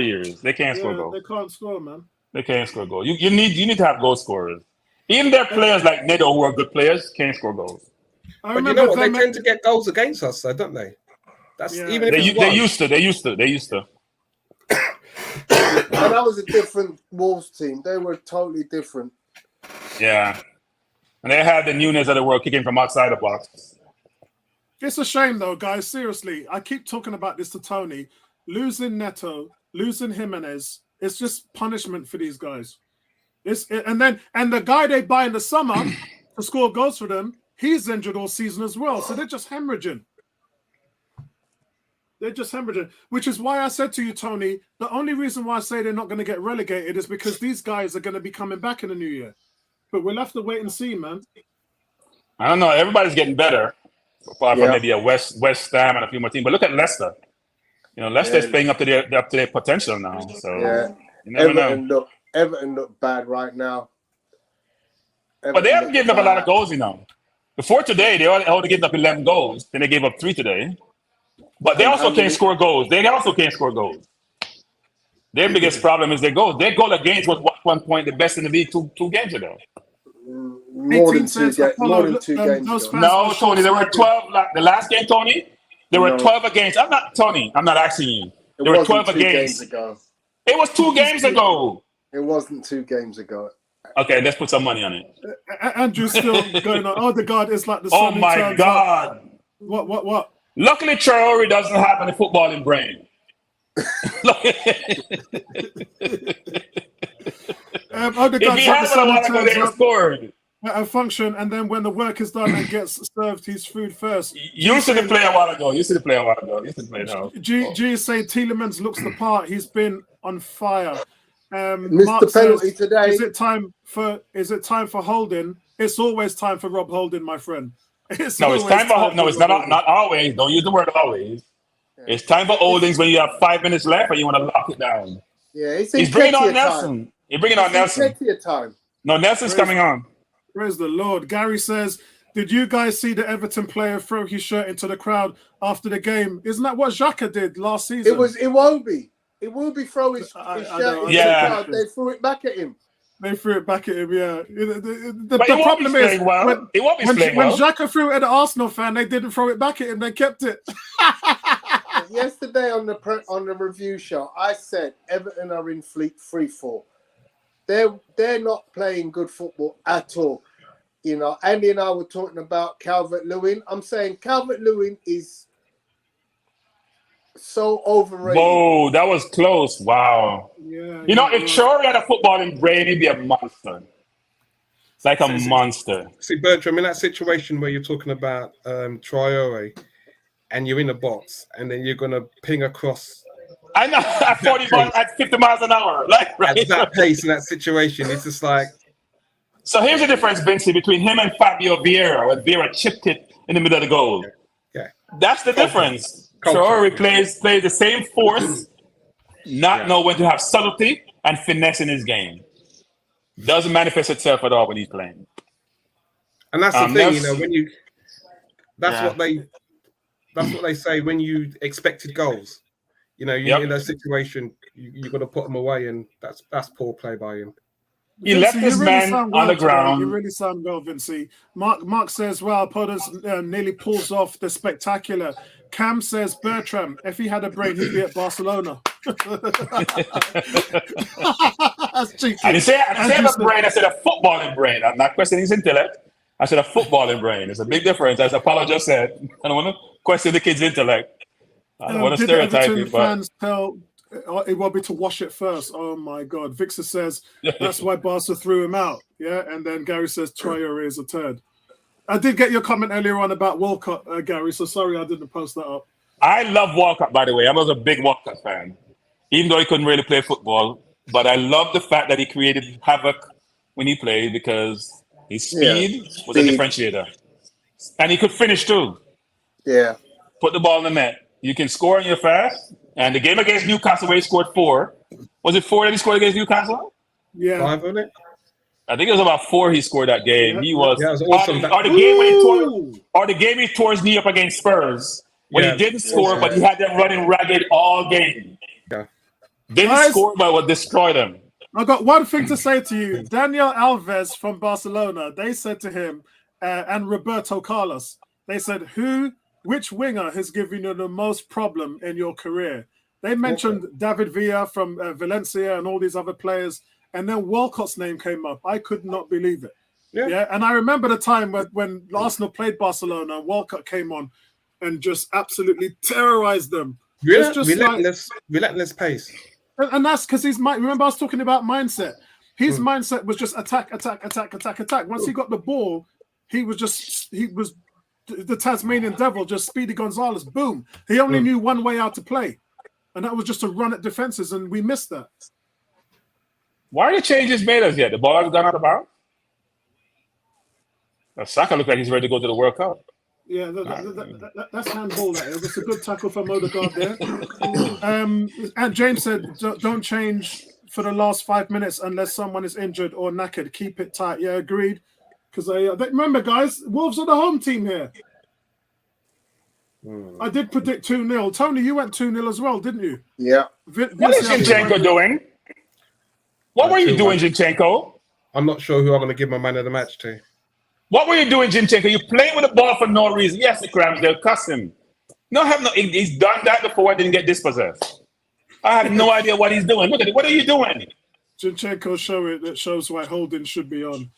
years. They can't score goals. They can't score, man. They can't score goals. You need to have goal scorers. Even their players like Neto, who are good players, can't score goals. But you know what? They tend to get goals against us, though, don't they? That's even if they used to. They used to. But that was a different Wolves team. They were totally different. Yeah. And they had the newness of the world kicking from outside the box. It's a shame, though, guys. Seriously, I keep talking about this to Tony. Losing Neto, losing Jimenez, it's just punishment for these guys. And the guy they buy in the summer to score goals for them, he's injured all season as well. So they're just hemorrhaging. Which is why I said to you, Tony, the only reason why I say they're not going to get relegated is because these guys are going to be coming back in the new year. But we'll have to wait and see, man. I don't know. Everybody's getting better, apart from maybe a West Ham and a few more teams. But look at Leicester. Leicester's playing up to their potential now. So you never know. Everton look bad right now. But they haven't given up a lot of goals, Before today, they only given up 11 goals. Then they gave up 3 today. But they also can't score goals. Their biggest problem is their goals. Their goal against was at one point the best in the league 2 games ago. More than two games ago. No, Tony, there were 12. The last game, Tony, there were 12 against. I'm not asking you. There were 12 against. It was 2 games ago. It wasn't 2 games ago. Okay, let's put some money on it. Andrew's still going on. Oh, the God is like the sun. Oh, my God. Up. What? Luckily, Traore doesn't have any footballing brain. If he had one, they would have scored. A function, and then when the work is done and gets served his food first. You used to play a while ago. You should play now. G is saying Tielemans looks the part. He's been on fire. Missed Mark the penalty says, today. Is it time for Holding? It's always time for Rob Holding, my friend. It's time for no. It's not always. Don't use the word always. Yeah. It's time for Holdings when you have 5 minutes left and you want to lock it down. Yeah, he's bringing on Nelson. He's bringing on Nelson. Time. No, Nelson's coming on. Praise the Lord. Gary says, did you guys see the Everton player throw his shirt into the crowd after the game? Isn't that what Xhaka did last season? It won't be. It will be throw his shirt into the crowd. They threw it back at him. Yeah. The problem is when Xhaka threw it at the Arsenal fan, they didn't throw it back at him. They kept it. Yesterday on the review show, I said Everton are in free fall. They're not playing good football at all. Andy and I were talking about Calvert-Lewin. I'm saying Calvert-Lewin is so overrated. Whoa, that was close. Wow. Yeah, if Traore had a footballing brain, he'd be a monster. It's like a monster. See, Bertram, in that situation where you're talking about Traore and you're in a box and then you're going to ping across. I know, at 50 miles an hour. Right? At that pace in that situation, it's just like. So here's the difference, Vinci, between him and Fabio Vieira, when Vieira chipped it in the middle of the goal. Yeah. That's the difference. Traore plays the same force, know when to have subtlety and finesse in his game. Doesn't manifest itself at all when he's playing. And that's the thing, when you. That's what they say when you expected goals. In that situation, you got to put them away, and that's poor play by him. He left his man on the ground. You really sound well, Vinci. Mark says, well, Potters nearly pulls off the spectacular. Cam says, Bertram, if he had a brain, he'd be at Barcelona. That's cheeky. I didn't say a brain, I said a footballing brain. I'm not questioning his intellect. I said a footballing brain. There's a big difference, as Apollo just said. I don't want to question the kid's intellect. I don't want to stereotype him. Fans tell it will be to wash it first. Oh my God. Victor says that's why Barca threw him out. Yeah. And then Gary says Traore is a turd. I did get your comment earlier on about Walcott, Gary. So sorry I didn't post that up. I love Walcott, by the way. I was a big Walcott fan. even though he couldn't really play football. But I love the fact that he created havoc when he played because his speed was a differentiator. And he could finish too. Yeah. Put the ball in the net. You can score and you're fast. And the game against Newcastle where he scored 4. Was it 4 that he scored against Newcastle? Yeah. 5, wasn't it? I think it was about 4 he scored that game. He was, it was awesome. Or the game he tore his knee up against Spurs when he didn't score, but he had them running ragged all game. Yeah. Didn't score, but would destroy them. I got one thing to say to you. Daniel Alves from Barcelona, they said to him, and Roberto Carlos, they said, which winger has given you the most problem in your career? They mentioned David Villa from Valencia and all these other players, and then Walcott's name came up. I could not believe it. Yeah, and I remember the time when Arsenal played Barcelona, Walcott came on and just absolutely terrorized them. It's just relentless pace. And that's because remember I was talking about mindset. His mindset was just attack. Once he got the ball, he was the Tasmanian devil, just Speedy Gonzalez. Boom. He only knew one way out to play. And that was just to run at defenses, and we missed that. Why are the changes made as yet? The ball has gone out of bounds? Saka looks like he's ready to go to the World Cup. Yeah, that's handball. That's a good tackle from Odegaard there. And James said, don't change for the last 5 minutes unless someone is injured or knackered. Keep it tight. Yeah, agreed. Because remember, guys, Wolves are the home team here. I did predict 2-0. Tony, you went 2-0 as well, didn't you? Yeah. What is Zinchenko doing? What were you doing, Zinchenko? I'm not sure who I'm going to give my man of the match to. What were you doing, Zinchenko? You're playing with the ball for no reason. Yes, the Crams, they'll cuss him. He's done that before and didn't get dispossessed. I have no idea what he's doing. Look at it. What are you doing? Zinchenko shows why Holding should be on.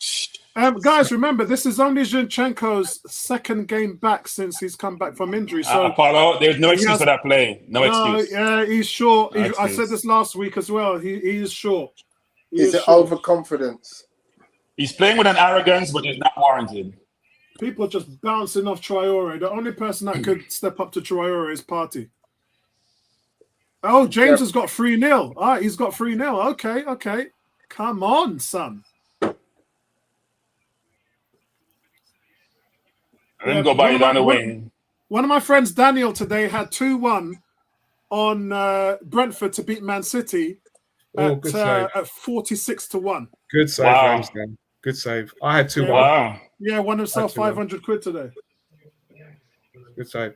Guys, remember, this is only Zinchenko's second game back since he's come back from injury. So, Paulo, there's no excuse for that play. No excuse. Yeah, he's short. I said this last week as well. He is short. Is it overconfidence? He's playing with an arrogance, but it's not warranted. People are just bouncing off Traore. The only person that could step up to Traore is Partey. Oh, James has got 3-0. All right, he's got 3-0. Okay. Come on, son. I didn't go by you down the wing. One of my friends, Daniel, today had 2-1 on Brentford to beat Man City at 46-1. Good save, Ramsdale. Good save. I had 2-1. Wow. Yeah, won himself 500 quid today. Good save.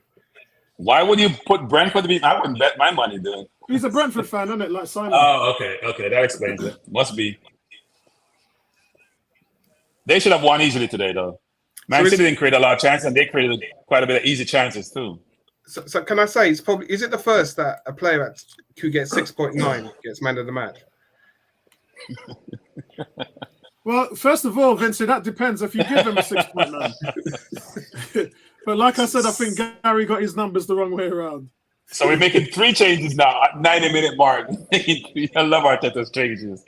Why would you put Brentford to beat? I wouldn't bet my money doing. He's a Brentford fan, isn't it? Like Simon. Oh, okay. That explains it. Must be. They should have won easily today, though. Man City didn't create a lot of chances, and they created quite a bit of easy chances too. So can I say is it the first that a player who gets 6.9 gets man of the match? Well, first of all, Vincent, that depends if you give him a 6.9. But like I said, I think Gary got his numbers the wrong way around. So we're making 3 changes now at 90-minute mark. I love Arteta's changes.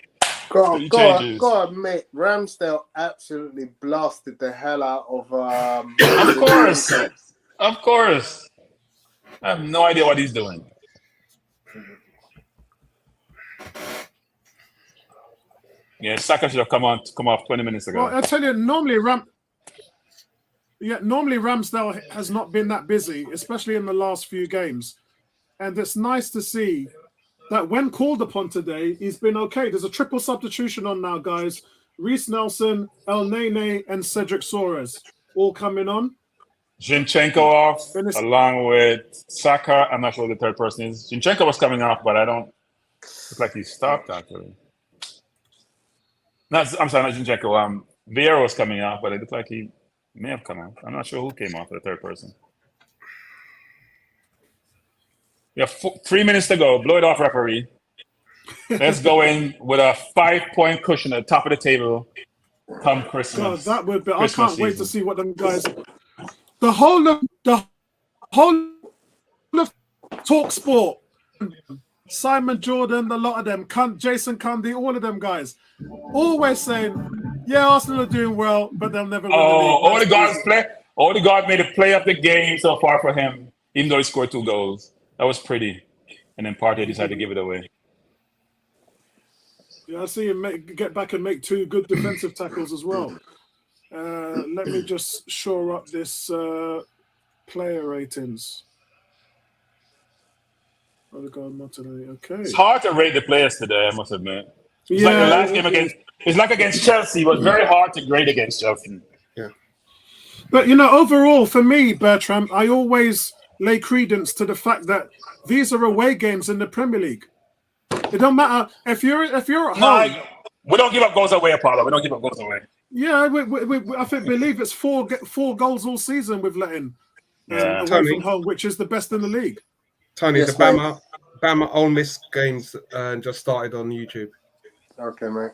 Go on, mate. Ramsdale absolutely blasted the hell out of. Of course. I have no idea what he's doing. Yeah, Saka should have come off 20 minutes ago. Well, I tell you, normally Ramsdale has not been that busy, especially in the last few games, and it's nice to see that when called upon today, he's been okay. There's a triple substitution on now, guys. Reece Nelson, El Nene, and Cedric Soares all coming on. Zinchenko off, along with Saka. I'm not sure who the third person is. Zinchenko was coming off, but I don't look like he stopped, actually. I'm sorry, not Zinchenko. Vieira was coming off, but it looked like he may have come off. I'm not sure who came off for the third person. We have 3 minutes to go. Blow it off, referee. Let's go in with a 5-point cushion at the top of the table come Christmas. God, that would be. I can't wait to see what them guys. The whole of Talk Sport, Simon Jordan, the lot of them, Jason Cundy, all of them guys, always saying, "Yeah, Arsenal are doing well, but they'll never win the league." Odegaard made a play of the game so far for him, even though he scored 2 goals. That was pretty. And then Partey decided to give it away. Yeah, I see him get back and make 2 good defensive tackles as well. Let me just shore up this player ratings. Okay. It's hard to rate the players today, I must admit. It's like the Yeah, last game against Chelsea. It was very hard to grade against Chelsea. Yeah. But overall, for me, Bertram, I always lay credence to the fact that these are away games in the Premier League. It don't matter if you're at home. We don't give up goals away, Apollo. We don't give up goals away. Yeah, I believe it's four goals all season we've let in away Tony, from home, which is the best in the league. Tony, Yes, the Bama Ole Miss games just started on YouTube. Okay, mate.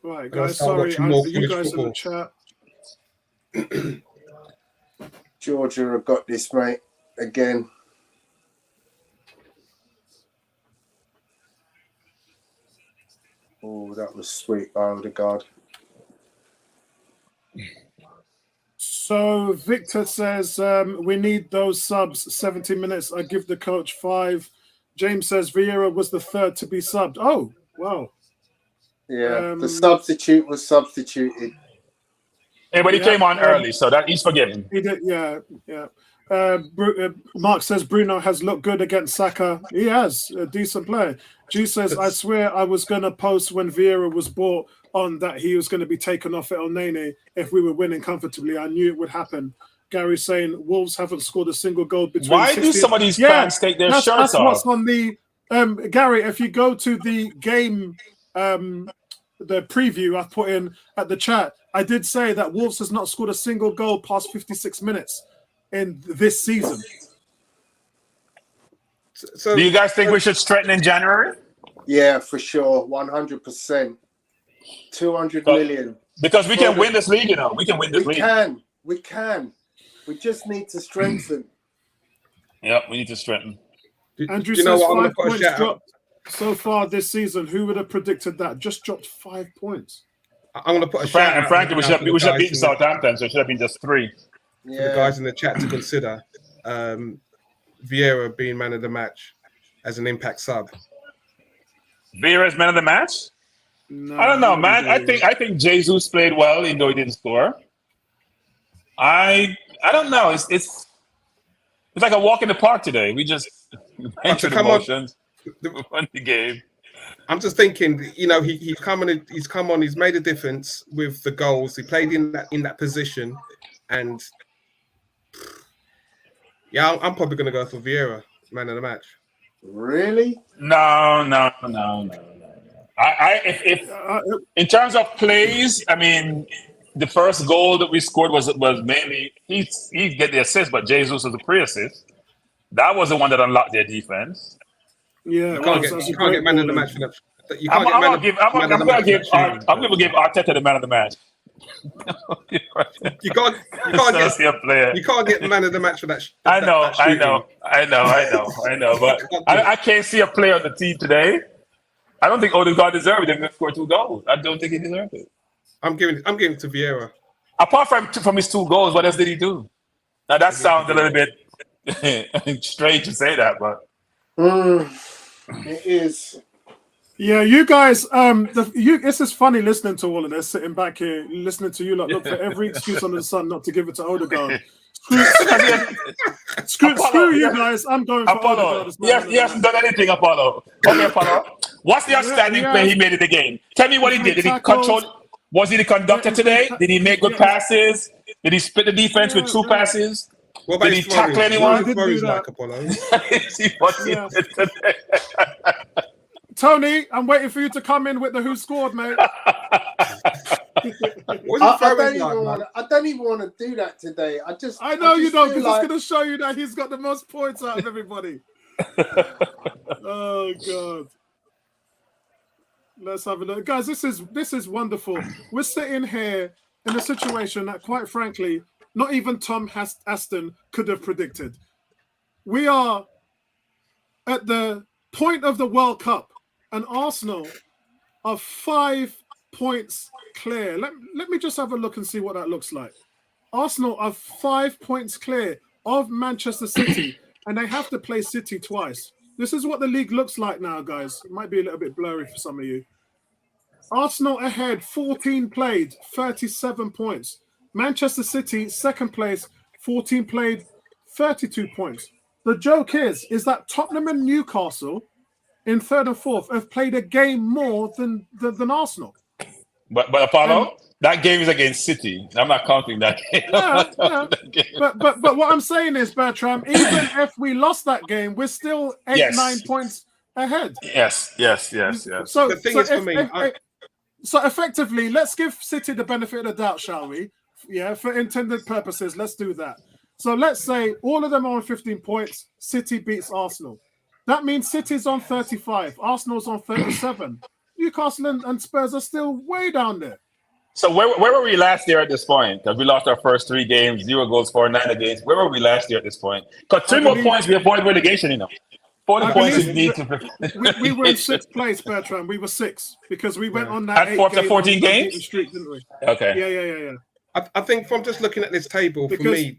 Right, Gonna guys. start Sorry, watching more you college guys in the football. chat. Georgia have got this, mate. Again. Oh, that was sweet by Odegaard. So Victor says we need those subs. 70 minutes. I give the coach 5. James says Vieira was the 3rd to be subbed. Oh, wow. Yeah, the substitute was substituted. Yeah, but he came on early, so that he's forgiven. He did, yeah. Mark says Bruno has looked good against Saka. He has, a decent player. G says, I swear I was going to post when Vieira was bought on that he was going to be taken off at El Nene if we were winning comfortably. I knew it would happen. Gary saying Wolves haven't scored a single goal between. Why do some of these fans take their shirts that's off? What's on the Gary? If you go to the game, the preview I put in at the chat, I did say that Wolves has not scored a single goal past 56 minutes in this season. So, do you guys think we should strengthen in January? Yeah, for sure. 100%. 200 million. Because we can win this league, We can win this league. We can. We just need to strengthen. Yep, we need to strengthen. Andrew you know says what? 5 points dropped so far this season. Who would have predicted that? Just dropped 5 points. I'm going to put a shout out. And frankly, we should have beaten Southampton, so it should have been just 3. Yeah. For the guys in the chat to consider Vieira being man of the match as an impact sub. Vieira's man of the match? No, I don't know, man. I think Jesus played well, even though he didn't score. I don't know. It's like a walk in the park today. We just went through the motions. We won the game. I'm just thinking, he's come on, he's made a difference with the goals. He played in that position, and yeah, I'm probably going to go for Vieira, man of the match. Really? No. If in terms of plays, I mean, the first goal that we scored was mainly he get the assist, but Jesus was the pre-assist. That was the one that unlocked their defense. Yeah, you can't get man of the match for that. I'm going to give Arteta the man of the match. You can't get man of the match for that. I know. But I can't see a player on the team today. I don't think Odegaard deserved it to score 2 goals. I don't think he deserved it. I'm giving it to Vieira. Apart from his 2 goals, what else did he do? Now that sounds a little bit strange to say that, but it is. Yeah, you guys. This is funny listening to all of this, sitting back here listening to you. Look for every excuse under the sun not to give it to Odegaard. Screw you guys. I'm going for Apollo. Odegaard. He hasn't done anything, Apollo. Okay, Apollo. What's the outstanding play he made in the game? Tell me what he did. Did he control? Was he the conductor today? Did he make good passes? Did he split the defense with 2 passes? Did he tackle anyone? Tony, I'm waiting for you to come in with the who scored, mate. I don't even want to do that today. I know you don't, because it's going to show you that he's got the most points out of everybody. Oh God. Let's have a look. Guys, this is wonderful. We're sitting here in a situation that, quite frankly, not even Tom Aston could have predicted. We are at the point of the World Cup, and Arsenal are 5 points clear. Let me just have a look and see what that looks like. Arsenal are 5 points clear of Manchester City, and they have to play City twice. This is what the league looks like now, guys. It might be a little bit blurry for some of you. Arsenal ahead, 14 played, 37 points. Manchester City, second place, 14 played, 32 points. The joke is that Tottenham and Newcastle in third and fourth have played a game more than Arsenal. But Apollo, that game is against City. I'm not counting that game. But what I'm saying is, Bertram, even if we lost that game, we're still 9 points ahead. Yes. So The thing is, for me, so effectively, let's give City the benefit of the doubt, shall we? Yeah, for intended purposes, let's do that. So let's say all of them are on 15 points. City beats Arsenal. That means City's on 35. Arsenal's on 37. Newcastle and Spurs are still way down there. So where were we last year at this point? Because we lost our first 3 games, 0 goals for 9 against. Where were we last year at this point? Because 3 more points, we avoid relegation, 40 points is need to... we were in 6th place, Bertrand. We were 6 because we went on that at 14 games streak, didn't we? Okay. Yeah. I think from just looking at this table, for me,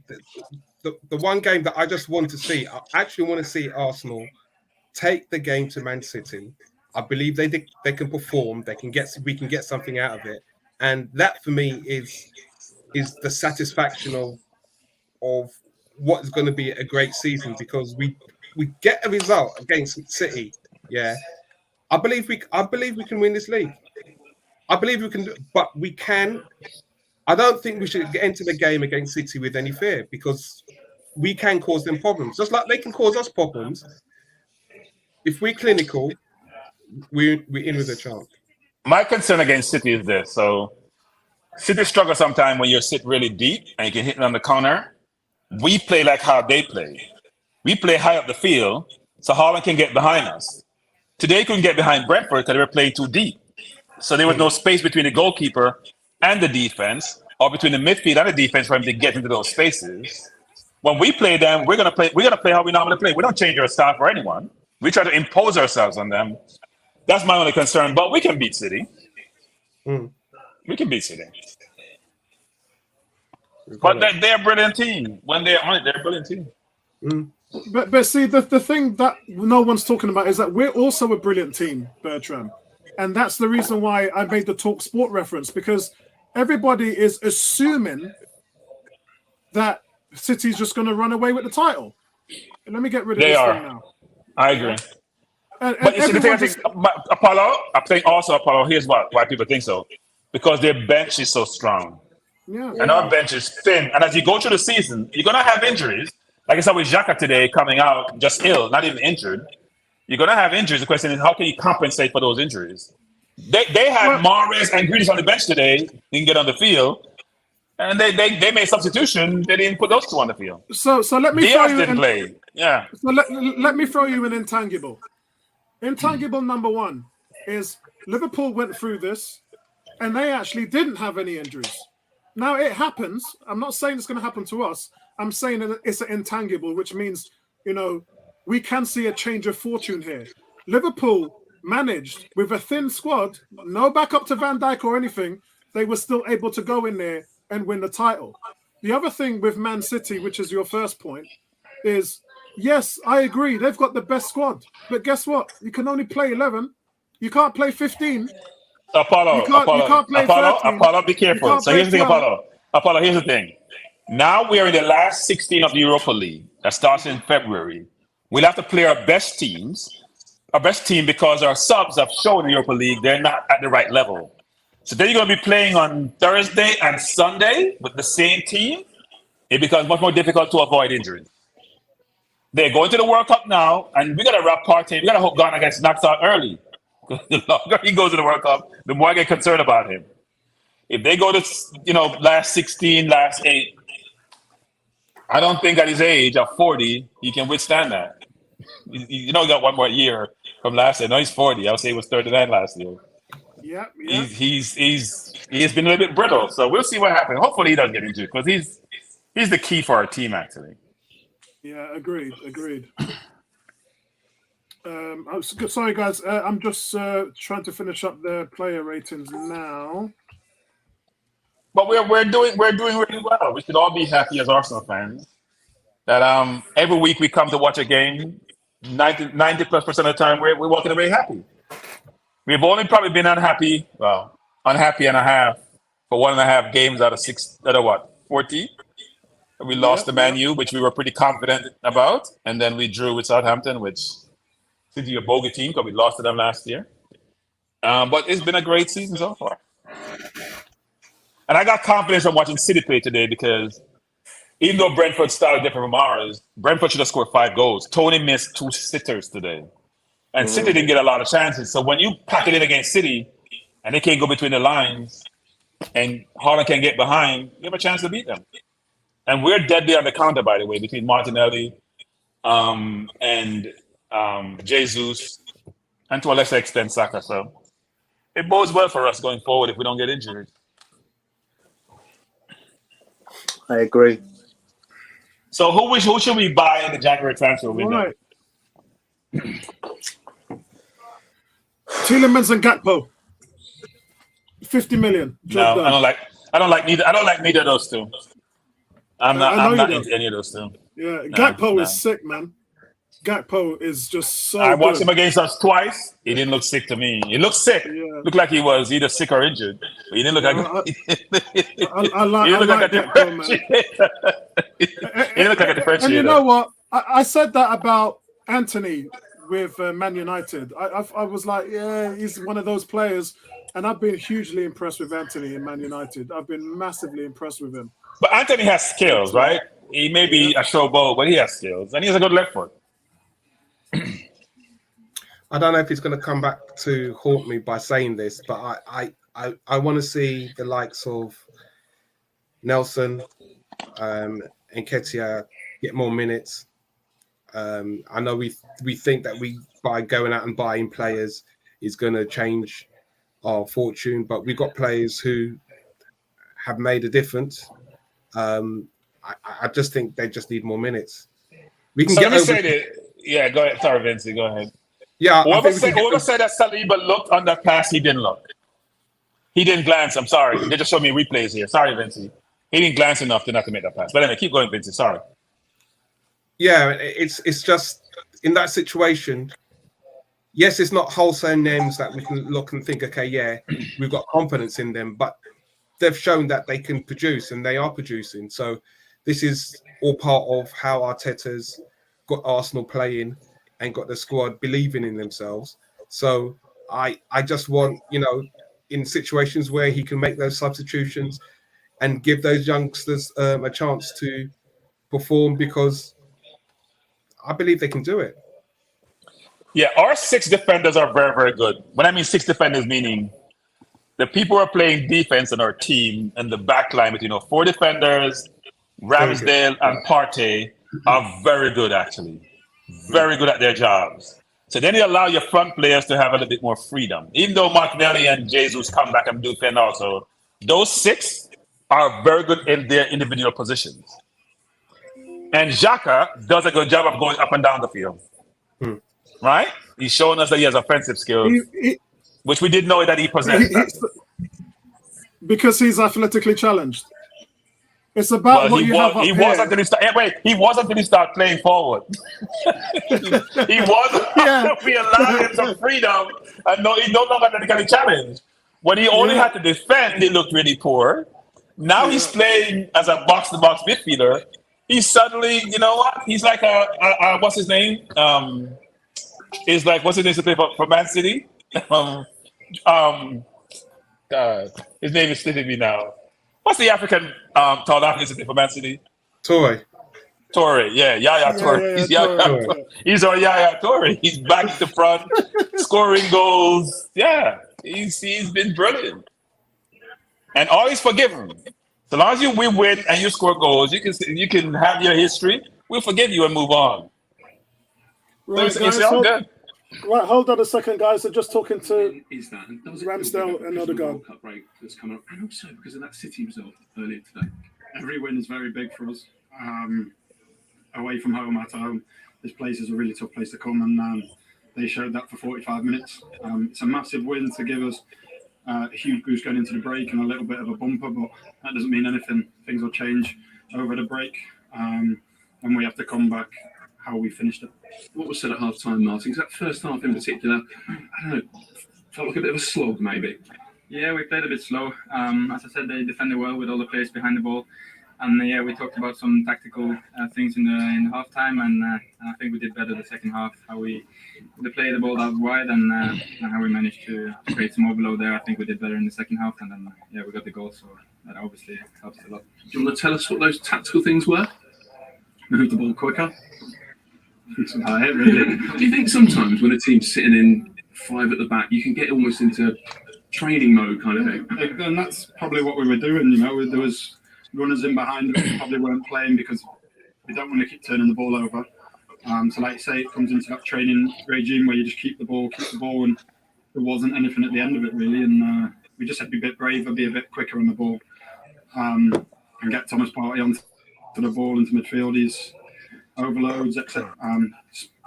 the one game that I just want to see, I actually want to see Arsenal take the game to Man City. I believe they can perform. We can get something out of it, and that for me is the satisfaction of what is going to be a great season, because we get a result against City. Yeah, I believe we can win this league. I believe we can, but we can. I don't think we should get into the game against City with any fear, because we can cause them problems, just like they can cause us problems. If we're clinical, we're in with a chance. My concern against City is this. So City struggle sometimes when you sit really deep and you can hit them on the corner. We play like how they play. We play high up the field, so Haaland can get behind us. Today, he couldn't get behind Brentford because they were playing too deep. So there was no space between the goalkeeper and the defense, or between the midfield and the defense for him to get into those spaces. When we play them, we're gonna play how we normally play. We don't change our style for anyone. We try to impose ourselves on them. That's my only concern. But we can beat City. We can beat City. But they're a brilliant team. When they're on it, they're a brilliant team. But see, the thing that no one's talking about is that we're also a brilliant team, Bertram. And that's the reason why I made the Talk Sport reference, because everybody is assuming that City's just going to run away with the title. And let me get rid of this thing now. I agree. But you see, the thing I think, Apollo, here's why people think so. Because their bench is so strong. Yeah. And our bench is thin. And as you go through the season, you're going to have injuries. Like I saw with Xhaka today coming out just ill, not even injured. You're going to have injuries. The question is, how can you compensate for those injuries? They had Mahrez and Grealish on the bench today. They can get on the field. And they made substitution. They didn't put those two on the field. So let me Diaz didn't play. Yeah. So let me throw you an intangible. Intangible number 1 is Liverpool went through this and they actually didn't have any injuries. Now it happens. I'm not saying it's going to happen to us. I'm saying that it's an intangible, which means, we can see a change of fortune here. Liverpool managed with a thin squad, no backup to Van Dijk or anything. They were still able to go in there and win the title. The other thing with Man City, which is your first point, is yes, I agree. They've got the best squad. But guess what? You can only play 11. You can't play 15. Apollo, be careful. So here's the thing, Apollo, here's the thing. Now we are in the last 16 of the Europa League. That starts in February. We'll have to play our best team because our subs have shown in the Europa League they're not at the right level. So then you're going to be playing on Thursday and Sunday with the same team. It becomes much more difficult to avoid injuries. They're going to the World Cup now, and we got to wrap Partey. We got to hope Ghana gets knocked out early. The longer he goes to the World Cup, the more I get concerned about him. If they go to, last 16, last 8, I don't think at his age of 40, he can withstand that. He got one more year from last year. No, he's 40. I would say he was 39 last year. Yeah. He's been a little bit brittle. So we'll see what happens. Hopefully he doesn't get injured because he's the key for our team, actually. Yeah, agreed. Sorry, guys. I'm just trying to finish up the player ratings now. But we're doing really well. We should all be happy as Arsenal fans. that every week we come to watch a game, 90+% of the time we're walking away happy. We've only probably been unhappy and a half for 1.5 games out of 40. We lost to Man U, which we were pretty confident about, and then we drew with Southampton, which City a bogey team because we lost to them last year. But it's been a great season so far. And I got confidence from watching City play today because even though Brentford started different from ours, Brentford should have scored 5 goals. Tony missed 2 sitters today. And City didn't get a lot of chances. So when you pack it in against City and they can't go between the lines and Haaland can get behind, you have a chance to beat them. And we're deadly on the counter, by the way, between Martinelli and Jesus, and to a lesser extent, Saka. So it bodes well for us going forward if we don't get injured. I agree. So who should we buy in the January transfer window? Right. Tielemans and Gakpo. 50 million. No, I don't like neither of those two. I'm not into any of those two. Yeah, Gakpo is sick, man. Gakpo is just so I watched good. him against us twice. He didn't look sick to me. He looked sick. Yeah. Looked like he was either sick or injured. But he didn't look like I like Gakpo, man. He didn't look like a differentiator. And you know what? I said that about Anthony with Man United. I was like, yeah, he's one of those players. And I've been hugely impressed with Anthony in Man United. I've been massively impressed with him. But Anthony has skills, right? He may be a showboat, but he has skills. And he has a good left foot. I don't know if he's going to come back to haunt me by saying this, but I want to see the likes of Nelson and Nketiah get more minutes. I know we think that by going out and buying players is going to change our fortune, but we've got players who have made a difference. I just think they just need more minutes. We can get over. Yeah, go ahead. Sorry, Vinci, go ahead. Yeah, whoever said that Saliba looked on that pass, he didn't look. He didn't glance. I'm sorry. They just showed me replays here. Sorry, Vinci. He didn't glance enough to not to make that pass. But anyway, keep going, Vinci. Sorry. Yeah, it's just in that situation. Yes, it's not wholesale names that we can look and think, okay, yeah, we've got confidence in them, but they've shown that they can produce and they are producing. So this is all part of how Arteta's got Arsenal playing and got the squad believing in themselves. So I just want, in situations where he can make those substitutions and give those youngsters a chance to perform, because I believe they can do it. Yeah, our 6 defenders are very, very good. When I mean 6 defenders, meaning the people who are playing defense on our team and the back line between 4 defenders, Ramsdale and Partey are very good, actually. Very good at their jobs. So then you allow your front players to have a little bit more freedom. Even though Martinelli and Jesus come back and do defend also, those 6 are very good in their individual positions. And Xhaka does a good job of going up and down the field. Right? He's showing us that he has offensive skills, which we didn't know that he possessed. Because he's athletically challenged. It's about what you have up here. He was until he started playing forward. he was until we allowed him some freedom, and he's no longer athletically challenged. When he only had to defend, he looked really poor. Now he's playing as a box-to-box midfielder. He's suddenly, you know what? He's like what's his name? What's his name to play for Man City? His name is slipping me now. What's the African tall athlete to play for Man City? Toure, yeah, Yaya Toure. He's our Yaya Toure. He's back to front, scoring goals. Yeah, he's been brilliant. And always forgiven. So long as we win and you score goals, you can have your history. We'll forgive you and move on. Right, so it's all good. Right, hold on a second, guys. I'm just talking to Ramsdale and Odegaard. World Cup break that's coming up, and also because of that City result earlier today. Every win is very big for us. Away from home, at home, this place is a really tough place to come, and they showed that for 45 minutes. It's a massive win to give us a huge boost going into the break and a little bit of a bumper, but that doesn't mean anything. Things will change over the break. when we have to come back, how we finished it. What was said at half time, Martin? Because that first half in particular, I don't know, felt like a bit of a slog, maybe. Yeah, we played a bit slow. As I said, they defended well with all the players behind the ball. And yeah, we talked about some tactical things in the halftime, and I think we did better the second half. How we played the ball out wide, and how we managed to create some overload there. I think we did better in the second half, and then yeah, we got the goal, so that obviously helps a lot. Do you want to tell us what those tactical things were? Move the ball quicker. That's about it, really. Do you think sometimes when a team's sitting in 5 at the back, you can get almost into training mode kind of thing? And that's probably what we were doing. You know, there was runners in behind that we probably weren't playing because we don't want to keep turning the ball over. So like you say, it comes into that training regime where you just keep the ball, and there wasn't anything at the end of it really. And we just had to be a bit braver, be a bit quicker on the ball, and get Thomas Partey onto the ball into midfield. He's overloads, etc.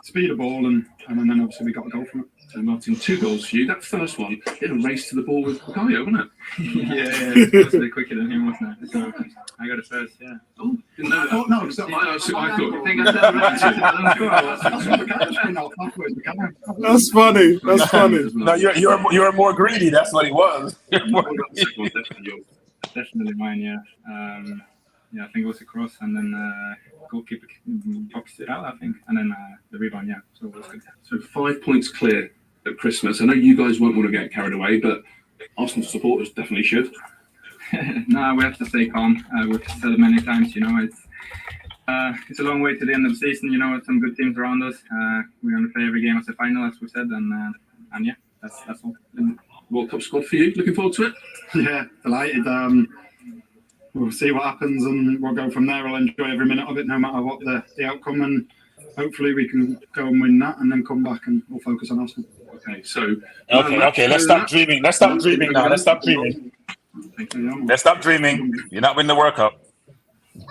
Speed of ball, and then obviously we got a goal from it. So Martin, 2 goals for you. That first one, it was a race to the ball with Bukayo, wasn't it? yeah, it was a bit quicker than him, wasn't it? So I got it first, yeah. Oh, didn't know that. Oh, no, I thought. I think I said That's funny. That's funny. No, you're more greedy. That's what he was. Definitely mine, yeah. Yeah, I think it was a cross, and then goalkeeper pops it out, I think, and then the rebound, yeah. So it was good. So 5 points clear at Christmas. I know you guys won't want to get carried away, but Arsenal supporters definitely should. No, we have to stay calm. We've said it many times, you know, it's a long way to the end of the season, you know, with some good teams around us. We're going to play every game as a final, as we said, and yeah, that's all. And World Cup squad for you? Looking forward to it? Yeah, delighted. We'll see what happens, and we'll go from there. I'll enjoy every minute of it, no matter what the outcome, and hopefully we can go and win that, and then come back and we'll focus on Arsenal. Okay, so Okay. Let's stop dreaming. Let's stop dreaming now. Let's stop dreaming. Let's stop dreaming. You're not winning the World Cup.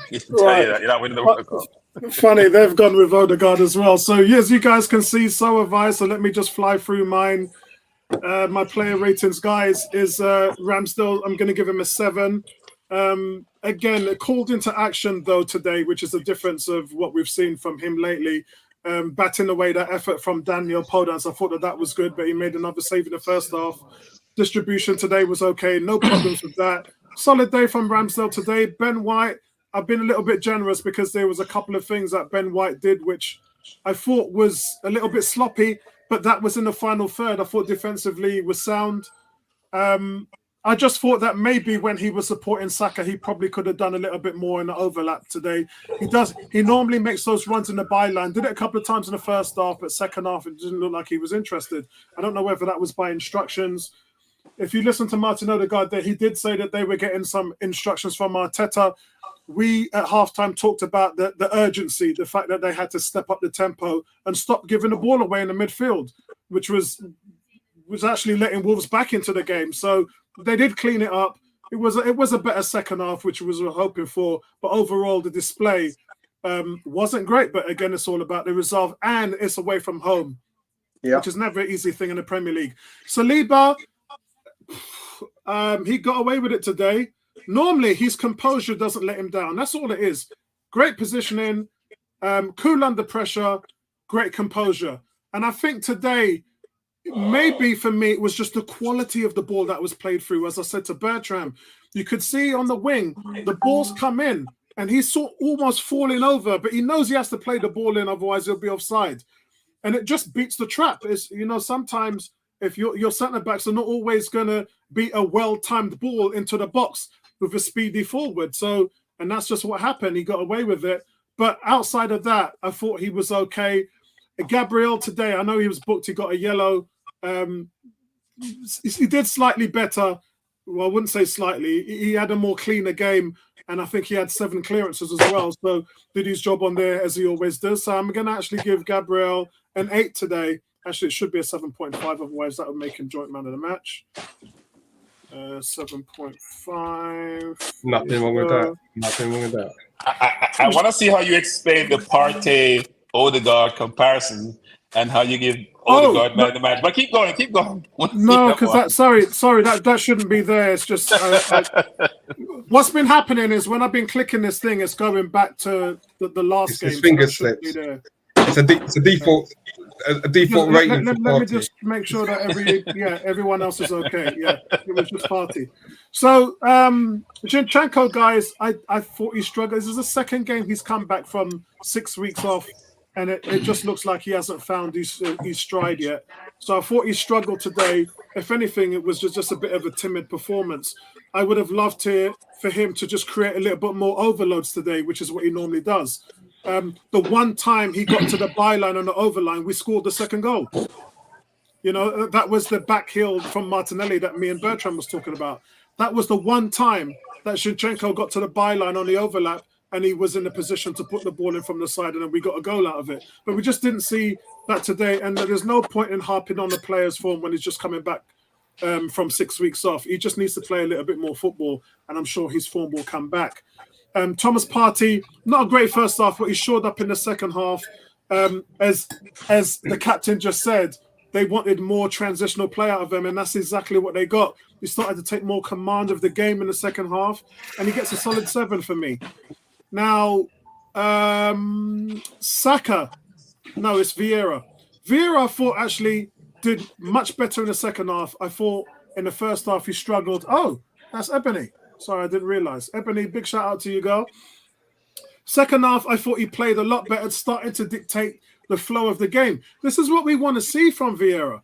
You can tell you that. You're not winning the World Cup. Funny, they've gone with Odegaard as well. So yes, you guys can see, so have I. So let me just fly through mine. My player ratings, guys, is Ramsdale. I'm going to give him a 7. Again, called into action though today, which is the difference of what we've seen from him lately. Batting away that effort from Daniel Podence, I thought that was good, but he made another save in the first half. Distribution today was okay, no problems with that. Solid day from Ramsdale today. Ben White, I've been a little bit generous because there was a couple of things that Ben White did which I thought was a little bit sloppy, but that was in the final third. I thought defensively was sound. I just thought that maybe when he was supporting Saka, he probably could have done a little bit more in the overlap today. He normally makes those runs in the byline. Did it a couple of times in the first half, but second half, it didn't look like he was interested. I don't know whether that was by instructions. If you listen to Martin Odegaard there, he did say that they were getting some instructions from Arteta. We at halftime talked about the urgency, the fact that they had to step up the tempo and stop giving the ball away in the midfield, which was actually letting Wolves back into the game. So they did clean it up. It was a better second half, which we were hoping for. But overall, the display wasn't great. But again, it's all about the resolve, and it's away from home, which is never an easy thing in the Premier League. Saliba, he got away with it today. Normally, his composure doesn't let him down. That's all it is. Great positioning, cool under pressure, great composure. And I think today, maybe for me, it was just the quality of the ball that was played through. As I said to Bertram, you could see on the wing, the balls come in and he's almost falling over, but he knows he has to play the ball in, otherwise he'll be offside. And it just beats the trap. It's, you know, sometimes if your centre-backs are not always going to beat a well-timed ball into the box with a speedy forward. So, and that's just what happened. He got away with it. But outside of that, I thought he was okay. Gabriel today, I know he was booked. He got a yellow. He did slightly better. Well, I wouldn't say slightly. He had a more cleaner game, and I think he had 7 clearances as well. So did his job on there as he always does. So I'm going to actually give Gabriel an 8 today. Actually, it should be a 7.5. Otherwise, that would make him joint man of the match. 7.5. Nothing wrong with that. Nothing wrong with that. I want to see how you explain the Partey Odegaard comparison and how you give Odegaard man of the match. But keep going. No, because that shouldn't be there. It's just What's been happening is when I've been clicking this thing, it's going back to the last It's game. his finger so that shouldn't be slips. there. It's a default rating for Let me Party. just make sure that everyone else is okay. Yeah, it was just Party. So Zinchenko, guys, I thought he struggled. This is the second game he's come back from 6 weeks off, and it just looks like he hasn't found his stride yet. So I thought he struggled today. If anything, it was just a bit of a timid performance. I would have loved for him to just create a little bit more overloads today, which is what he normally does. The one time he got to the byline on the overline, we scored the second goal. You know, that was the back heel from Martinelli that me and Bertrand was talking about. That was the one time that Zinchenko got to the byline on the overlap and he was in a position to put the ball in from the side, and then we got a goal out of it. But we just didn't see that today, and there's no point in harping on the player's form when he's just coming back from 6 weeks off. He just needs to play a little bit more football, and I'm sure his form will come back. Thomas Partey, not a great first half, but he showed up in the second half. As the captain just said, they wanted more transitional play out of him, and that's exactly what they got. He started to take more command of the game in the second half, and he gets a solid 7 for me. Now, Saka, no, it's Vieira. Vieira, I thought, actually did much better in the second half. I thought in the first half he struggled. Oh, that's Ebony. Sorry, I didn't realize. Ebony, big shout out to you, girl. Second half, I thought he played a lot better, starting to dictate the flow of the game. This is what we want to see from Vieira.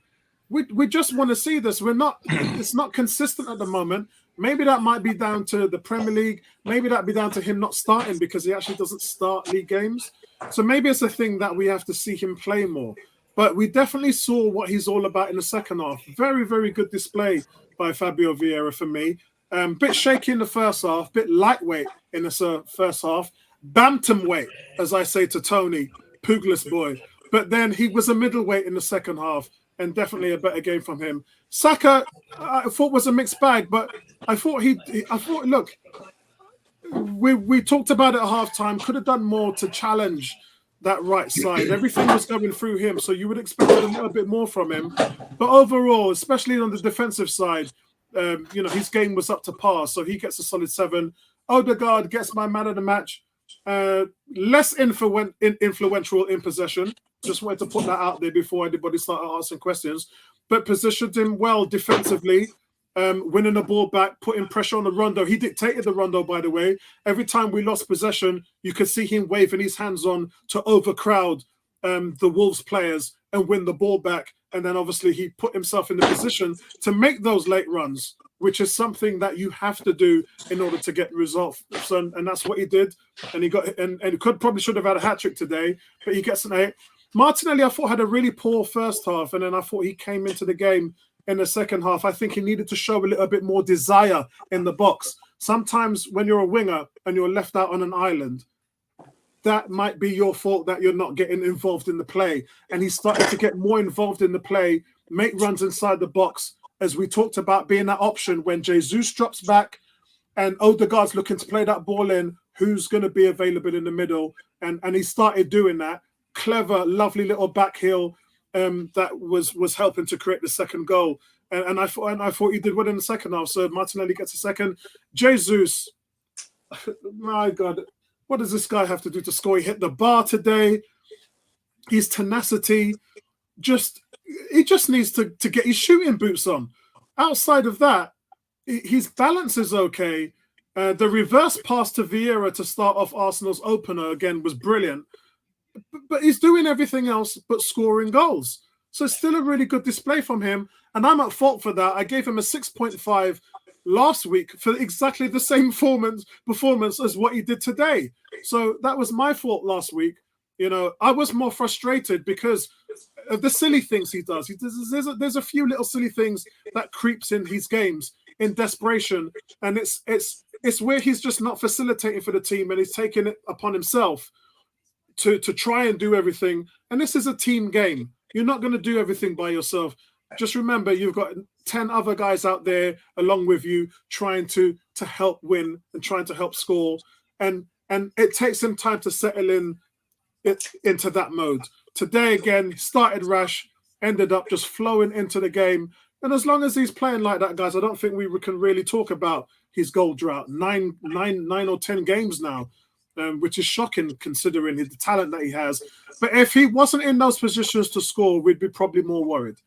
We just want to see this. It's not consistent at the moment. Maybe that might be down to the Premier League. Maybe that'd be down to him not starting because he actually doesn't start league games. So maybe it's a thing that we have to see him play more. But we definitely saw what he's all about in the second half. Very, very good display by Fabio Vieira for me. Bit shaky in the first half, bit lightweight in the first half. Bantamweight, as I say to Tony, Puglis boy. But then he was a middleweight in the second half, and definitely a better game from him. Saka, I thought was a mixed bag, but I thought look, we talked about it at halftime. Could have done more to challenge that right side. Everything was going through him, so you would expect a little bit more from him. But overall, especially on the defensive side, his game was up to par, so he gets a solid 7. Odegaard gets my man of the match. Less influential in possession. Just wanted to put that out there before anybody started asking questions. But positioned him well defensively, winning the ball back, putting pressure on the rondo. He dictated the rondo, by the way. Every time we lost possession, you could see him waving his hands on to overcrowd the Wolves players and win the ball back. And then obviously he put himself in the position to make those late runs, which is something that you have to do in order to get results. So, and that's what he did. And he got and probably should have had a hat-trick today, but he gets an 8. Martinelli, I thought, had a really poor first half, and then I thought he came into the game in the second half. I think he needed to show a little bit more desire in the box. Sometimes when you're a winger and you're left out on an island, that might be your fault that you're not getting involved in the play. And he started to get more involved in the play, make runs inside the box, as we talked about being that option when Jesus drops back and Odegaard's looking to play that ball in, who's going to be available in the middle. And he started doing that. Clever, lovely little back heel that was helping to create the second goal. And I thought he did well in the second half. So Martinelli gets a second. Jesus, my God, what does this guy have to do to score? He hit the bar today. His tenacity, he just needs to get his shooting boots on. Outside of that, his balance is okay. The reverse pass to Vieira to start off Arsenal's opener again was brilliant. But he's doing everything else but scoring goals. So it's still a really good display from him. And I'm at fault for that. I gave him a 6.5 last week for exactly the same performance as what he did today. So that was my fault last week. You know, I was more frustrated because of the silly things he does. There's a few little silly things that creeps in his games in desperation. And it's where he's just not facilitating for the team and he's taking it upon himself to try and do everything. And this is a team game. You're not going to do everything by yourself. Just remember, you've got 10 other guys out there along with you trying to help win and trying to help score. And it takes him time to settle into that mode. Today, again, started rash, ended up just flowing into the game. And as long as he's playing like that, guys, I don't think we can really talk about his goal drought. Nine or 10 games now, which is shocking considering the talent that he has. But if he wasn't in those positions to score, we'd be probably more worried.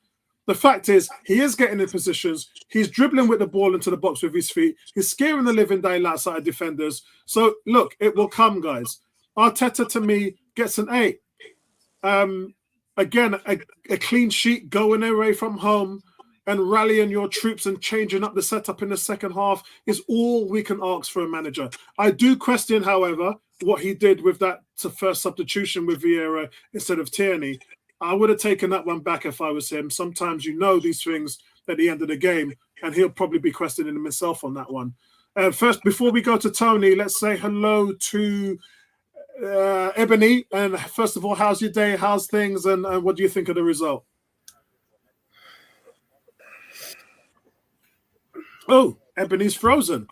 The fact is, he is getting in positions. He's dribbling with the ball into the box with his feet. He's scaring the living daylights out of defenders. So, look, it will come, guys. Arteta, to me, gets an 8. Again, a clean sheet, going away from home and rallying your troops and changing up the setup in the second half is all we can ask for a manager. I do question, however, what he did with that first substitution with Vieira instead of Tierney. I would have taken that one back if I was him. Sometimes you know these things at the end of the game, and he'll probably be questioning himself on that one. First, before we go to Tony, let's say hello to Ebony. And first of all, how's your day? How's things? And what do you think of the result? Oh, Ebony's frozen.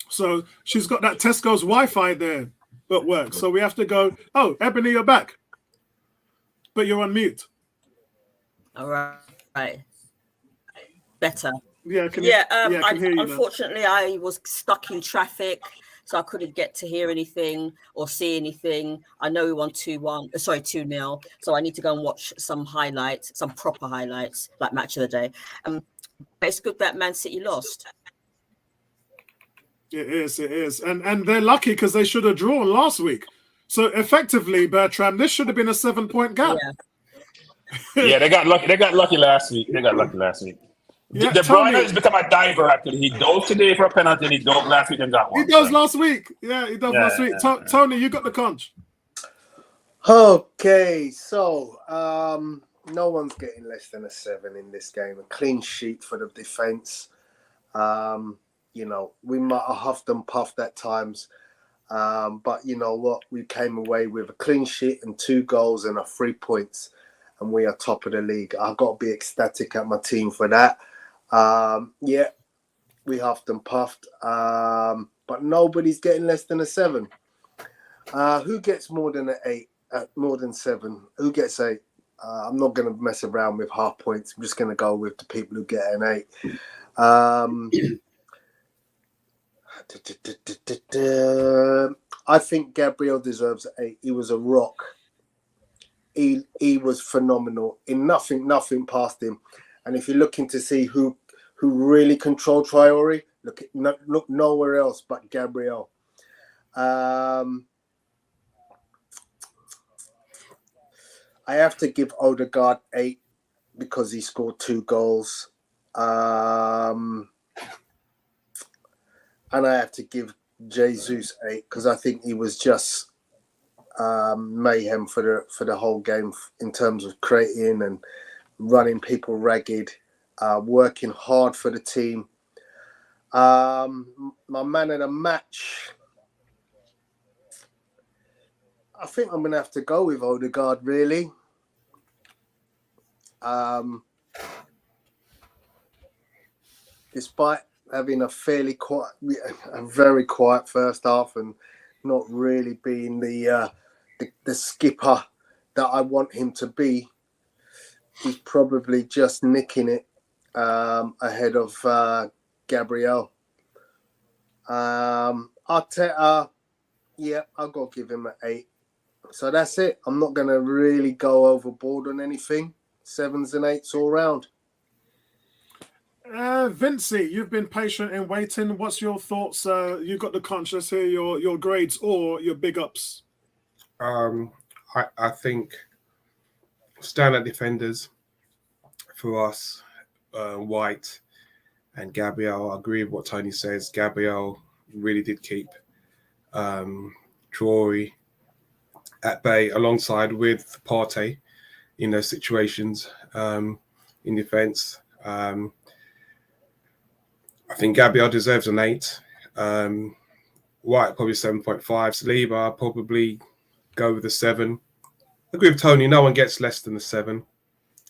So she's got that Tesco's Wi-Fi there at work. So we have to go, oh, Ebony, you're back. But you're on mute. All right. Better. Yeah, I can hear you unfortunately, now. I was stuck in traffic, so I couldn't get to hear anything or see anything. I know we won 2-0. So I need to go and watch some highlights, some proper highlights, like match of the day. But it's good that Man City lost. It is. And they're lucky because they should have drawn last week. So effectively, Bertram, this should have been a 7-point gap. Yeah, they got lucky. They got lucky last week. Yeah, De Bruyne has become a diver, actually. He dove today for a penalty, and he dove last week and got one. He does last week. Yeah, he does last week. Tony, you got the conch. Okay, so no one's getting less than a 7 in this game. A clean sheet for the defence. You know, we might have huffed and puffed at times. But you know what? We came away with a clean sheet and 2 goals and 3 points. And we are top of the league. I've got to be ecstatic at my team for that. Yeah, we huffed and puffed. But nobody's getting less than a 7. Who gets more than an 8? More than 7? Who gets 8? I'm not going to mess around with half points. I'm just going to go with the people who get an 8. I think Gabriel deserves an 8. He was a rock. He was phenomenal. In nothing passed him. And if you're looking to see who really controlled Traore, look nowhere else but Gabriel. I have to give Odegaard 8 because he scored 2 goals. And I have to give Jesus 8 because I think he was just mayhem for the whole game in terms of creating and running people ragged, working hard for the team. My man of the match, I think I'm going to have to go with Odegaard, really. Despite having a very quiet first half and not really being the skipper that I want him to be, he's probably just nicking it ahead of Gabriel. Arteta, yeah, I've got to give him an 8. So that's it. I'm not going to really go overboard on anything. 7s and 8s all round. Vincey, you've been patient and waiting. What's your thoughts? You got the conch. Let's hear your grades or your big ups. I think standout defenders for us, White and Gabriel. I agree with what Tony says. Gabriel really did keep Traore at bay alongside with Partey in those situations in defence. I think Gabriel deserves an 8. White probably 7.5. Saliba, I'll probably go with a 7. I agree with Tony. No one gets less than a 7.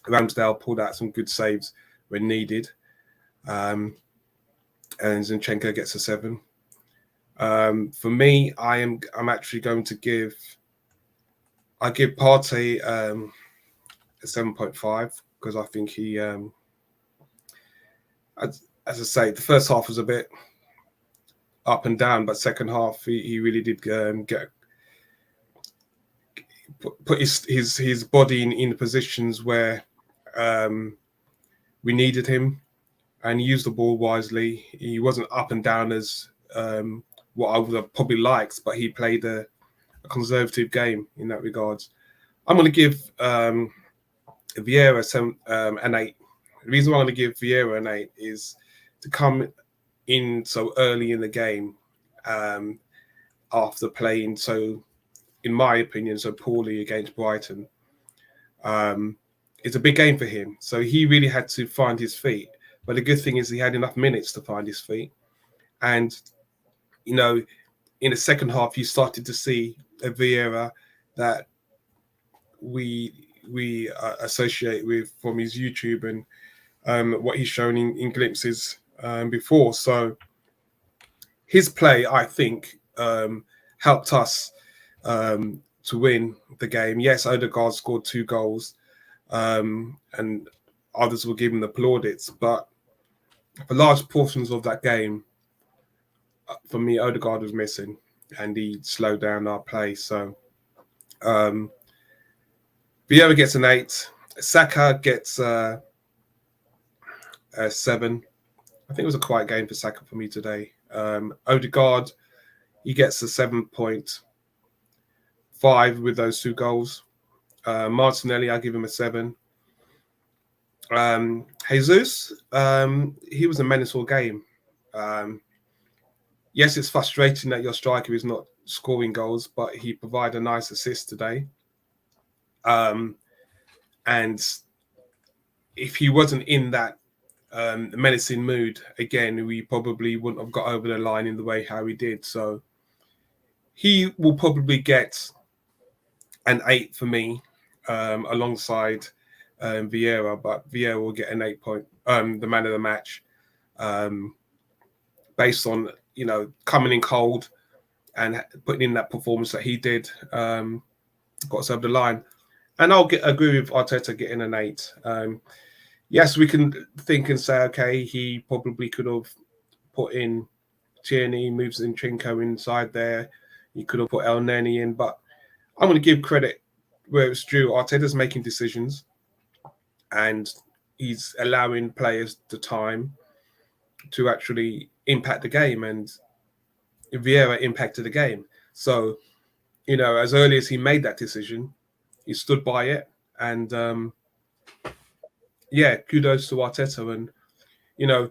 Ramsdale pulled out some good saves when needed, and Zinchenko gets a 7. For me, I'm actually going to give Partey a 7.5 because I think he, as I say, the first half was a bit up and down, but second half he really did put his body in positions where we needed him, and he used the ball wisely. He wasn't up and down as what I would have probably liked, but he played a conservative game in that regards. I'm going to give Vieira an 8. The reason why I'm going to give Vieira an 8 is to come in so early in the game after playing so, in my opinion, so poorly against Brighton. It's a big game for him. So he really had to find his feet. But the good thing is he had enough minutes to find his feet. And, you know, in the second half, you started to see a Vieira that we associate with from his YouTube and what he's shown in glimpses before. So his play, I think, helped us to win the game. Yes, Odegaard scored 2 goals, and others will give him the plaudits. But for large portions of that game, for me, Odegaard was missing, and he slowed down our play. So Vieira gets an 8. Saka gets a 7. I think it was a quiet game for Saka for me today. Odegaard, he gets a 7.5 with those 2 goals. Martinelli, I give him a 7. Jesus, he was a menace all game. Yes, it's frustrating that your striker is not scoring goals, but he provided a nice assist today. And if he wasn't in that menacing mood, again, we probably wouldn't have got over the line in the way how he did. So he will probably get an 8 for me, alongside Vieira, but Vieira will get an 8 point, the man of the match, based on, you know, coming in cold and putting in that performance that he did, got us over the line. And I'll agree with Arteta getting an 8. Yes, we can think and say, okay, he probably could have put in Tierney, moves Zinchenko inside there. He could have put El Neni in, but I'm going to give credit where it's due. Arteta's making decisions, and he's allowing players the time to actually impact the game, and Vieira impacted the game. So, you know, as early as he made that decision, he stood by it, and kudos to Arteta. And you know,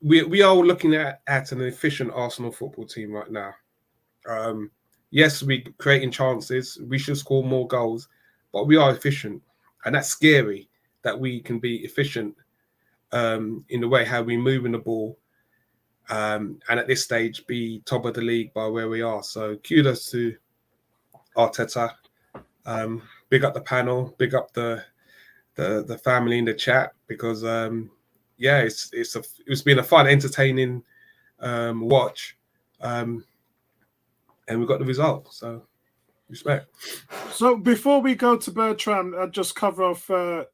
we are looking at an efficient Arsenal football team right now. Yes, we're creating chances. We should score more goals, but we are efficient, and that's scary that we can be efficient in the way how we move in the ball, and at this stage be top of the league by where we are. So kudos to Arteta. Big up the panel, big up the family in the chat, because it's been a fun, entertaining watch, and we got the result. So respect. So before we go to Bertrand, I'll just cover off a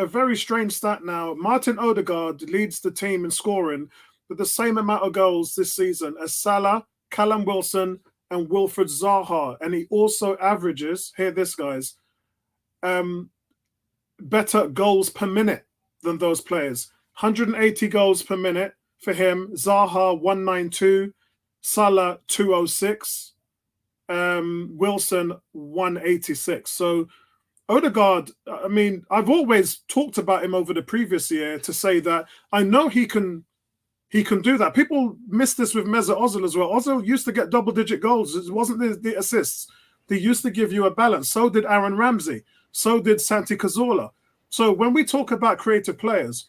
very strange stat now. Martin Odegaard leads the team in scoring with the same amount of goals this season as Salah, Callum Wilson, and Wilfred Zaha. And he also averages, hear this, guys, better goals per minute than those players. 180 goals per minute for him. Zaha, 192. Salah, 206. Wilson, 186. So Odegaard, I mean, I've always talked about him over the previous year to say that I know he can do that. People miss this with Mesut Ozil as well. Ozil used to get double-digit goals. It wasn't the assists. They used to give you a balance. So did Aaron Ramsey. So did Santi Cazorla. So when we talk about creative players,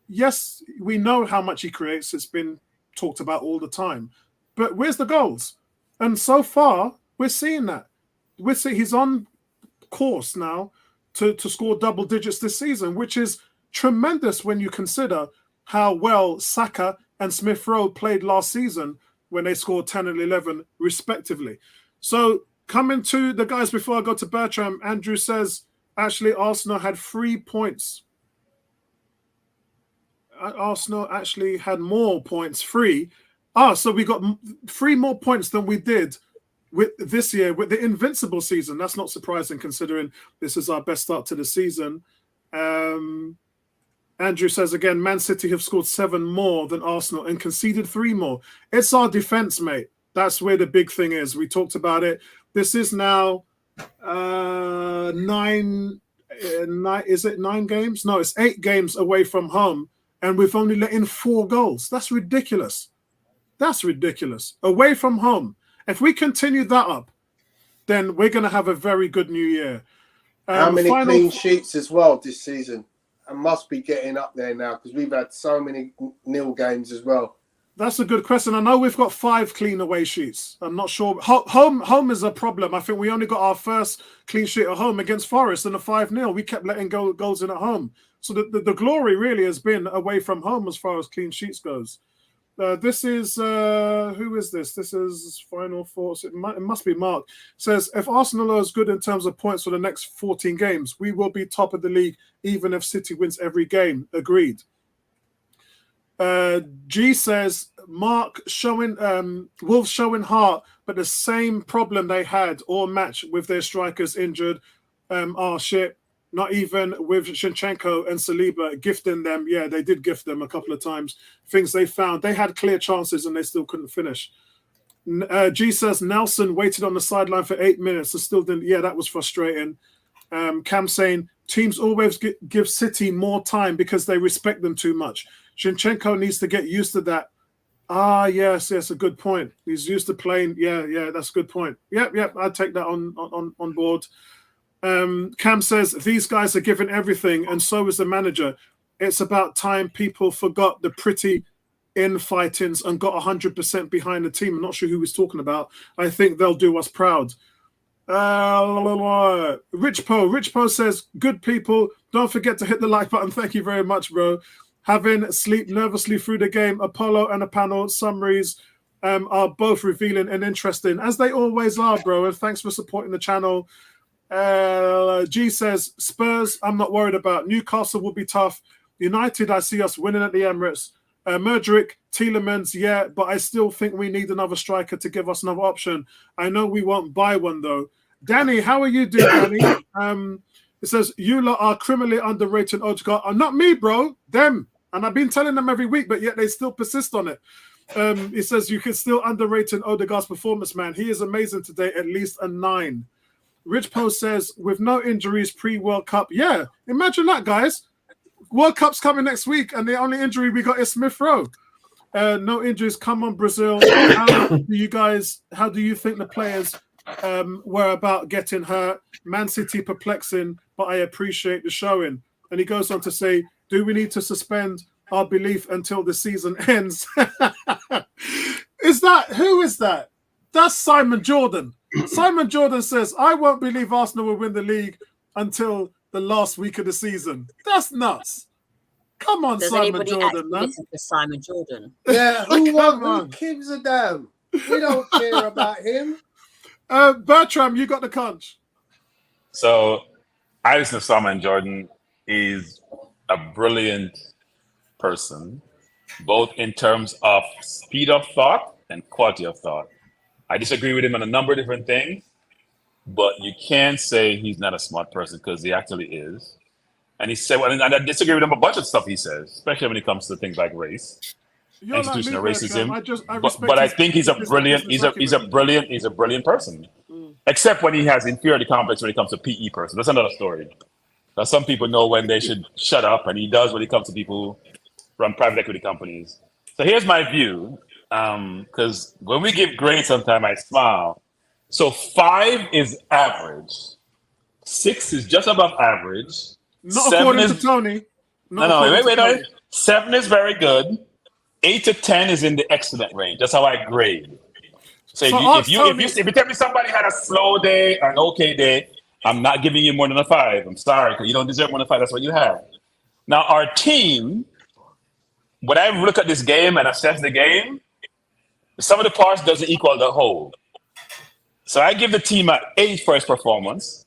yes, we know how much he creates. It's been talked about all the time. But where's the goals? And so far, we're seeing that. We're seeing he's on course now to score double digits this season, which is tremendous when you consider how well Saka and Smith Rowe played last season when they scored 10 and 11 respectively. So coming to the guys before I go to Bertram, Andrew says actually Arsenal had 3 points. Arsenal actually had more points, 3, So we got 3 more points than we did with this year with the invincible season. That's not surprising considering this is our best start to the season. Andrew says again, Man City have scored 7 more than Arsenal and conceded 3 more. It's our defense, mate. That's where the big thing is. We talked about it. This is now 9. Is it 9 games? No, it's 8 games away from home, and we've only let in 4 goals. That's ridiculous. That's ridiculous. Away from home. If we continue that up, then we're going to have a very good new year. How many clean sheets as well this season? I must be getting up there now because we've had so many nil games as well. That's a good question. I know we've got 5 clean away sheets. I'm not sure. Home is a problem. I think we only got our first clean sheet at home against Forest in a 5-0. We kept letting goals in at home. So the glory really has been away from home as far as clean sheets goes. This is who is this? This is Final Thoughts. It must be Mark. Says if Arsenal are as good in terms of points for the next 14 games, we will be top of the league even if City wins every game. Agreed. G says Mark showing Wolves showing heart, but the same problem they had all match with their strikers injured. Shit. Not even with Zinchenko and Saliba gifting them. Yeah, they did gift them a couple of times. Things they found. They had clear chances and they still couldn't finish. G says Nelson waited on the sideline for 8 minutes and still didn't. Yeah, that was frustrating. Cam saying teams always give City more time because they respect them too much. Zinchenko needs to get used to that. Yes, a good point. He's used to playing. Yeah, that's a good point. Yep, I'd take that on board. Cam says these guys are giving everything, and so is the manager. It's about time people forgot the pretty infightings and got 100% behind the team. I'm not sure who he's talking about. I think they'll do us proud. Rich Poe says, good people, don't forget to hit the like button. Thank you very much, bro. Having sleep nervously through the game, Apollo and a panel summaries are both revealing and interesting, as they always are, bro. And thanks for supporting the channel. G says, Spurs, I'm not worried about. Newcastle will be tough. United, I see us winning at the Emirates. Murdrick, Tielemans, yeah, but I still think we need another striker to give us another option. I know we won't buy one, though. Danny, how are you doing, Danny? It says, you lot are criminally underrated Odegaard. Not me, bro. Them. And I've been telling them every week, but yet they still persist on it. It says, you can still underrate Odegaard's performance, man. He is amazing today, at least a 9. Rich Post says, with no injuries pre-World Cup. Yeah, imagine that, guys. World Cup's coming next week, and the only injury we got is Smith Rowe. No injuries. Come on, Brazil. How do you think the players were about getting hurt? Man City perplexing, but I appreciate the showing. And he goes on to say, do we need to suspend our belief until the season ends? Who is that? That's Simon Jordan. Simon Jordan says, I won't believe Arsenal will win the league until the last week of the season. That's nuts. Come on, Simon Jordan, man. Listen to Simon Jordan. Yeah, who gives a damn? We don't care about him. Bertram, you got the conch. So, I listen to Simon Jordan. He's a brilliant person, both in terms of speed of thought and quality of thought. I disagree with him on a number of different things, but you can't say he's not a smart person because he actually is. And he said, and I disagree with him a bunch of stuff he says, especially when it comes to things like race, institutional racism. But I think he's a brilliant person. Except when he has inferiority complex when it comes to PE person. That's another story. Now, some people know when they should shut up, and he does when it comes to people from private equity companies. So here's my view. Because when we give grades, sometimes I smile. So 5 is average. 6 is just above average. Not according to Tony. Wait. 7 is very good. 8 to 10 is in the excellent range. That's how I grade. So if you tell me somebody had a slow day or an okay day, I'm not giving you more than a 5. I'm sorry, because you don't deserve more than a 5. That's what you have. Now, our team, when I look at this game and assess the game, some of the parts doesn't equal the whole. So I give the team an 8 for its performance.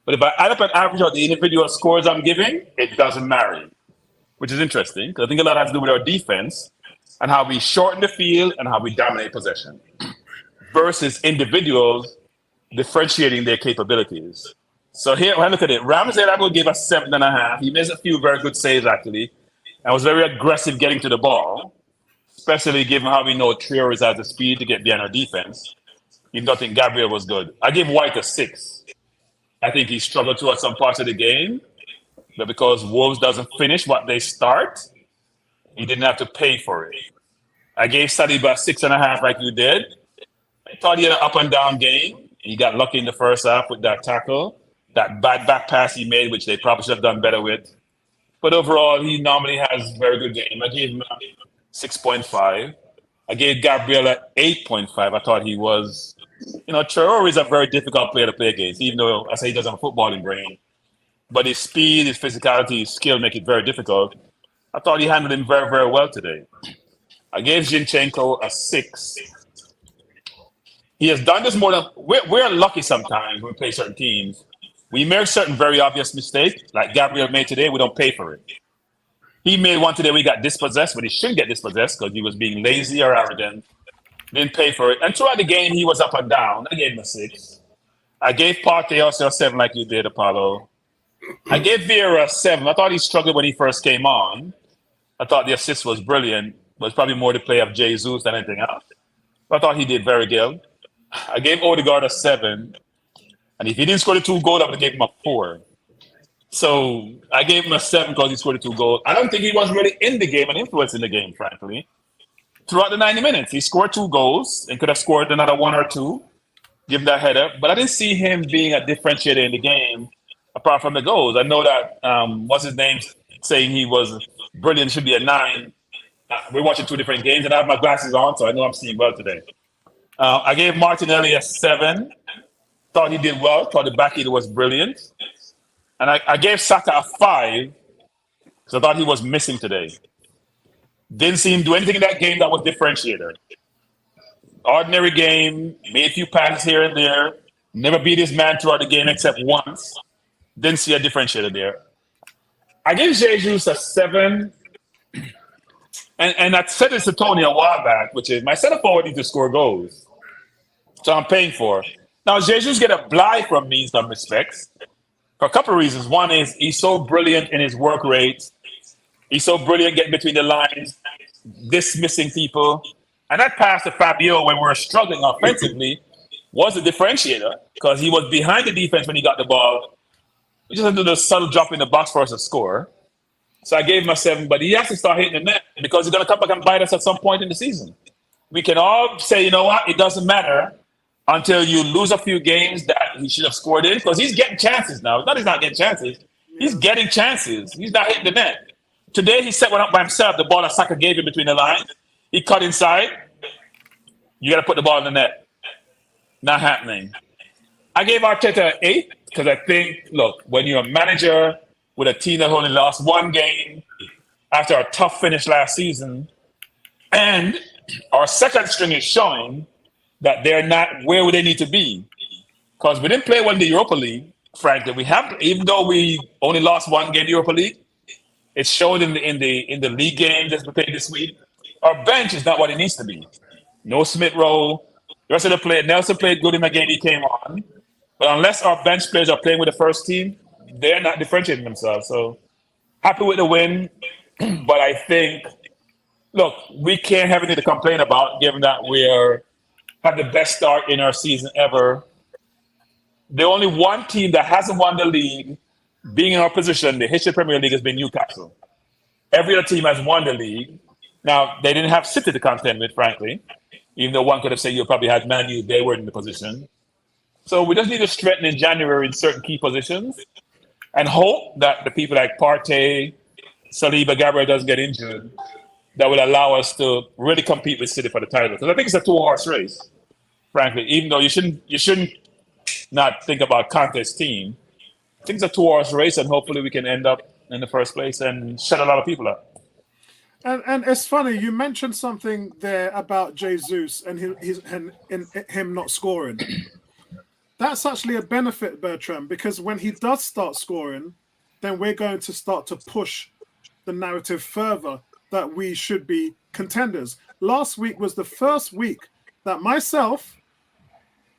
But if I add up an average of the individual scores I'm giving, it doesn't marry, which is interesting because I think a lot has to do with our defense. and how we shorten the field and how we dominate possession versus individuals differentiating their capabilities. So here, when I look at it, Ramsdale, I'm going to give us 7.5. He made a few very good saves, actually, and was very aggressive getting to the ball, especially given how we know Traore has the speed to get behind our defense. Even though I think Gabriel was good. I give White a 6. I think he struggled towards some parts of the game, but because Wolves doesn't finish what they start, he didn't have to pay for it. I gave Saliba 6.5 like you did. I thought he had an up and down game. He got lucky in the first half with that tackle, that bad back pass he made, which they probably should have done better with. But overall, he normally has a very good game. I gave him a 6.5. I gave Gabriel an 8.5. I thought he was, Traore is a very difficult player to play against, even though I say he doesn't have a footballing brain. But his speed, his physicality, his skill make it very difficult. I thought he handled him very, very well today. I gave Zinchenko a 6. He has done this more than we're lucky sometimes when we play certain teams. We make certain very obvious mistakes, like Gabriel made today. We don't pay for it. He made one today. We got dispossessed, but he shouldn't get dispossessed because he was being lazy or arrogant. Didn't pay for it. And throughout the game, he was up and down. I gave him a 6. I gave Partey also a 7, like you did, Apollo. I gave Vieira a 7. I thought he struggled when he first came on. I thought the assist was brilliant. It was probably more the play of Jesus than anything else. But I thought he did very good. I gave Odegaard a 7. And if he didn't score the 2 goals, I would have gave him a 4. So I gave him a 7 because he scored the 2 goals. I don't think he was really in the game and influencing the game, frankly. Throughout the 90 minutes, he scored 2 goals and could have scored another 1 or 2, give him that header. But I didn't see him being a differentiator in the game apart from the goals. I know that, what's his name, saying he was brilliant, should be a 9. We're watching 2 different games, and I have my glasses on, so I know I'm seeing well today. I gave Martinelli a 7. Thought he did well. Thought the back heel was brilliant. And I gave Saka a 5 because I thought he was missing today. Didn't see him do anything in that game that was differentiator. Ordinary game, made a few passes here and there. Never beat his man throughout the game except once. Didn't see a differentiator there. I gave Jesus a 7. And I said this to Tony a while back, which is my center forward needs to score goals. So I'm paying for. Now, Jesus get a blight from me in some respects for a couple of reasons. One is he's so brilliant in his work rate. He's so brilliant getting between the lines, dismissing people. And that pass to Fabio when we were struggling offensively was a differentiator because he was behind the defense when he got the ball. He just had to do a subtle drop in the box for us to score. So I gave him a 7, but he has to start hitting the net because he's going to come back and bite us at some point in the season. We can all say, you know what, it doesn't matter until you lose a few games that he should have scored in because he's getting chances now. It's not he's not getting chances. He's getting chances. He's not hitting the net. Today he set one up by himself. The ball that Saka gave him between the lines. He cut inside. You got to put the ball in the net. Not happening. I gave Arteta an 8 because I think, look, when you're a manager with a team that only lost 1 game after a tough finish last season, and our second string is showing that they're not where they need to be. Because we didn't play well in the Europa League, frankly. We have, even though we only lost 1 game in the Europa League, it's shown in the league games that we played this week. Our bench is not what it needs to be. No Smith Rowe. The rest of the players, Nelson played good in the game he came on. But unless our bench players are playing with the first team, they're not differentiating themselves. So happy with the win. But I think, look, we can't have anything to complain about given that we're had the best start in our season ever. The only one team that hasn't won the league, being in our position, the history of the Premier League, has been Newcastle. Every other team has won the league. Now, they didn't have City to contend with, frankly, even though one could have said you probably had Man U, they were in the position. So we just need to strengthen in January in certain key positions and hope that the people like Partey, Saliba, Gabriel doesn't get injured. That will allow us to really compete with City for the title. Because I think it's a 2-horse race, frankly. Even though you shouldn't not think about Conte's team. I think it's a 2-horse race, and hopefully we can end up in the first place and shut a lot of people up. And it's funny, you mentioned something there about Jesus and him not scoring. That's actually a benefit, Bertrand, because when he does start scoring, then we're going to start to push the narrative further that we should be contenders. Last week was the first week that myself,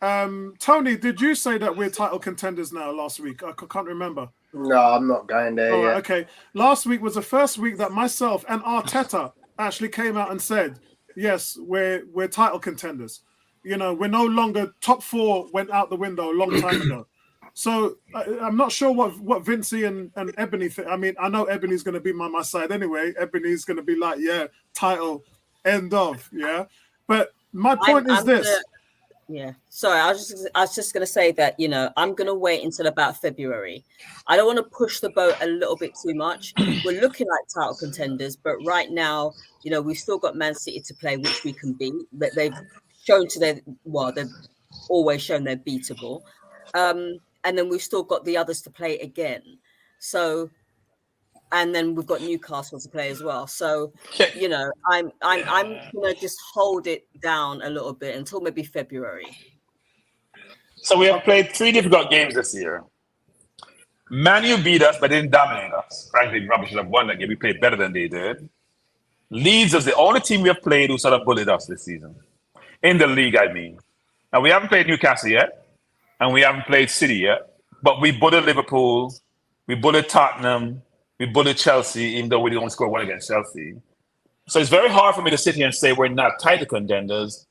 Tony, did you say that we're title contenders now last week? I can't remember. No, I'm not going there yet. Okay. Last week was the first week that myself and Arteta actually came out and said, yes, we're title contenders. You know, we're no longer top 4 went out the window a long time ago. So I'm not sure what Vincey and Ebony think. I mean, I know Ebony's going to be my side anyway. Ebony's going to be like, yeah, title, end of, yeah. But my point is this. Yeah, sorry, I was just going to say that, you know, I'm going to wait until about February. I don't want to push the boat a little bit too much. We're looking like title contenders, but right now, you know, we've still got Man City to play, which we can beat. But they've shown they've always shown they're beatable. And then we've still got the others to play again. So, and then we've got Newcastle to play as well. So, you know, I'm gonna just hold it down a little bit until maybe February. So we have played 3 difficult games this year. Man U beat us, but didn't dominate us. Frankly, we probably should have won that game. We played better than they did. Leeds is the only team we have played who sort of bullied us this season. In the league, I mean. Now, we haven't played Newcastle yet, and we haven't played City yet, but we bullied Liverpool, we bullied Tottenham, we bullied Chelsea, even though we didn't score 1 against Chelsea. So it's very hard for me to sit here and say we're not title contenders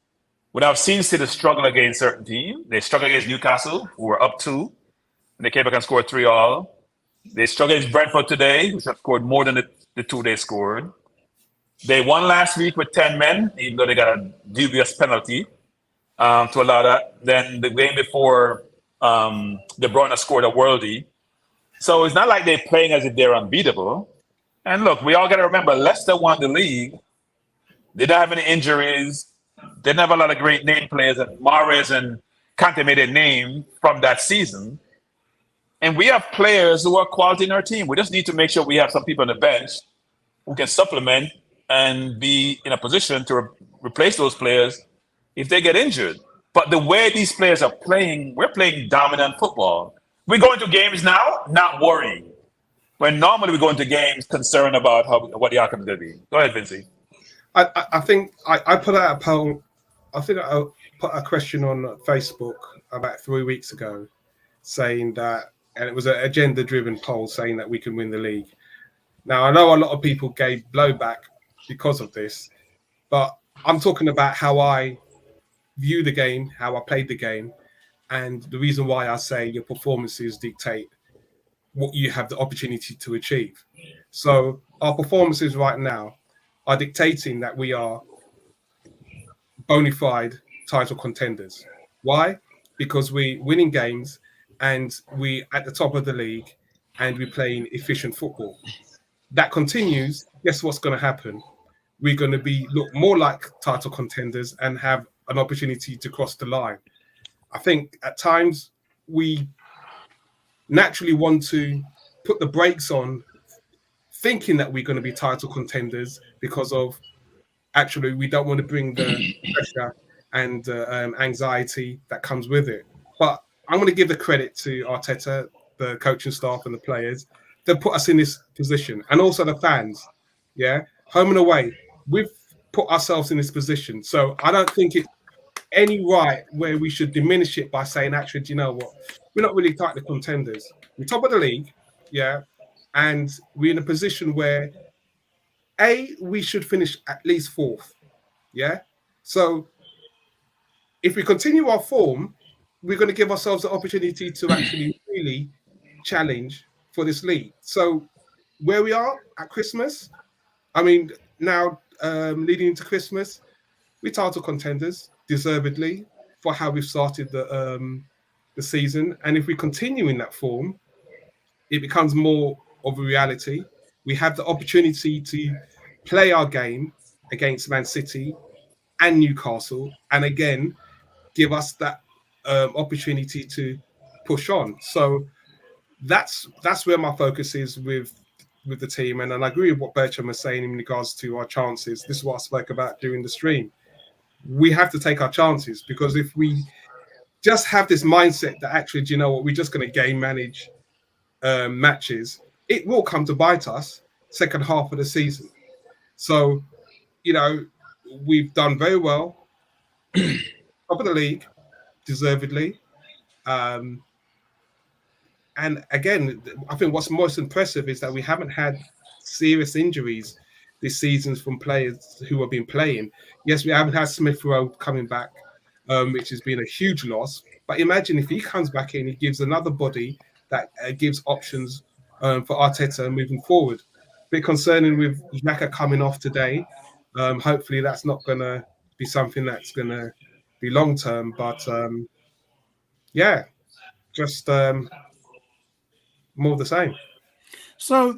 when I've seen City struggle against certain teams. They struggled against Newcastle, who were up 2, and they came back and scored 3-all. They struggled against Brentford today, which have scored more than the 2 they scored. They won last week with 10 men, even though they got a dubious penalty to allow that. Then the game before, De Bruyne scored a worldie. So it's not like they're playing as if they're unbeatable. And look, we all got to remember, Leicester won the league. They didn't have any injuries. They didn't have a lot of great name players. And Mahrez and Kante made a name from that season. And we have players who are quality in our team. We just need to make sure we have some people on the bench who can supplement and be in a position to replace those players if they get injured. But the way these players are playing, we're playing dominant football. We go into games now not worrying, when normally we go into games concerned about what the outcome is going to be. Go ahead, Vincey. I think I put out a poll. I think I put a question on Facebook about 3 weeks ago saying that, and it was an agenda-driven poll saying that we can win the league. Now, I know a lot of people gave blowback because of this, but I'm talking about how I view the game, how I played the game, and the reason why I say your performances dictate what you have the opportunity to achieve. So our performances right now are dictating that we are bona fide title contenders. Why? Because we're winning games and we at the top of the league and we're playing efficient football. That continues, guess what's going to happen? We're going to look more like title contenders and have an opportunity to cross the line. I think at times we naturally want to put the brakes on thinking that we're going to be title contenders because of actually we don't want to bring the pressure and anxiety that comes with it. But I'm going to give the credit to Arteta, the coaching staff and the players that put us in this position, and also the fans. Yeah, home and away, we've put ourselves in this position. So I don't think it's any right where we should diminish it by saying, actually, do you know what? We're not really title contenders. We're top of the league, yeah, and we're in a position where we should finish at least 4th, yeah. So if we continue our form, we're going to give ourselves the opportunity to actually really challenge for this league. So where we are at Christmas, I mean, now leading into Christmas, we're title contenders, deservedly, for how we've started the season. And if we continue in that form, it becomes more of a reality. We have the opportunity to play our game against Man City and Newcastle, and again, give us that opportunity to push on. So that's where my focus is with the team. And I agree with what Bertram was saying in regards to our chances. This is what I spoke about during the stream. We have to take our chances, because if we just have this mindset that actually, do you know what, we're just going to game manage matches, it will come to bite us second half of the season. So you know, we've done very well. Top of the league, deservedly. And again, I think what's most impressive is that we haven't had serious injuries this season from players who have been playing. Yes, we haven't had Smith Rowe coming back, which has been a huge loss. But imagine if he comes back in, he gives another body that gives options for Arteta moving forward. A bit concerning with Xhaka coming off today. Hopefully that's not going to be something that's going to be long term. But yeah, just more of the same. So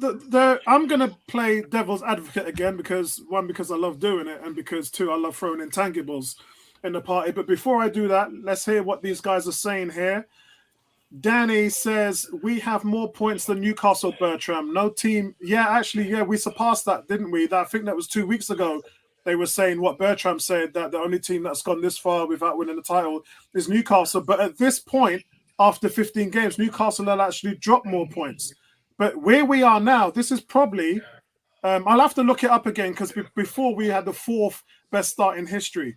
I'm going to play devil's advocate again because I love doing it, and because two, I love throwing intangibles in the party. But before I do that, let's hear what these guys are saying here. Danny says, we have more points than Newcastle, Bertram. No team. Yeah, actually, yeah, we surpassed that, didn't we? I think that was 2 weeks ago. They were saying what Bertram said, that the only team that's gone this far without winning the title is Newcastle. But at this point, after 15 games, Newcastle will actually drop more points. But where we are now, this is probably, I'll have to look it up again because before we had the fourth best start in history.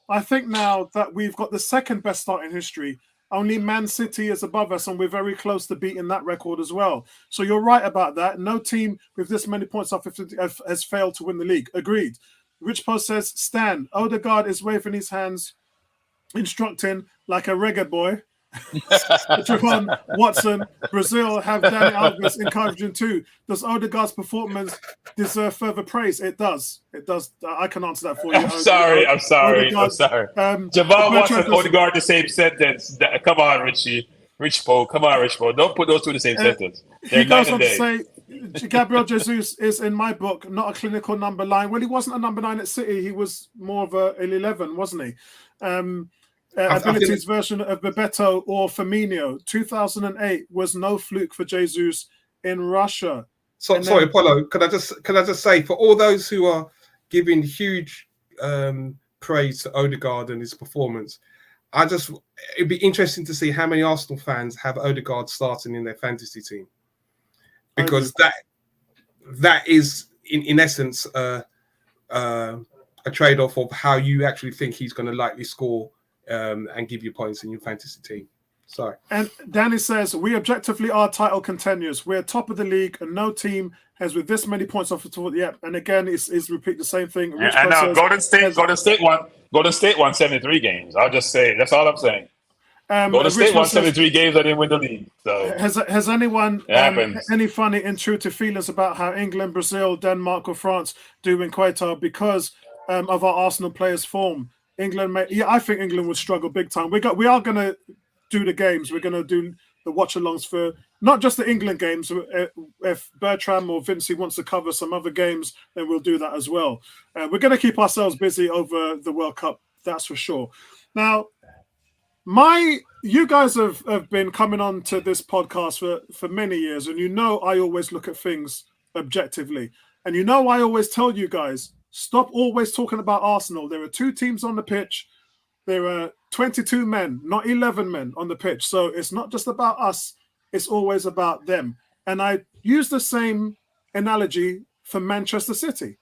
I think now that we've got the second best start in history. Only Man City is above us, and we're very close to beating that record as well. So you're right about that. No team with this many points off has failed to win the league. Agreed. Rich Post says, Stan, Odegaard is waving his hands, instructing like a reggae boy. Javon Watson, Brazil have Dani Alves encouraging too. Does Odegaard's performance deserve further praise? It does. It does. I can answer that for you. I'm sorry. Javon Watson, Odegaard, the same sentence. Come on, Richie. Rich Paul. Come on, Rich Paul. Don't put those two in the same sentence. He goes on to say, Gabriel Jesus is, in my book, not a clinical number 9. Well, he wasn't a number 9 at City. He was more of an 11, wasn't he? Abilities version of Bebeto or Firmino. 2008 was no fluke for Jesus in Russia. Sorry, Apollo. Can I just say, for all those who are giving huge praise to Odegaard and his performance, it'd be interesting to see how many Arsenal fans have Odegaard starting in their fantasy team, because that is in essence a trade-off of how you actually think he's going to likely score and give you points in your fantasy team. Sorry. And Danny says, we objectively are title contenders. We're top of the league and no team has with this many points off the top. Yep. And again, it's repeat the same thing. And now Golden State won 73 games. I'll just say, that's all I'm saying. Golden State won 73 games. I didn't win the league. So has anyone any funny intuitive feelings about how England, Brazil, Denmark, or France do in Qatar because of our Arsenal players' form? I think England would struggle big time. We are going to do the games. We're going to do the watch-alongs for not just the England games. If Bertram or Vincey wants to cover some other games, then we'll do that as well. We're going to keep ourselves busy over the World Cup, that's for sure. Now, you guys have been coming on to this podcast for many years, and you know I always look at things objectively. And you know I always tell you guys, stop always talking about Arsenal. There are 2 teams on the pitch. There are 22 men, not 11 men on the pitch. So it's not just about us. It's always about them. And I use the same analogy for Manchester City.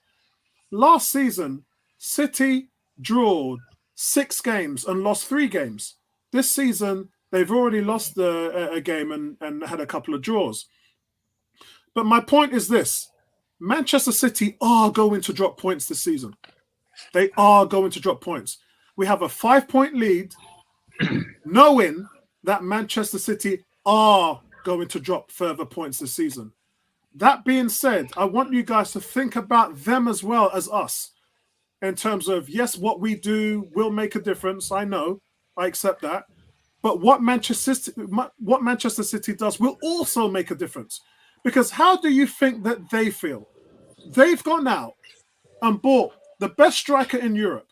Last season, City drew 6 games and lost 3 games. This season, they've already lost a game and had a couple of draws. But my point is this. Manchester City are going to drop points this season. They are going to drop points. We have a 5-point lead, knowing that Manchester City are going to drop further points this season. That being said, I want you guys to think about them as well as us in terms of, yes, what we do will make a difference. I know. I accept that. But what Manchester City does will also make a difference. Because how do you think that they feel? They've gone out and bought the best striker in Europe.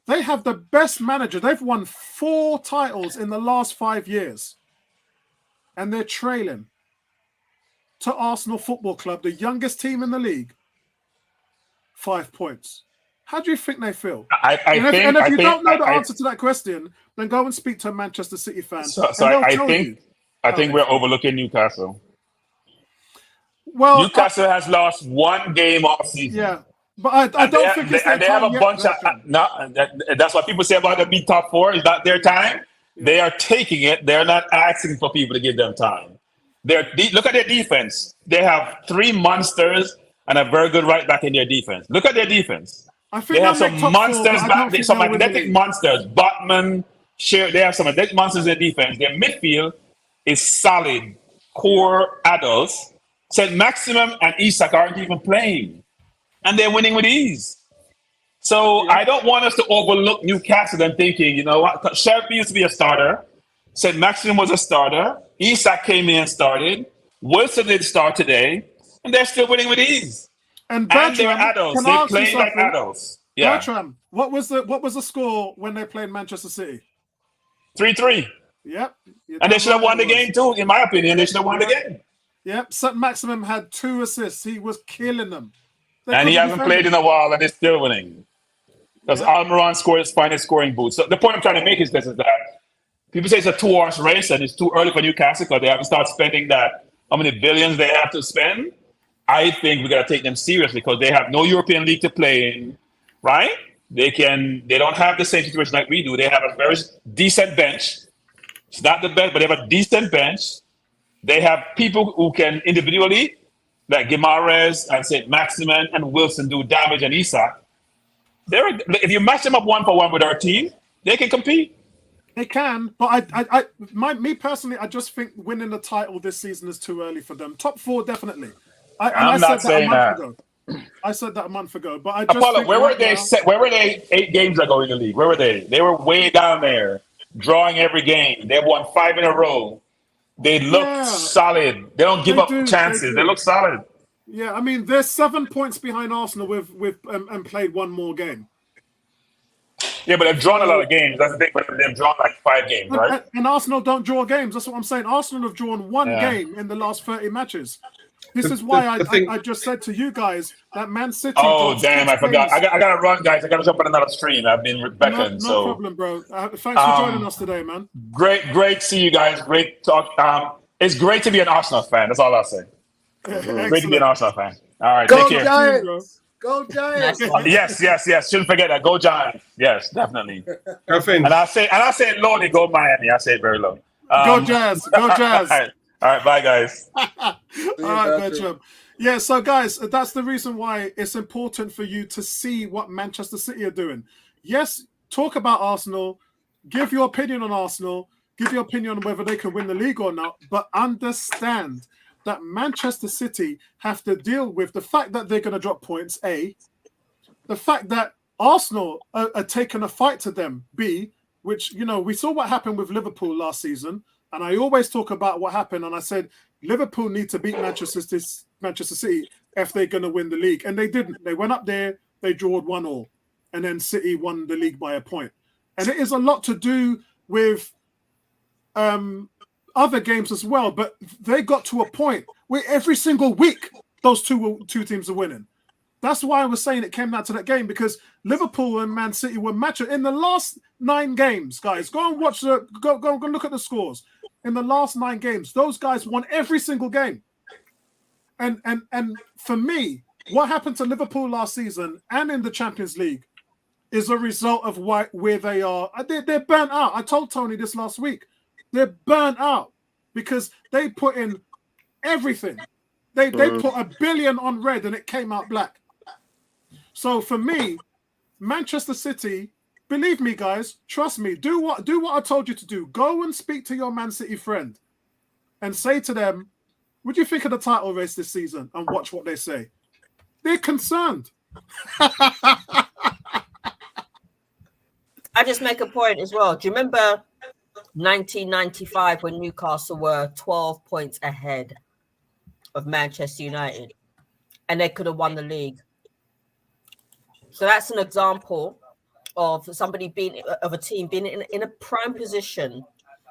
They have the best manager. They've won 4 titles in the last 5 years. And they're trailing to Arsenal Football Club, the youngest team in the league, 5 points. How do you think they feel? If you don't know the answer to that question, then go and speak to a Manchester City fan. I think we're overlooking Newcastle. Well, Newcastle has lost 1 game all season. Yeah. But I don't think it's their they have time a yet, bunch of that's what people say about the be top four. Is that their time? Yeah. They are taking it. They're not asking for people to give them time. Look at their defense. They have 3 monsters and a very good right back in their defense. Look at their defense. I think They have they'll some make top monsters 4, but I back don't there, think some they'll win the athletic league. monsters. Botman, they have some athletic monsters in their defense. Their midfield is solid, core adults. St. Maximum and Isak aren't even playing, and they're winning with ease. So I don't want us to overlook Newcastle and thinking, you know what, Shelby used to be a starter. St. Maximum was a starter. Isak came in and started. Wilson did start today, and they're still winning with ease. And And they're Bertram, adults. can I They ask you play like something? adults. Yeah. Bertram, what was the score when they played Manchester City? 3-3. Yep. And they should have won the game too, in my opinion. They should have won the game. Yep. St. Maximum had 2 assists. He was killing them. And he hasn't played in a while, and they're still winning. Because Almiron scored his finest scoring boost. So the point I'm trying to make is this: is that people say it's a 2-horse race, and it's too early for Newcastle because they haven't started spending that. How many billions they have to spend? I think we got to take them seriously because they have no European league to play in, right? They don't have the same situation like we do. They have a very decent bench. It's not the best, but they have a decent bench. They have people who can individually, like Guimaraes and St. Maximin and Wilson, do damage, and Isak. If you match them up 1-for-1 with our team, they can compete. They can, but me personally, I just think winning the title this season is too early for them. Top 4, definitely. I'm not saying that. I said that a month ago, but I just Apollo, think where were they 8 games ago in the league? Where were they? They were way down there, drawing every game. They've won 5 in a row. They look solid. They don't give up chances. They look solid. Yeah, I mean, they're 7 points behind Arsenal and played 1 more game. Yeah, but they've drawn a lot of games. That's the thing. But they've drawn like 5 games, right? And Arsenal don't draw games. That's what I'm saying. Arsenal have drawn 1 game in the last 30 matches. This is why I just said to you guys that Man City. Oh, damn, I forgot. I got to run, guys. I got to jump on another stream. I've been beckoned. No problem, bro. Thanks for joining us today, man. Great to see you guys. Great talk. It's great to be an Arsenal fan. That's all I'll say. Great to be an Arsenal fan. All right, Go take care. Giants! Go Giants! Yes. Shouldn't forget that. Go Giants. Yes, definitely. Go Finns. And I say lowly, go Miami. I say it very low. Go Jazz. Go Jazz. All right, bye, guys. All right, Bertram. Yeah, so guys, that's the reason why it's important for you to see what Manchester City are doing. Yes, talk about Arsenal, give your opinion on Arsenal, give your opinion on whether they can win the league or not, but understand that Manchester City have to deal with the fact that they're going to drop points, A, the fact that Arsenal are taking a fight to them, B, which, we saw what happened with Liverpool last season. And I always talk about what happened. And I said, Liverpool need to beat Manchester City if they're going to win the league. And they didn't. They went up there, they drawed 1-1. And then City won the league by a point. And it is a lot to do with other games as well. But they got to a point where every single week, those two teams are winning. That's why I was saying it came down to that game, because Liverpool and Man City were matching in the last 9 games, guys. Go and watch go look at the scores. In the last 9 games, those guys won every single game. And for me, what happened to Liverpool last season and in the Champions League is a result of where they are. They're burnt out. I told Tony this last week. They're burnt out because they put in everything. They put $1 billion on red and it came out black. So for me, Manchester City, believe me, guys, trust me, do what I told you to do. Go and speak to your Man City friend and say to them, what do you think of the title race this season? And watch what they say. They're concerned. I just make a point as well. Do you remember 1995 when Newcastle were 12 points ahead of Manchester United and they could have won the league? So that's an example of a team being in a prime position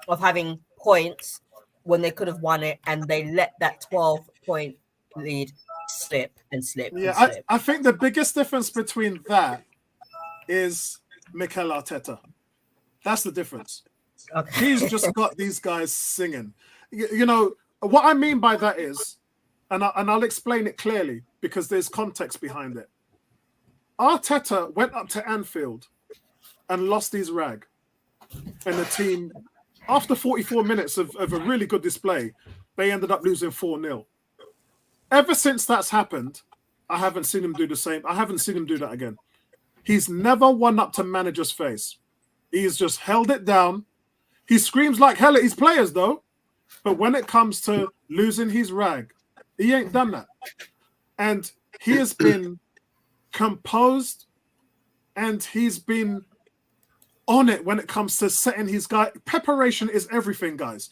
of having points when they could have won it, and they let that 12-point lead slip. Yeah, I think the biggest difference between that is Mikel Arteta. That's the difference. Okay. He's just got these guys singing. What I mean by that is, and I'll explain it clearly because there's context behind it. Arteta went up to Anfield and lost his rag. And the team, after 44 minutes of a really good display, they ended up losing 4-0. Ever since that's happened, I haven't seen him do the same. I haven't seen him do that again. He's never won up to manager's face. He's just held it down. He screams like hell at his players, though. But when it comes to losing his rag, he ain't done that. And he has been composed and he's been on it when it comes to setting his guy. Preparation is everything, guys.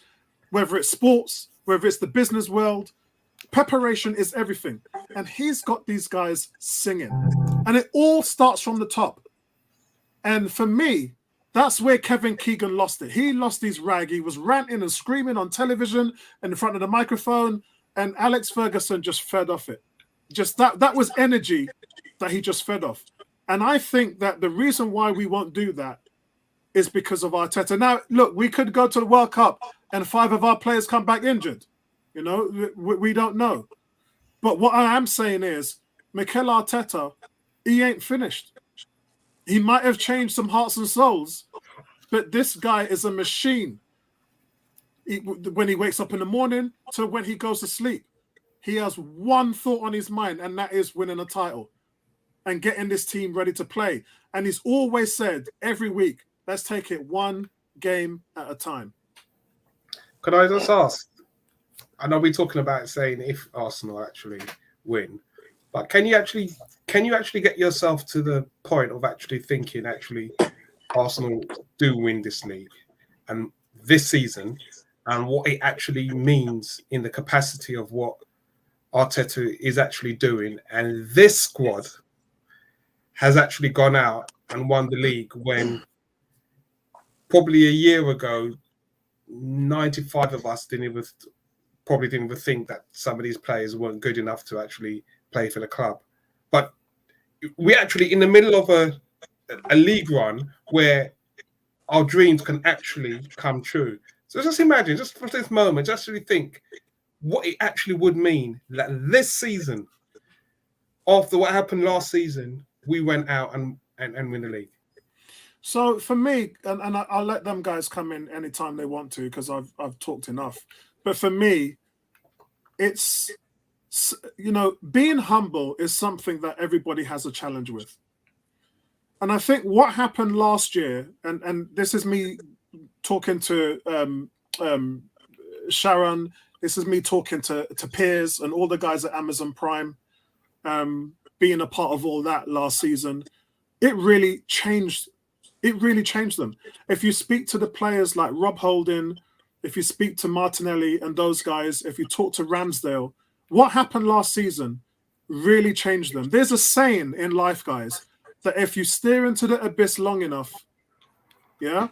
Whether it's sports, whether it's the business world, preparation is everything. And he's got these guys singing. And it all starts from the top. And for me, that's where Kevin Keegan lost it. He lost his rag. He was ranting and screaming on television and in front of the microphone. And Alex Ferguson just fed off it. Just that was energy that he just fed off. And I think that the reason why we won't do that is because of Arteta. Now, look, we could go to the World Cup and 5 of our players come back injured. You know, we don't know. But what I am saying is, Mikel Arteta, he ain't finished. He might have changed some hearts and souls, but this guy is a machine. When he wakes up in the morning to when he goes to sleep, he has one thought on his mind, and that is winning a title and getting this team ready to play. And he's always said every week, let's take it one game at a time. Could I just ask? I know we're talking about saying if Arsenal actually win, but can you actually get yourself to the point of actually thinking Arsenal do win this league and this season, and what it actually means in the capacity of what Arteta is actually doing, and this squad has actually gone out and won the league when probably a year ago 95 of us didn't even think that some of these players weren't good enough to actually play for the club. But we're actually in the middle of a league run where our dreams can actually come true. So just imagine, just for this moment, just really think what it actually would mean that this season, after what happened last season, we went out and win the league. So for me, and I'll let them guys come in anytime they want to because I've talked enough. But for me, it's, you know, being humble is something that everybody has a challenge with. And I think what happened last year, and this is me talking to Sharon, this is me talking to Piers and all the guys at Amazon Prime, being a part of all that last season. It really changed them. If you speak to the players like Rob Holding, if you speak to Martinelli and those guys, if you talk to Ramsdale, what happened last season really changed them. There's a saying in life, guys, that if you stare into the abyss long enough, yeah,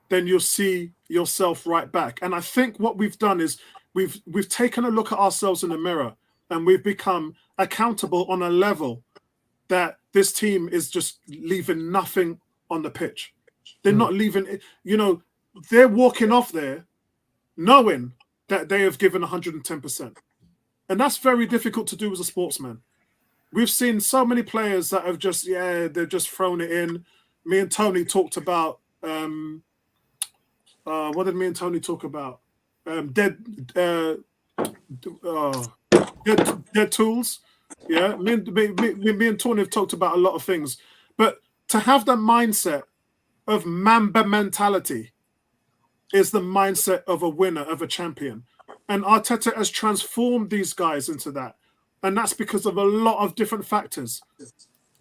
then you'll see yourself right back. And I think what we've done is we've taken a look at ourselves in the mirror and we've become accountable on a level that this team is just leaving nothing on the pitch. They're not leaving, you know, they're walking off there knowing that they have given 110%. And that's very difficult to do as a sportsman. We've seen so many players that have just, they've just thrown it in. Me and Tony talked about, what did me and Tony talk about? Dead tools. Yeah, me and Tony have talked about a lot of things. But to have the mindset of Mamba mentality is the mindset of a winner, of a champion. And Arteta has transformed these guys into that. And that's because of a lot of different factors.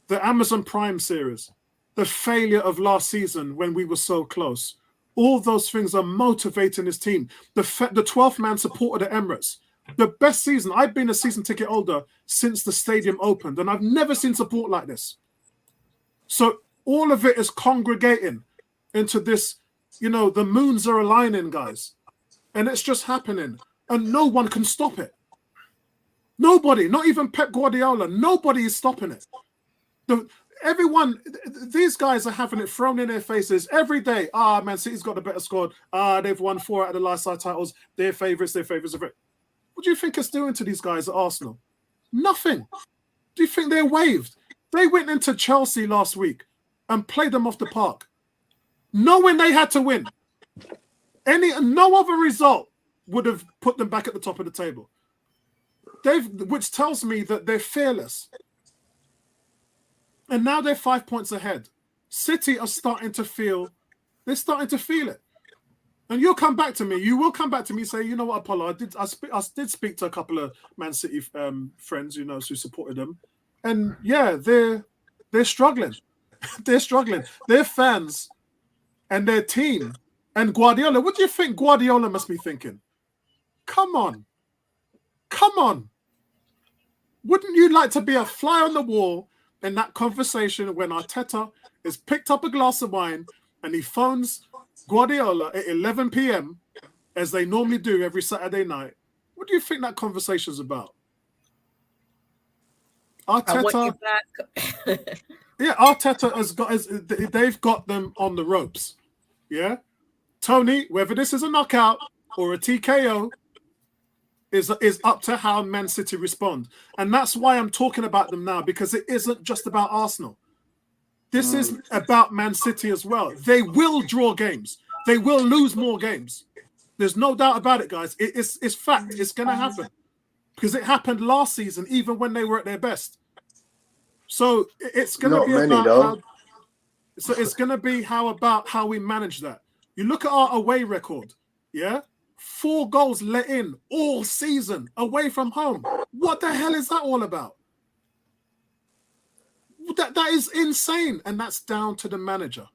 The Amazon Prime series, the failure of last season when we were so close. All those things are motivating his team. The 12th man support of the Emirates. The best season. I've been a season ticket holder since the stadium opened, and I've never seen support like this. So all of it is congregating into this, you know, the moons are aligning, guys. And it's just happening. And no one can stop it. Nobody, not even Pep Guardiola, nobody is stopping it. Everyone, these guys are having it thrown in their faces every day. Man City's got a better squad. They've won 4 out of the last 5 titles. They're favourites. What do you think it's doing to these guys at Arsenal? Nothing. Do you think they're waved? They went into Chelsea last week and played them off the park, knowing they had to win. No other result would have put them back at the top of the table. Which tells me that they're fearless. And now they're 5 points ahead. City are starting to feel it. And you'll come back to me. You will come back to me and say, you know what, Apollo, I did speak to a couple of Man City friends, who supported them. And yeah, they're struggling. They're struggling. Their fans and their team and Guardiola. What do you think Guardiola must be thinking? Come on. Wouldn't you like to be a fly on the wall in that conversation when Arteta has picked up a glass of wine and he phones Guardiola at 11 p.m. as they normally do every Saturday night? What do you think that conversation's about? Arteta, yeah, Arteta they've got them on the ropes. Yeah, Tony, whether this is a knockout or a TKO is up to how Man City respond, and that's why I'm talking about them now, because it isn't just about Arsenal. This is about Man City as well. They will draw games. They will lose more games. There's no doubt about it, guys. It's fact. It's going to happen because it happened last season, even when they were at their best. So it's going to be about it's going to be how we manage that. You look at our away record, yeah? 4 goals let in all season away from home. What the hell is that all about? That is insane, and that's down to the manager.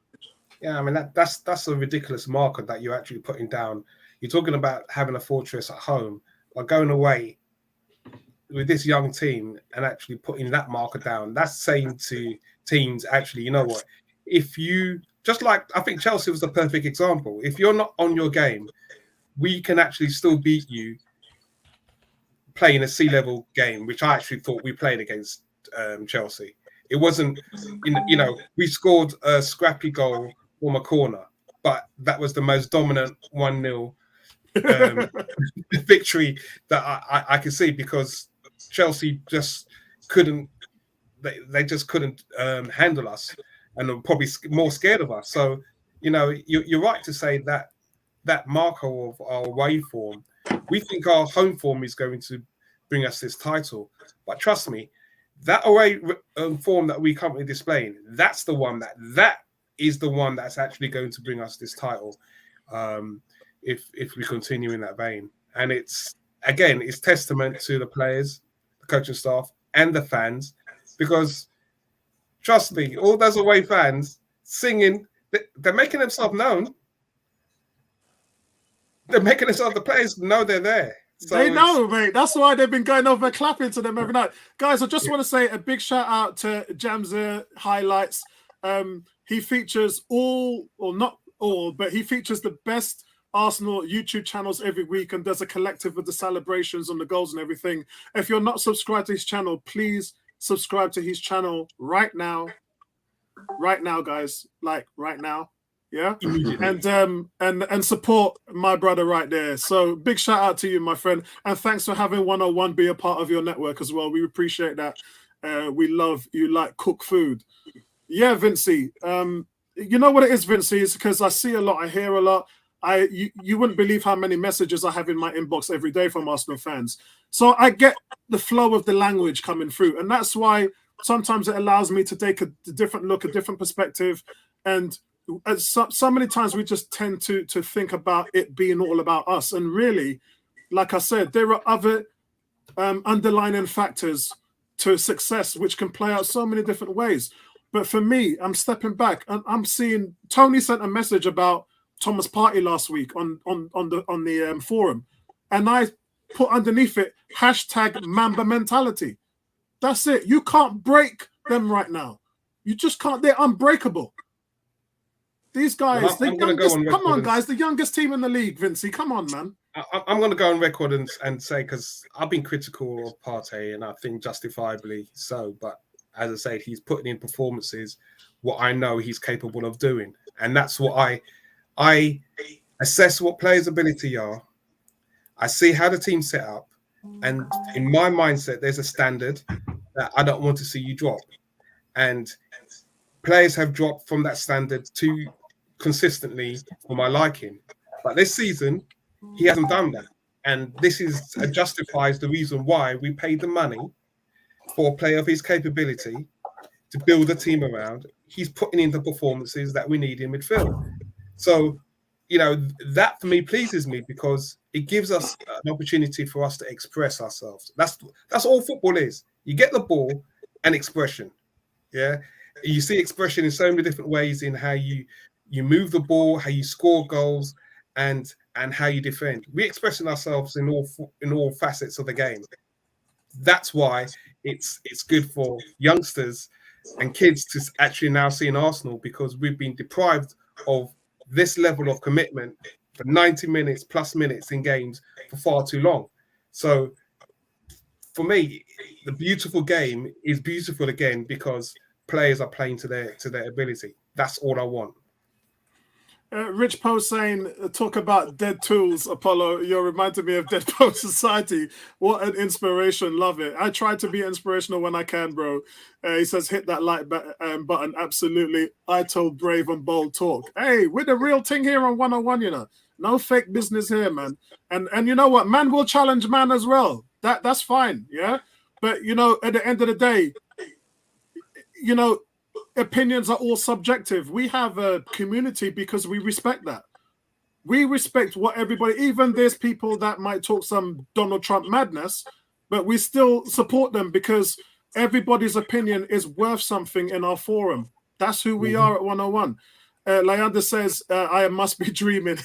Yeah, I mean that's a ridiculous marker that you're actually putting down. You're talking about having a fortress at home, or going away with this young team and actually putting that marker down. That's saying to teams, actually, you know what? If you just like, I think Chelsea was the perfect example. If you're not on your game, we can actually still beat you playing a sea-level game, which I actually thought we played against Chelsea. It wasn't, we scored a scrappy goal from a corner, but that was the most dominant 1-0 victory that I could see, because Chelsea just couldn't, they just couldn't handle us, and were probably more scared of us. So, you're right to say that marker of our away form, we think our home form is going to bring us this title. But trust me, that away form that we currently displaying, that's the one that is the one that's actually going to bring us this title, if we continue in that vein. And it's testament to the players, the coaching staff, and the fans, because trust me, all those away fans singing, they're making themselves known. They're making themselves, the players know they're there. So they know, mate. That's why they've been going over clapping to them every night. Guys, I just want to say a big shout out to Jamza Highlights. He features not all, but he features the best Arsenal YouTube channels every week and does a collective of the celebrations on the goals and everything. If you're not subscribed to his channel, please subscribe to his channel right now. Right now, guys. Like right now. Yeah, and support my brother right there. So big shout out to you, my friend, and thanks for having 101 be a part of your network as well. We appreciate that. We love you, like cook food. Yeah, Vincey. You know what it is, Vincey? It's because I see a lot, I hear a lot. You wouldn't believe how many messages I have in my inbox every day from Arsenal fans. So I get the flow of the language coming through, and that's why sometimes it allows me to take a different look, a different perspective, and so many times we just tend to think about it being all about us. And really, like I said, there are other underlying factors to success which can play out so many different ways. But for me, I'm stepping back and I'm seeing Tony sent a message about Thomas Partey last week on the forum, and I put underneath it #Mamba mentality. That's it. You can't break them right now. You just can't. They're unbreakable. These guys, come on, guys, the youngest team in the league, Vincey. Come on, man. I'm going to go on record and say, because I've been critical of Partey, and I think justifiably so. But as I said, he's putting in performances what I know he's capable of doing, and that's what I assess what players' ability are. I see how the team's set up, and in my mindset, there's a standard that I don't want to see you drop. and players have dropped from that standard too consistently for my liking. But this season, he hasn't done that. And this is justifies the reason why we paid the money for a player of his capability to build a team around. He's putting in the performances that we need in midfield. So, you know, that for me pleases me because it gives us an opportunity for us to express ourselves. That's all football is. You get the ball and expression. Yeah. You see expression in so many different ways in how you move the ball, how you score goals, and how you defend. We're expressing ourselves in all facets of the game. That's why it's good for youngsters and kids to actually now see in Arsenal, because we've been deprived of this level of commitment for 90 minutes plus minutes in games for far too long. So for me, the beautiful game is beautiful again because players are playing to their ability. That's all I want. Rich Post saying, talk about dead tools, Apollo. You're reminding me of Dead Post Society. What an inspiration. Love it. I try to be inspirational when I can, bro. He says, hit that like button. Absolutely. I told brave and bold talk. Hey, we're the real thing here on 101, you know. No fake business here, man. And you know what? Man will challenge man as well. That's fine, yeah? But, you know, at the end of the day, you know, opinions are all subjective. We have a community because we respect that. We respect what everybody, even there's people that might talk some Donald Trump madness, but we still support them because everybody's opinion is worth something in our forum. That's who we are at 101. Leander says, I must be dreaming.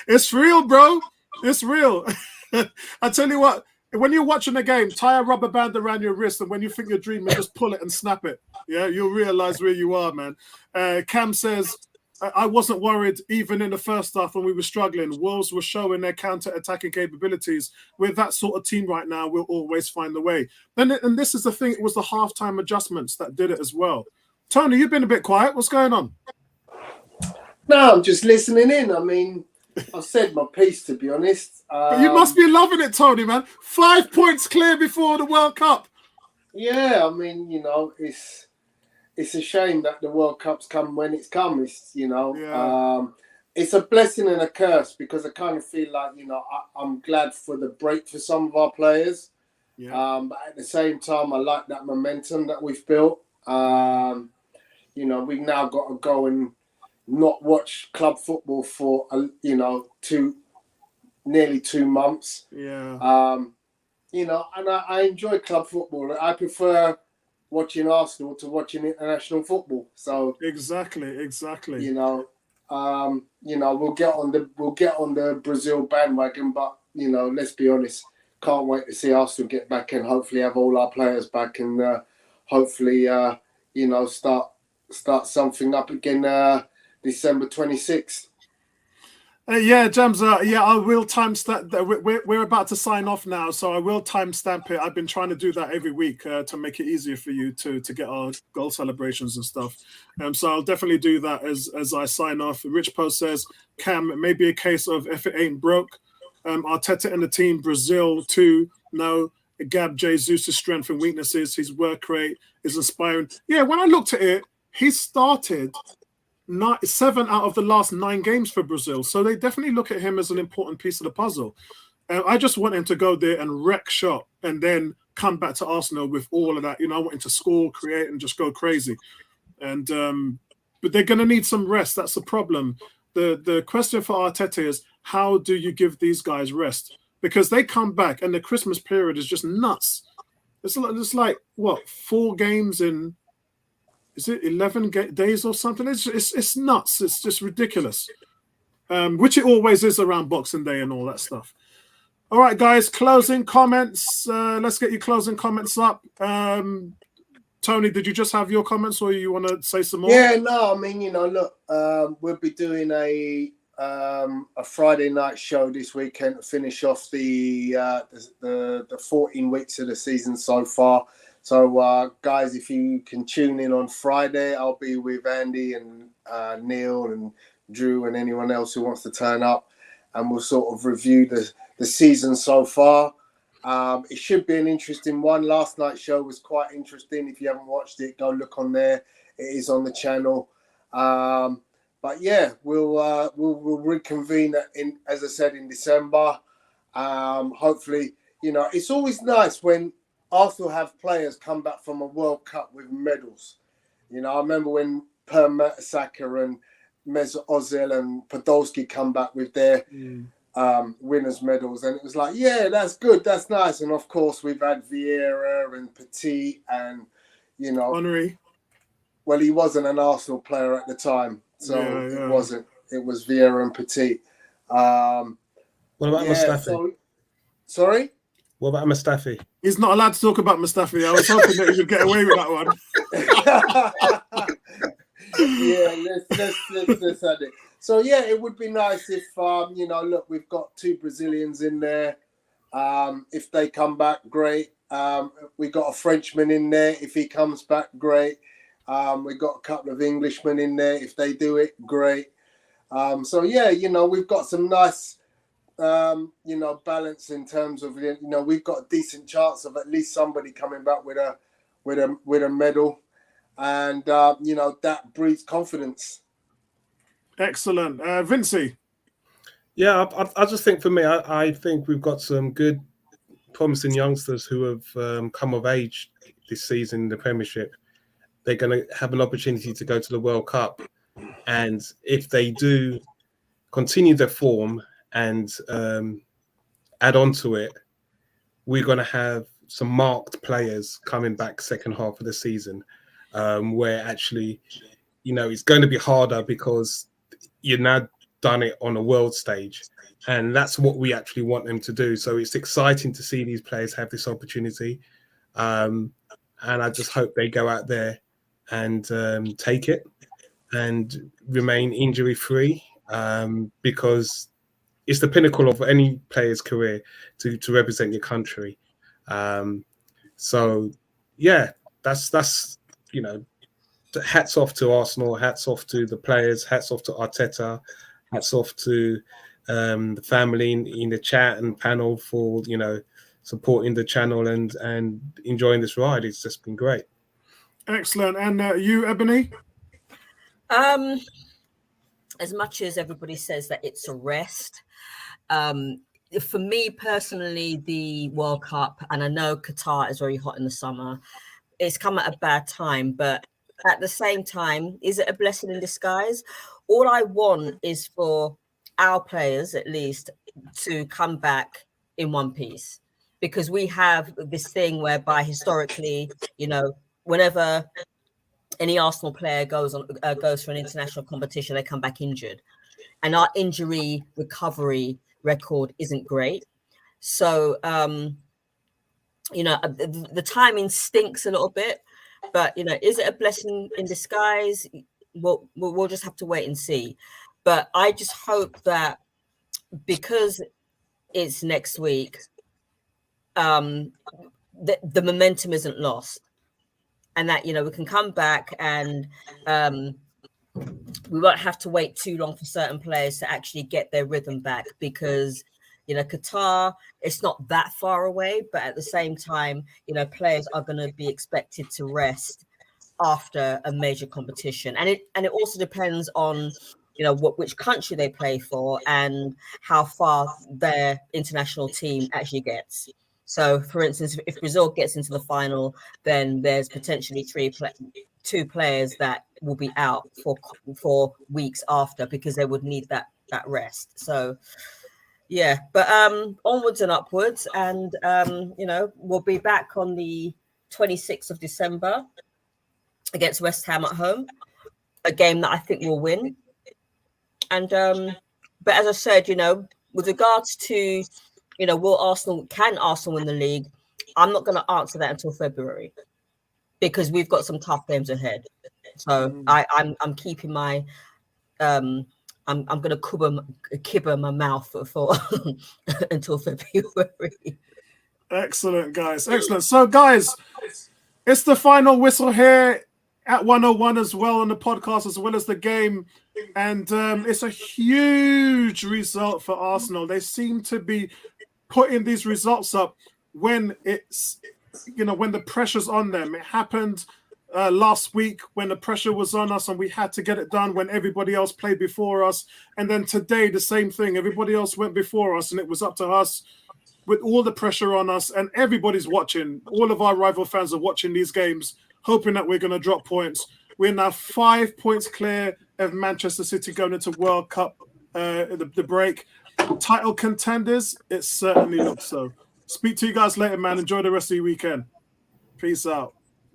It's real, bro. It's real. I tell you what, when you're watching a game, tie a rubber band around your wrist, and when you think you're dreaming, just pull it and snap it. Yeah, you'll realize where you are, man. Cam says, I wasn't worried even in the first half when we were struggling. Wolves were showing their counter-attacking capabilities. With that sort of team right now, we'll always find a way. And this is the thing, it was the halftime adjustments that did it as well. Tony, you've been a bit quiet. What's going on? No, I'm just listening in. I mean, I've said my piece, to be honest. But you must be loving it, Tony, man. 5 points clear before the World Cup. Yeah, I mean, you know, it's a shame that the World Cup's come when it's come. It's, you know, it's a blessing and a curse because I kind of feel like, you know, I'm glad for the break for some of our players. Yeah. But at the same time, I like that momentum that we've built. You know, we've now got to go and not watch club football for, you know, nearly 2 months. Yeah. You know, and I enjoy club football. I prefer watching Arsenal to watching international football. So exactly. You know, we'll get on the Brazil bandwagon, but you know, let's be honest, can't wait to see Arsenal get back and hopefully have all our players back and hopefully you know, start something up again December 26th. Yeah, James. Yeah, I will timestamp. We're about to sign off now, so I will timestamp it. I've been trying to do that every week to make it easier for you to get our goal celebrations and stuff. So I'll definitely do that as I sign off. Rich Post says, Cam, it may be a case of if it ain't broke. Arteta and the team, Brazil too. No, Gab Jesus' strength and weaknesses. His work rate is inspiring. Yeah, when I looked at it, he started 7 out of the last 9 games for Brazil. So they definitely look at him as an important piece of the puzzle. I just want him to go there and wreck shop and then come back to Arsenal with all of that. You know, I want him to score, create, and just go crazy. And but they're going to need some rest. That's the problem. The question for Arteta is, how do you give these guys rest? Because they come back and the Christmas period is just nuts. It's like what, 4 games in... Is it 11 days or something? It's nuts. It's just ridiculous, which it always is around Boxing Day and all that stuff. All right, guys, closing comments. Let's get your closing comments up. Tony, did you just have your comments or you want to say some more? Yeah, no, I mean, you know, look, we'll be doing a Friday night show this weekend to finish off the 14 weeks of the season so far. So, guys, if you can tune in on Friday, I'll be with Andy and Neil and Drew and anyone else who wants to turn up, and we'll sort of review the season so far. It should be an interesting one. Last night's show was quite interesting. If you haven't watched it, go look on there. It is on the channel. But yeah, we'll reconvene as I said, in December. Hopefully, it's always nice when Arsenal have players come back from a World Cup with medals. I remember when Per Mertesacker and Mesut Ozil and Podolski come back with their winners' medals, and it was like, yeah, that's good, that's nice. And of course, we've had Vieira and Petit, and Henry. Well, he wasn't an Arsenal player at the time, so it wasn't. It was Vieira and Petit. What about Mustafi? Sorry? What about Mustafi? He's not allowed to talk about Mustafi. I was hoping that he would get away with that one. Yeah, let's add it. So yeah, it would be nice if look, we've got 2 Brazilians in there. If they come back, great. We got a Frenchman in there. If he comes back, great. We got a couple of Englishmen in there. If they do it, great. So yeah, we've got some nice balance in terms of we've got a decent chance of at least somebody coming back with a medal, and that breeds confidence. Excellent, Vincey. Yeah, I just think for me, I think we've got some good, promising youngsters who have come of age this season in the Premiership. They're going to have an opportunity to go to the World Cup, and if they do continue their form and add on to it, we're going to have some marked players coming back second half of the season, where actually, it's going to be harder because you've now done it on a world stage, and that's what we actually want them to do. So it's exciting to see these players have this opportunity, and I just hope they go out there and take it and remain injury-free, because it's the pinnacle of any player's career to represent your country. So yeah, that's hats off to Arsenal, hats off to the players, hats off to Arteta, hats off to the family in the chat and panel for supporting the channel and enjoying this ride. It's just been great. Excellent. And you, Ebony? As much as everybody says that it's a rest, for me personally, the World Cup, and I know Qatar is very hot in the summer, it's come at a bad time, but at the same time, is it a blessing in disguise? All I want is for our players, at least, to come back in one piece, because we have this thing whereby historically, whenever any Arsenal player goes for an international competition, they come back injured, and our injury recovery record isn't great. So, the timing stinks a little bit, but is it a blessing in disguise? We'll just have to wait and see. But I just hope that because it's next week, the momentum isn't lost, and that we can come back and we won't have to wait too long for certain players to actually get their rhythm back, because Qatar, it's not that far away, but at the same time, players are going to be expected to rest after a major competition, and it also depends on which country they play for and how far their international team actually gets. So, for instance, if Brazil gets into the final, then there's potentially two players that will be out for weeks after, because they would need that rest. So, yeah, but onwards and upwards, and we'll be back on the 26th of December against West Ham at home, a game that I think we'll win. And but as I said, with regards to can Arsenal win the league, I'm not going to answer that until February, because we've got some tough games ahead. So I'm keeping my I'm going to kibber my mouth for until February. Excellent, guys. Excellent. So, guys, it's the final whistle here at 101 as well on the podcast, as well as the game. And it's a huge result for Arsenal. They seem to be putting these results up when it's, when the pressure's on them. It happened last week when the pressure was on us and we had to get it done when everybody else played before us. And then today, the same thing. Everybody else went before us and it was up to us with all the pressure on us. And everybody's watching. All of our rival fans are watching these games, hoping that we're going to drop points. We're now 5 points clear of Manchester City going into World Cup, the break. Title contenders, it certainly looks so. Speak to you guys later, man. Enjoy the rest of your weekend. Peace out.